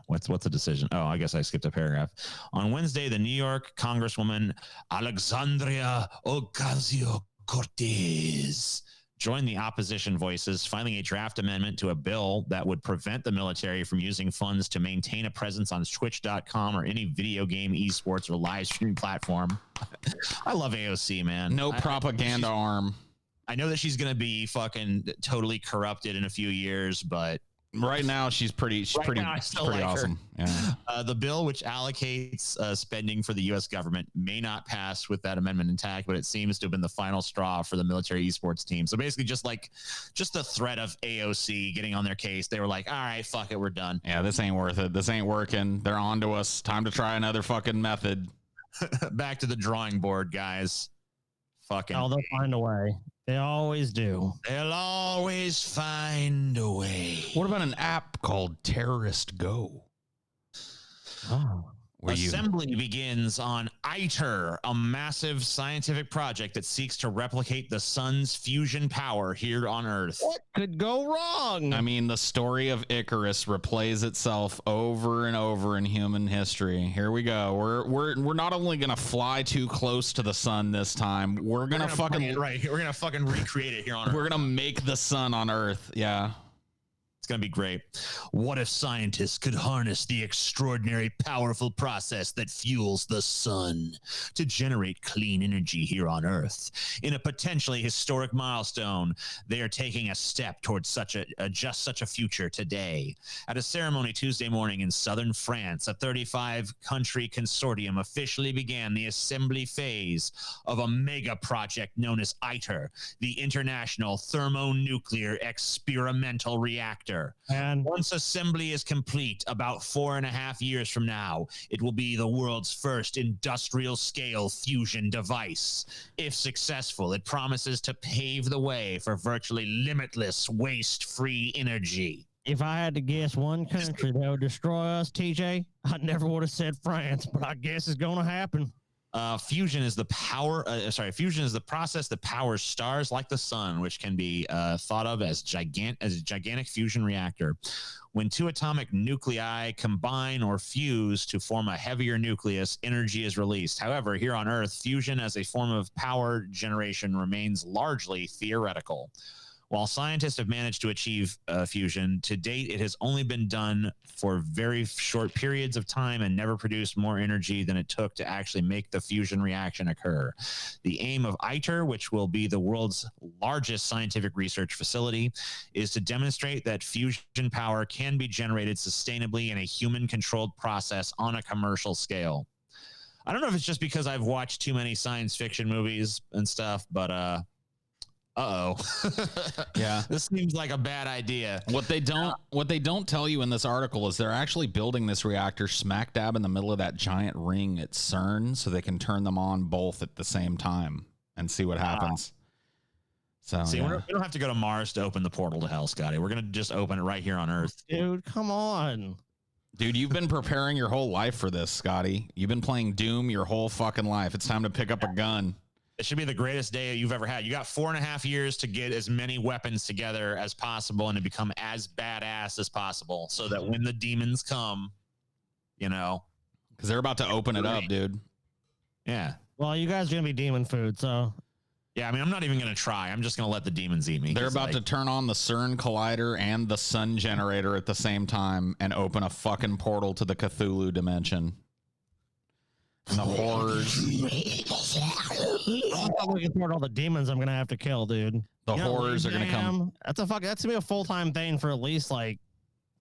What's the decision? Oh, I guess I skipped a paragraph. On Wednesday, the New York Congresswoman Alexandria Ocasio-Cortez joined the opposition voices, filing a draft amendment to a bill that would prevent the military from using funds to maintain a presence on Twitch.com or any video game, esports, or live stream platform. I love AOC, man. No propaganda arm. I know that she's going to be fucking totally corrupted in a few years, but right now she's pretty awesome. Yeah. The bill, which allocates spending for the U.S. government, may not pass with that amendment intact, but it seems to have been the final straw for the military esports team. So basically, just the threat of AOC getting on their case, they were like, all right, fuck it, we're done. Yeah, this ain't worth it. This ain't working. They're on to us. Time to try another fucking method. Back to the drawing board, guys. Fucking. Oh, they'll find a way. They always do. They'll always find a way. What about an app called Terrorist Go? Oh. Assembly begins on ITER, a massive scientific project that seeks to replicate the sun's fusion power here on Earth. What could go wrong? I mean, the story of Icarus replays itself over and over in human history. Here we go. We're not only gonna fly too close to the sun this time. We're gonna fucking recreate it here on Earth. We're gonna make the sun on Earth. Yeah. Going to be great. What if scientists could harness the extraordinary powerful process that fuels the sun to generate clean energy here on Earth? In a potentially historic milestone, they are taking a step towards just such a future today. At a ceremony Tuesday morning in southern France, a 35-country consortium officially began the assembly phase of a mega project known as ITER, the International Thermonuclear Experimental Reactor. And once assembly is complete, about 4.5 years from now, it will be the world's first industrial scale fusion device. If successful, it promises to pave the way for virtually limitless waste-free energy. If I had to guess one country that would destroy us, TJ, I never would have said France, but I guess it's going to happen. Fusion is the fusion is the process that powers stars like the sun, which can be thought of as a gigantic fusion reactor. When two atomic nuclei combine or fuse to form a heavier nucleus, energy is released. However, here on Earth, fusion as a form of power generation remains largely theoretical. While scientists have managed to achieve fusion, to date, it has only been done for very short periods of time and never produced more energy than it took to actually make the fusion reaction occur. The aim of ITER, which will be the world's largest scientific research facility, is to demonstrate that fusion power can be generated sustainably in a human-controlled process on a commercial scale. I don't know if it's just because I've watched too many science fiction movies and stuff, but yeah, this seems like a bad idea. What they don't tell you in this article is they're actually building this reactor smack dab in the middle of that giant ring at CERN, so they can turn them on both at the same time and see what happens. So we don't have to go to Mars to open the portal to hell, Scotty. We're gonna just open it right here on Earth. Dude, come on. Dude, you've been preparing your whole life for this, Scotty. You've been playing Doom your whole fucking life. It's time to pick up a gun. It should be the greatest day you've ever had. You got 4.5 years to get as many weapons together as possible and to become as badass as possible so that when the demons come, because they're about to open it up, dude. Yeah. Well, you guys are going to be demon food, so. Yeah, I mean, I'm not even going to try. I'm just going to let the demons eat me. They're about to turn on the CERN collider and the sun generator at the same time and open a fucking portal to the Cthulhu dimension. And the horrors. I'm looking forward to all the demons I'm gonna have to kill, dude. The horrors are gonna come. That's gonna be a full-time thing for at least like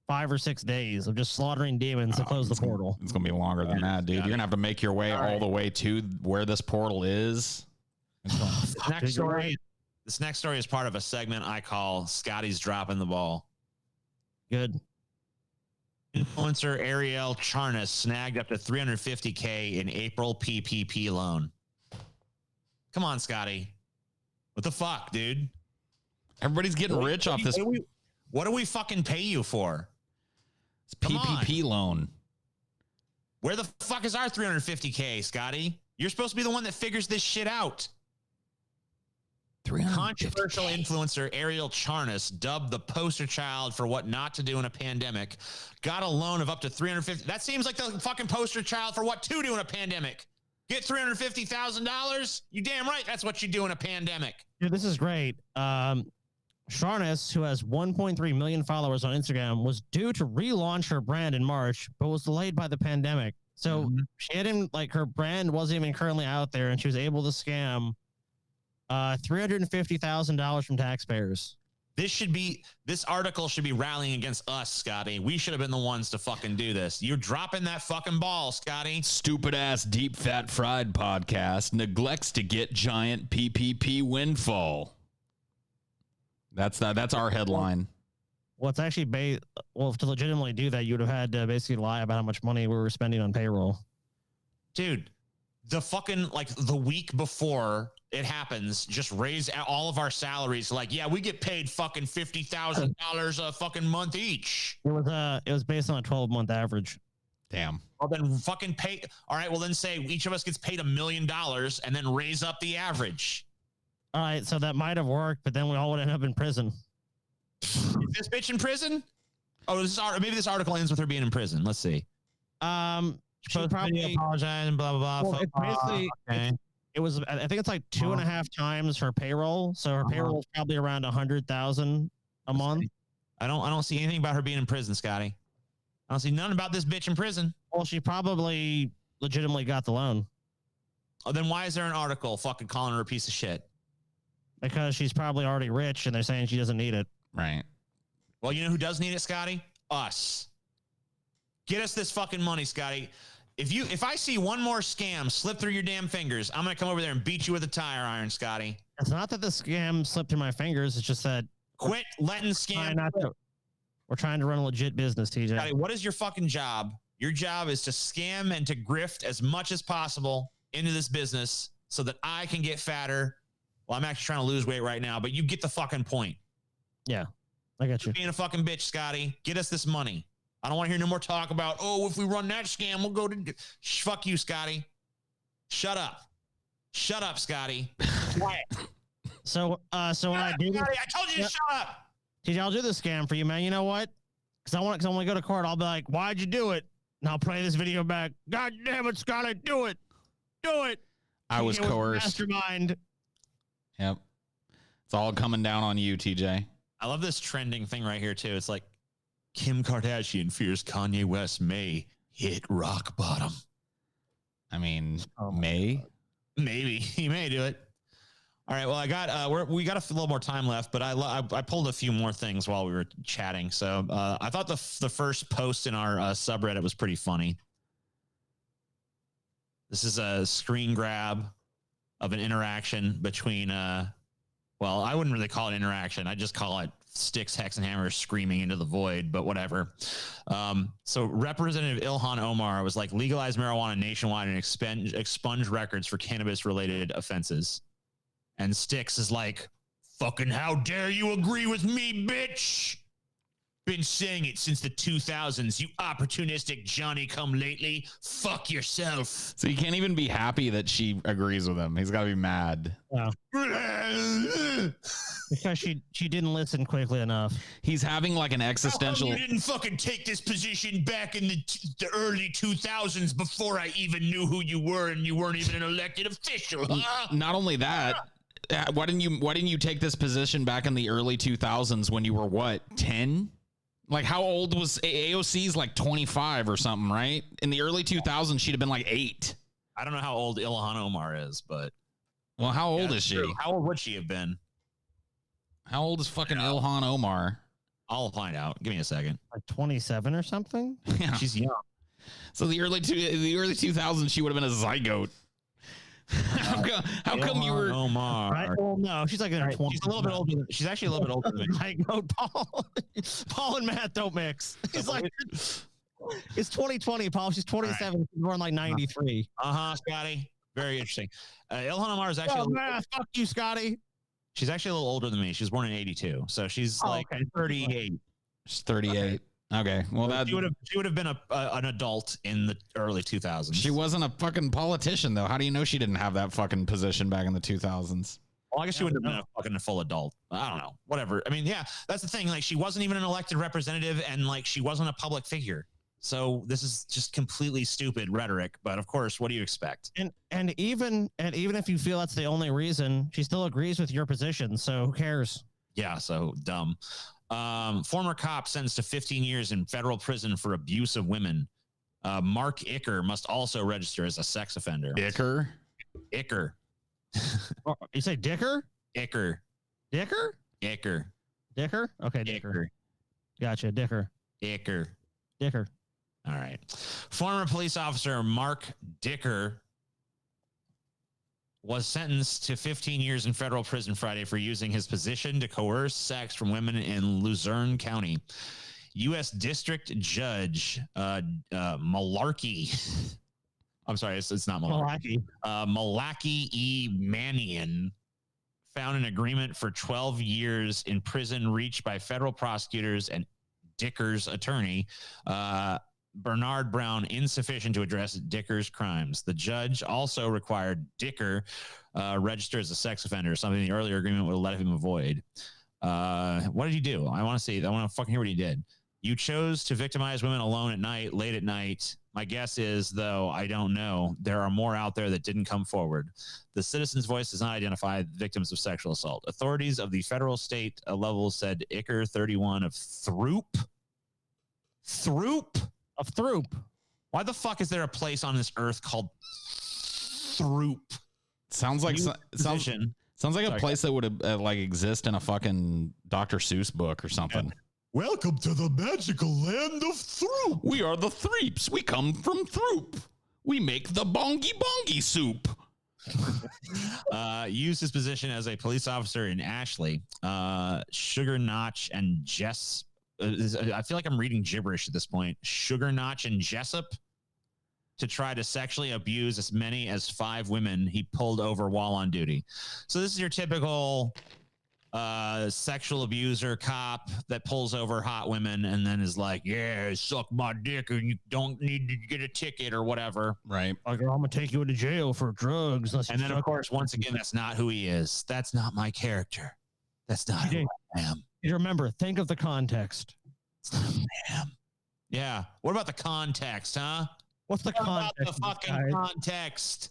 5 or 6 days of just slaughtering demons to close the portal. It's gonna be longer than that, dude. You're gonna have to make your way all the way to where this portal is. This next story is part of a segment I call Scotty's dropping the ball. Good. Influencer Ariel Charnas snagged up to $350K in April PPP loan. Come on, Scotty. What the fuck, dude? Everybody's getting rich off this. What do we fucking pay you for? It's PPP loan. Where the fuck is our $350K, Scotty? You're supposed to be the one that figures this shit out. Controversial influencer Ariel Charnas, dubbed the poster child for what not to do in a pandemic, got a loan of up to $350. That seems like the fucking poster child for what to do in a pandemic. Get $350,000. You damn right. That's what you do in a pandemic. Dude, this is great. Charnas, who has 1.3 million followers on Instagram, was due to relaunch her brand in March, but was delayed by the pandemic. So she hadn't, her brand wasn't even currently out there, and she was able to scam $350,000 from taxpayers. This article should be rallying against us, Scotty. We should have been the ones to fucking do this. You're dropping that fucking ball, Scotty. Stupid ass deep fat fried podcast neglects to get giant PPP windfall. That's our headline. Well, it's actually to legitimately do that, you'd have had to basically lie about how much money we were spending on payroll. Dude, the fucking the week before it happens, just raise all of our salaries. Yeah, we get paid fucking $50,000 a fucking month each. It was based on a 12-month average. Damn. Well, then fucking pay. All right, well then say each of us gets paid $1 million and then raise up the average. All right, so that might have worked, but then we all would end up in prison. Is this bitch in prison? Oh, maybe this article ends with her being in prison. Let's see. She probably apologize and blah blah blah. Well, it's basically it was. I think it's 2.5 times her payroll. So her payroll is probably around $100,000 a month. I don't see anything about her being in prison, Scotty. I don't see nothing about this bitch in prison. Well, she probably legitimately got the loan. Oh, then why is there an article fucking calling her a piece of shit? Because she's probably already rich and they're saying she doesn't need it. Right. Well, you know who does need it, Scotty? Us. Get us this fucking money, Scotty. If I see one more scam slip through your damn fingers, I'm going to come over there and beat you with a tire iron, Scotty. It's not that the scam slipped through my fingers. It's just that. Quit letting scam. We're trying to run a legit business, TJ. Scotty, what is your fucking job? Your job is to scam and to grift as much as possible into this business so that I can get fatter. Well, I'm actually trying to lose weight right now, but you get the fucking point. Yeah. I got you. Being a fucking bitch, Scotty. Get us this money. I don't want to hear no more talk about, oh, if we run that scam, we'll go to... Fuck you, Scotty. Shut up. Shut up, Scotty. Quiet. So when I do... Scotty, I told you to shut up. TJ, I'll do the scam for you, man. You know what? Because when we go to court, I'll be like, why'd you do it? And I'll play this video back. God damn it, Scotty, do it. Do it. I was coerced. Mastermind. Yep. It's all coming down on you, TJ. I love this trending thing right here, too. It's like, Kim Kardashian fears Kanye West may hit rock bottom. I mean, may? Maybe. He may do it. All right. Well, I got we got a little more time left, but I pulled a few more things while we were chatting. So I thought the first post in our subreddit was pretty funny. This is a screen grab of an interaction between well, I wouldn't really call it interaction. I just call it Sticks, Hex, and Hammer screaming into the void, but whatever. So Representative Ilhan Omar was like, legalize marijuana nationwide and expunge records for cannabis-related offenses. And Sticks is like, fucking how dare you agree with me, bitch? Been saying it since the 2000s, you opportunistic Johnny-come-lately. Fuck yourself. So you can't even be happy that she agrees with him. He's got to be mad. Yeah. Because she didn't listen quickly enough. He's having like an existential... How come you didn't fucking take this position back in the early 2000s before I even knew who you were and you weren't even an elected official, huh? Not only that... Why didn't you take this position back in the early 2000s when you were what, 10? Like how old was AOC's like 25 or something, right? In the early 2000s, she'd have been like 8. I don't know how old Ilhan Omar is, but well, how old is she? True. How old would she have been? How old is fucking Ilhan Omar? I'll find out. Give me a second. Like 27 or something? Yeah. She's young. So the early 2000s, she would have been a zygote. How come you were Omar? Right? Well, no, she's like in her 20s. She's a little bit older. She's actually a little bit older than me. I go, Paul and Matt don't mix. He's like, it's 2020, Paul. She's 27. Right. She's born like 93. Scotty. Very interesting. Ilhan Omar is actually. Oh, man, fuck you, Scotty. She's actually a little older than me. She was born in 82, so she's 38. She's 38. Okay, well that she would have been an adult in the early 2000s. She wasn't a fucking politician though. How do you know she didn't have that fucking position back in the 2000s? Well, I guess she wouldn't have been a fucking full adult. I don't know. Whatever. I mean, yeah, that's the thing. Like, she wasn't even an elected representative, and like, she wasn't a public figure. So this is just completely stupid rhetoric. But of course, what do you expect? And even if you feel that's the only reason, she still agrees with your position. So who cares? Yeah. So dumb. Former cop sentenced to 15 years in federal prison for abuse of women. Mark Icker must also register as a sex offender. Icker? You say Dicker? Icker. Dicker? Icker. Dicker? Okay, Dicker. Gotcha, Dicker. Dicker. All right. Former police officer Mark Dicker was sentenced to 15 years in federal prison Friday for using his position to coerce sex from women in Luzerne County. U.S. District Judge Malarkey. I'm sorry, it's not Malarkey. Malaki E. Manion found an agreement for 12 years in prison reached by federal prosecutors and Dicker's attorney, Bernard Brown, insufficient to address Dicker's crimes. The judge also required Dicker register as a sex offender, something the earlier agreement would let him avoid. What did he do? I want to fucking hear what he did. You chose to victimize women alone at night, late at night. My guess is, though, I don't know, there are more out there that didn't come forward. The citizen's voice does not identify victims of sexual assault. Authorities of the federal state level said Icker, 31, of Throop. Why the fuck is there a place on this earth called Throop? Sounds like a place that would like exist in a fucking Dr. Seuss book or something. Yeah. Welcome to the magical land of Throop. We are the Threeps. We come from Throop. We make the bongy bongy soup. Used his position as a police officer in Ashley. Sugar Notch and Jess. I feel like I'm reading gibberish at this point. Sugar Notch and Jessup to try to sexually abuse as many as 5 women he pulled over while on duty. So this is your typical sexual abuser cop that pulls over hot women and then is like, yeah, suck my dick and you don't need to get a ticket or whatever. Right. Like, I'm gonna take you to jail for drugs. And then, of course, once again, that's not who he is. That's not my character. That's not who I am. You remember, think of the context. It's not who I am. Yeah. What about the context, huh? What's the context? About the fucking context?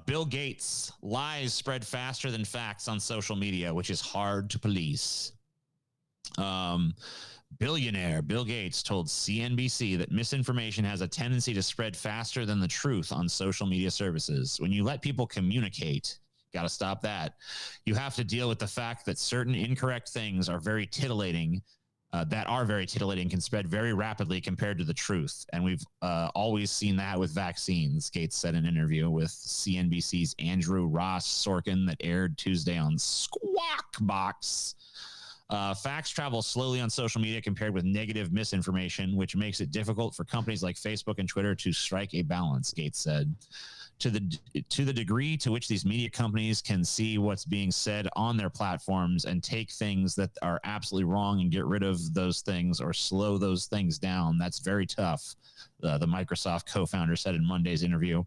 Bill Gates, lies spread faster than facts on social media, which is hard to police. Billionaire Bill Gates told CNBC that misinformation has a tendency to spread faster than the truth on social media services. When you let people communicate, got to stop that. You have to deal with the fact that certain incorrect things are very titillating. Can spread very rapidly compared to the truth. And we've always seen that with vaccines, Gates said in an interview with CNBC's Andrew Ross Sorkin that aired Tuesday on Squawk Box. Facts travel slowly on social media compared with negative misinformation, which makes it difficult for companies like Facebook and Twitter to strike a balance, Gates said. To the degree to which these media companies can see what's being said on their platforms and take things that are absolutely wrong and get rid of those things or slow those things down, that's very tough, the Microsoft co-founder said in Monday's interview.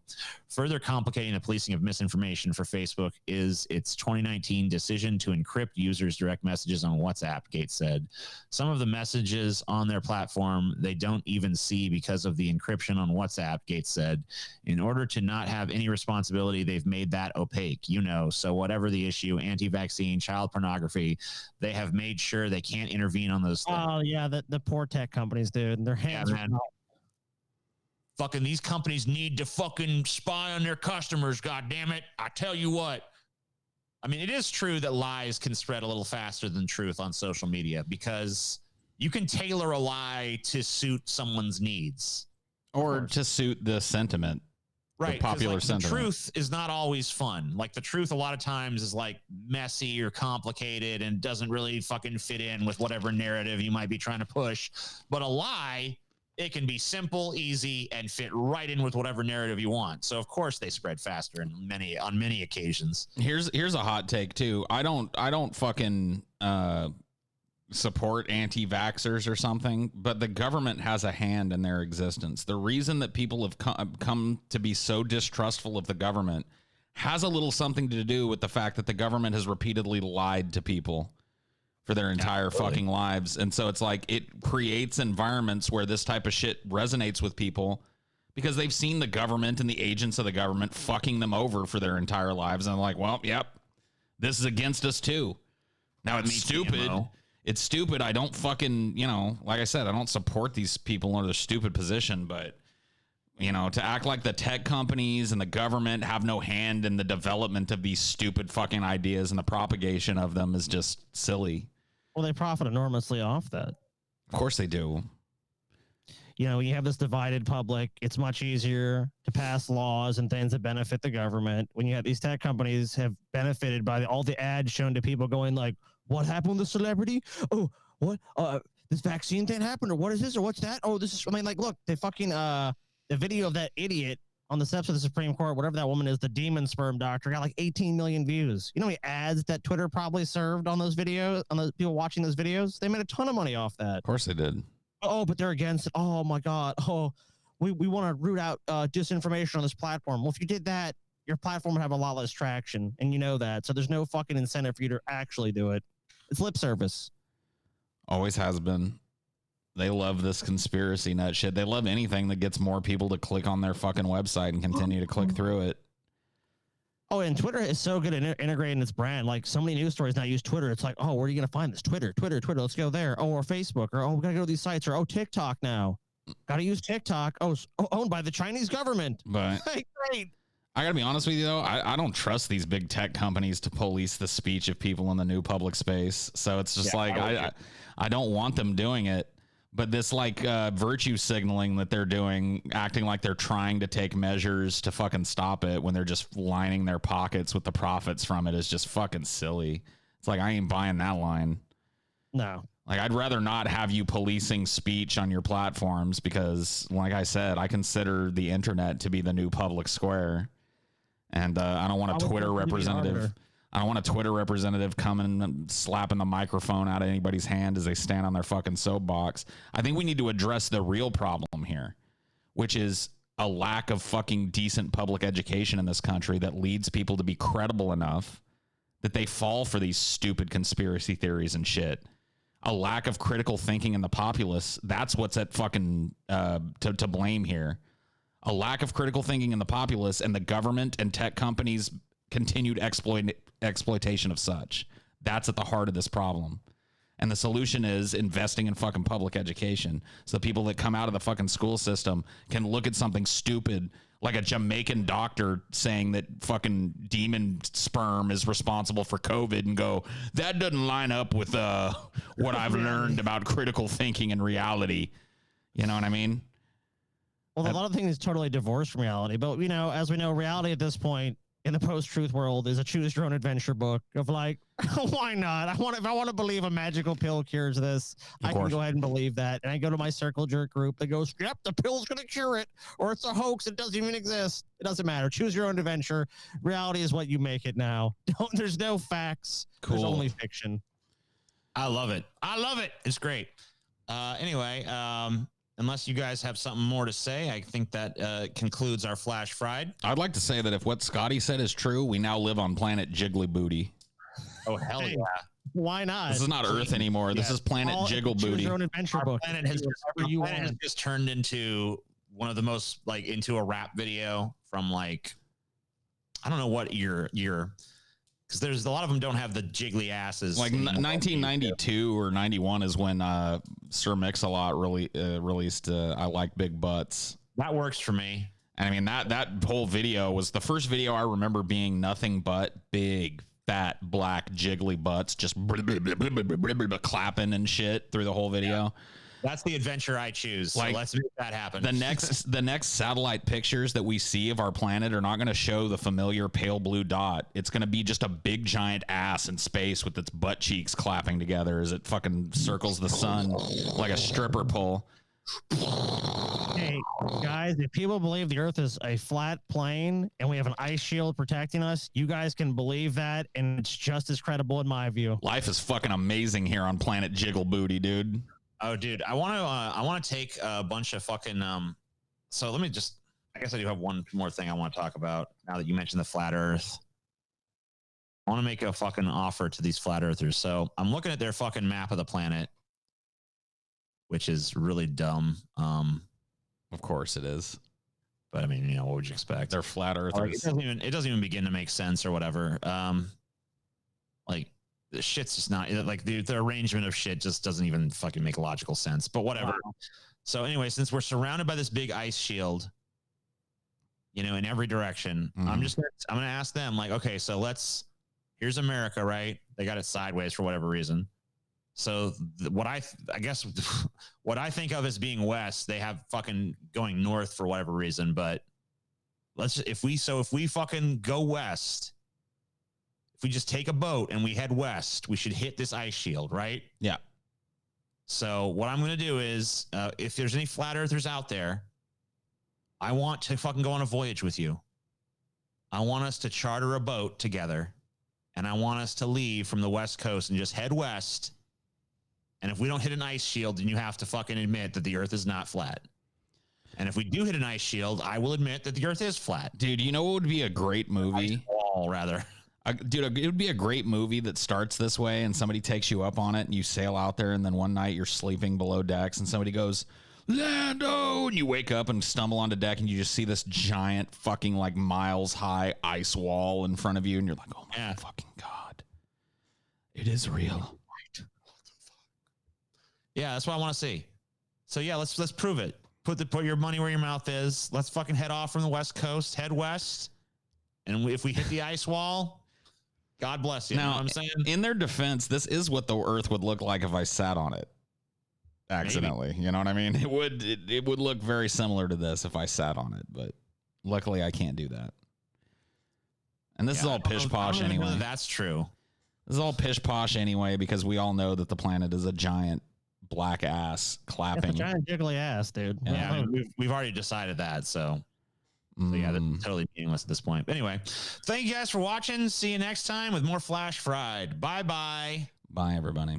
Further complicating the policing of misinformation for Facebook is its 2019 decision to encrypt users' direct messages on WhatsApp, Gates said. Some of the messages on their platform they don't even see because of the encryption on WhatsApp, Gates said. In order to not have any responsibility, they've made that opaque, so whatever the issue, anti-vaccine, child pornography, they have made sure they can't intervene on those things. Oh, yeah, the poor tech companies, dude. Their hands are out. Fucking these companies need to fucking spy on their customers, God damn it. I tell you what. I mean, it is true that lies can spread a little faster than truth on social media because you can tailor a lie to suit someone's needs. Or to suit the sentiment. Right. The popular sentiment. The truth is not always fun. Like the truth a lot of times is like messy or complicated and doesn't really fucking fit in with whatever narrative you might be trying to push. But a lie, it can be simple, easy, and fit right in with whatever narrative you want. So of course they spread faster on many occasions. Here's a hot take too. I don't fucking support anti-vaxxers or something, but the government has a hand in their existence. The reason that people have come to be so distrustful of the government has a little something to do with the fact that the government has repeatedly lied to people for their entire fucking lives. And so it's like it creates environments where this type of shit resonates with people because they've seen the government and the agents of the government fucking them over for their entire lives. And I'm like, well, yep, this is against us too. Now it's stupid. It's stupid. I don't fucking, like I said, I don't support these people in their stupid position, but to act like the tech companies and the government have no hand in the development of these stupid fucking ideas and the propagation of them is just silly. Well, they profit enormously off that. Of course they do. When you have this divided public, it's much easier to pass laws and things that benefit the government. When you have these tech companies have benefited by all the ads shown to people going like, what happened with the celebrity? Oh, what? This vaccine thing happened, or what is this, or what's that? Oh, this is. I mean, like, look, they fucking the video of that idiot on the steps of the Supreme Court, whatever that woman is, the demon sperm doctor, got like 18 million views. You know how many ads that Twitter probably served on those videos, on those people watching those videos? They made a ton of money off that. Of course they did. Oh, but they're against it. Oh my God. Oh, we want to root out disinformation on this platform. Well, if you did that, your platform would have a lot less traction, and you know that. So there's no fucking incentive for you to actually do it. It's lip service. Always has been. They love this conspiracy nut shit. They love anything that gets more people to click on their fucking website and continue to click through it. Oh, and Twitter is so good at integrating its brand. Like, so many news stories now use Twitter. It's like, oh, where are you going to find this? Twitter. Let's go there. Oh, or Facebook. Or, oh, we got to go to these sites. Or, oh, TikTok now. Got to use TikTok. Oh, owned by the Chinese government. But great. I got to be honest with you, though. I don't trust these big tech companies to police the speech of people in the new public space. So it's just I don't want them doing it. But this virtue signaling that they're doing, acting like they're trying to take measures to fucking stop it when they're just lining their pockets with the profits from it is just fucking silly. It's like, I ain't buying that line. No. Like, I'd rather not have you policing speech on your platforms because, like I said, I consider the internet to be the new public square. And I don't want a Twitter representative. I don't want a Twitter representative coming and slapping the microphone out of anybody's hand as they stand on their fucking soapbox. I think we need to address the real problem here, which is a lack of fucking decent public education in this country that leads people to be credible enough that they fall for these stupid conspiracy theories and shit. A lack of critical thinking in the populace. That's what's at fucking to blame here. A lack of critical thinking in the populace and the government and tech companies' continued exploitation of such. That's at the heart of this problem. And the solution is investing in fucking public education. So people that come out of the fucking school system can look at something stupid like a Jamaican doctor saying that fucking demon sperm is responsible for COVID and go, that doesn't line up with what I've learned about critical thinking and reality. You know what I mean? Well, a lot of things is totally divorced from reality. But, you know, as we know, reality at this point in the post-truth world is a choose your own adventure book of like, why not? If I want to believe a magical pill cures this, I can go ahead and believe that. And I go to my circle jerk group that goes, yep, the pill's going to cure it, or it's a hoax. It doesn't even exist. It doesn't matter. Choose your own adventure. Reality is what you make it now. There's no facts. Cool. There's only fiction. I love it. I love it. It's great. Anyway, unless you guys have something more to say, I think that concludes our Flash Fried. I'd like to say that if what Scotty said is true, we now live on planet Jiggly Booty. Oh, hell yeah. Why not? This is not Earth anymore. This is planet Jiggle Booty. Your own adventure book. Planet has just turned into one of the most, like, into a rap video from, like, I don't know what year, because there's a lot of them don't have the jiggly asses. Like 1992 or 91 is when Sir Mix-a-Lot released I Like Big Butts. That works for me. And I mean, that whole video was the first video I remember being nothing but big, fat, black, jiggly butts just clapping and shit through the whole video. Yeah. That's the adventure I choose. Like, so let's make that happen. The next satellite pictures that we see of our planet are not going to show the familiar pale blue dot. It's going to be just a big giant ass in space with its butt cheeks clapping together as it fucking circles the sun like a stripper pole. Hey, guys, if people believe the Earth is a flat plane and we have an ice shield protecting us, you guys can believe that, and it's just as credible in my view. Life is fucking amazing here on planet Jiggle Booty, dude. Oh, dude, I want to take a bunch of fucking so let me just, I guess I do have one more thing I want to talk about now that you mentioned the flat Earth. I want to make a fucking offer to these flat earthers. So I'm looking at their fucking map of the planet, which is really dumb. Of course it is. But I mean, you know, what would you expect? They're flat earthers. Like, it doesn't even begin to make sense or whatever. Like, the shit's just not, like, the arrangement of shit just doesn't even fucking make logical sense, but whatever. Wow. So anyway, since we're surrounded by this big ice shield, you know, in every direction, I'm gonna ask them, like, okay, so here's America, right? They got it sideways for whatever reason. So what I think of as being west, they have fucking going north for whatever reason. But if we fucking go west, if we just take a boat and we head west, we should hit this ice shield, right? Yeah. So what I'm going to do is, if there's any flat earthers out there, I want to fucking go on a voyage with you. I want us to charter a boat together, and I want us to leave from the West Coast and just head west. And if we don't hit an ice shield, then you have to fucking admit that the Earth is not flat. And if we do hit an ice shield, I will admit that the Earth is flat. Dude, you know what would be a great movie? Wall, rather. Dude, it would be a great movie that starts this way and somebody takes you up on it and you sail out there, and then one night you're sleeping below decks and somebody goes, Lando, and you wake up and stumble onto deck and you just see this giant fucking like miles high ice wall in front of you and you're like, oh my fucking God. It is real. Yeah, that's what I want to see. So yeah, let's prove it. Put your money where your mouth is. Let's fucking head off from the West Coast, head west. And if we hit the ice wall, God bless you. Now, you know what I'm saying? In their defense, this is what the Earth would look like if I sat on it accidentally. Maybe. You know what I mean? It would look very similar to this if I sat on it, but luckily I can't do that. And this is all pish posh anyway. That's true. This is all pish posh anyway, because we all know that the planet is a giant black ass clapping. It's a giant jiggly ass, dude. Yeah, I mean, we've already decided that. So So yeah, that's totally meaningless at this point. But anyway, thank you guys for watching. See you next time with more Flash Fried. Bye-bye. Bye, everybody.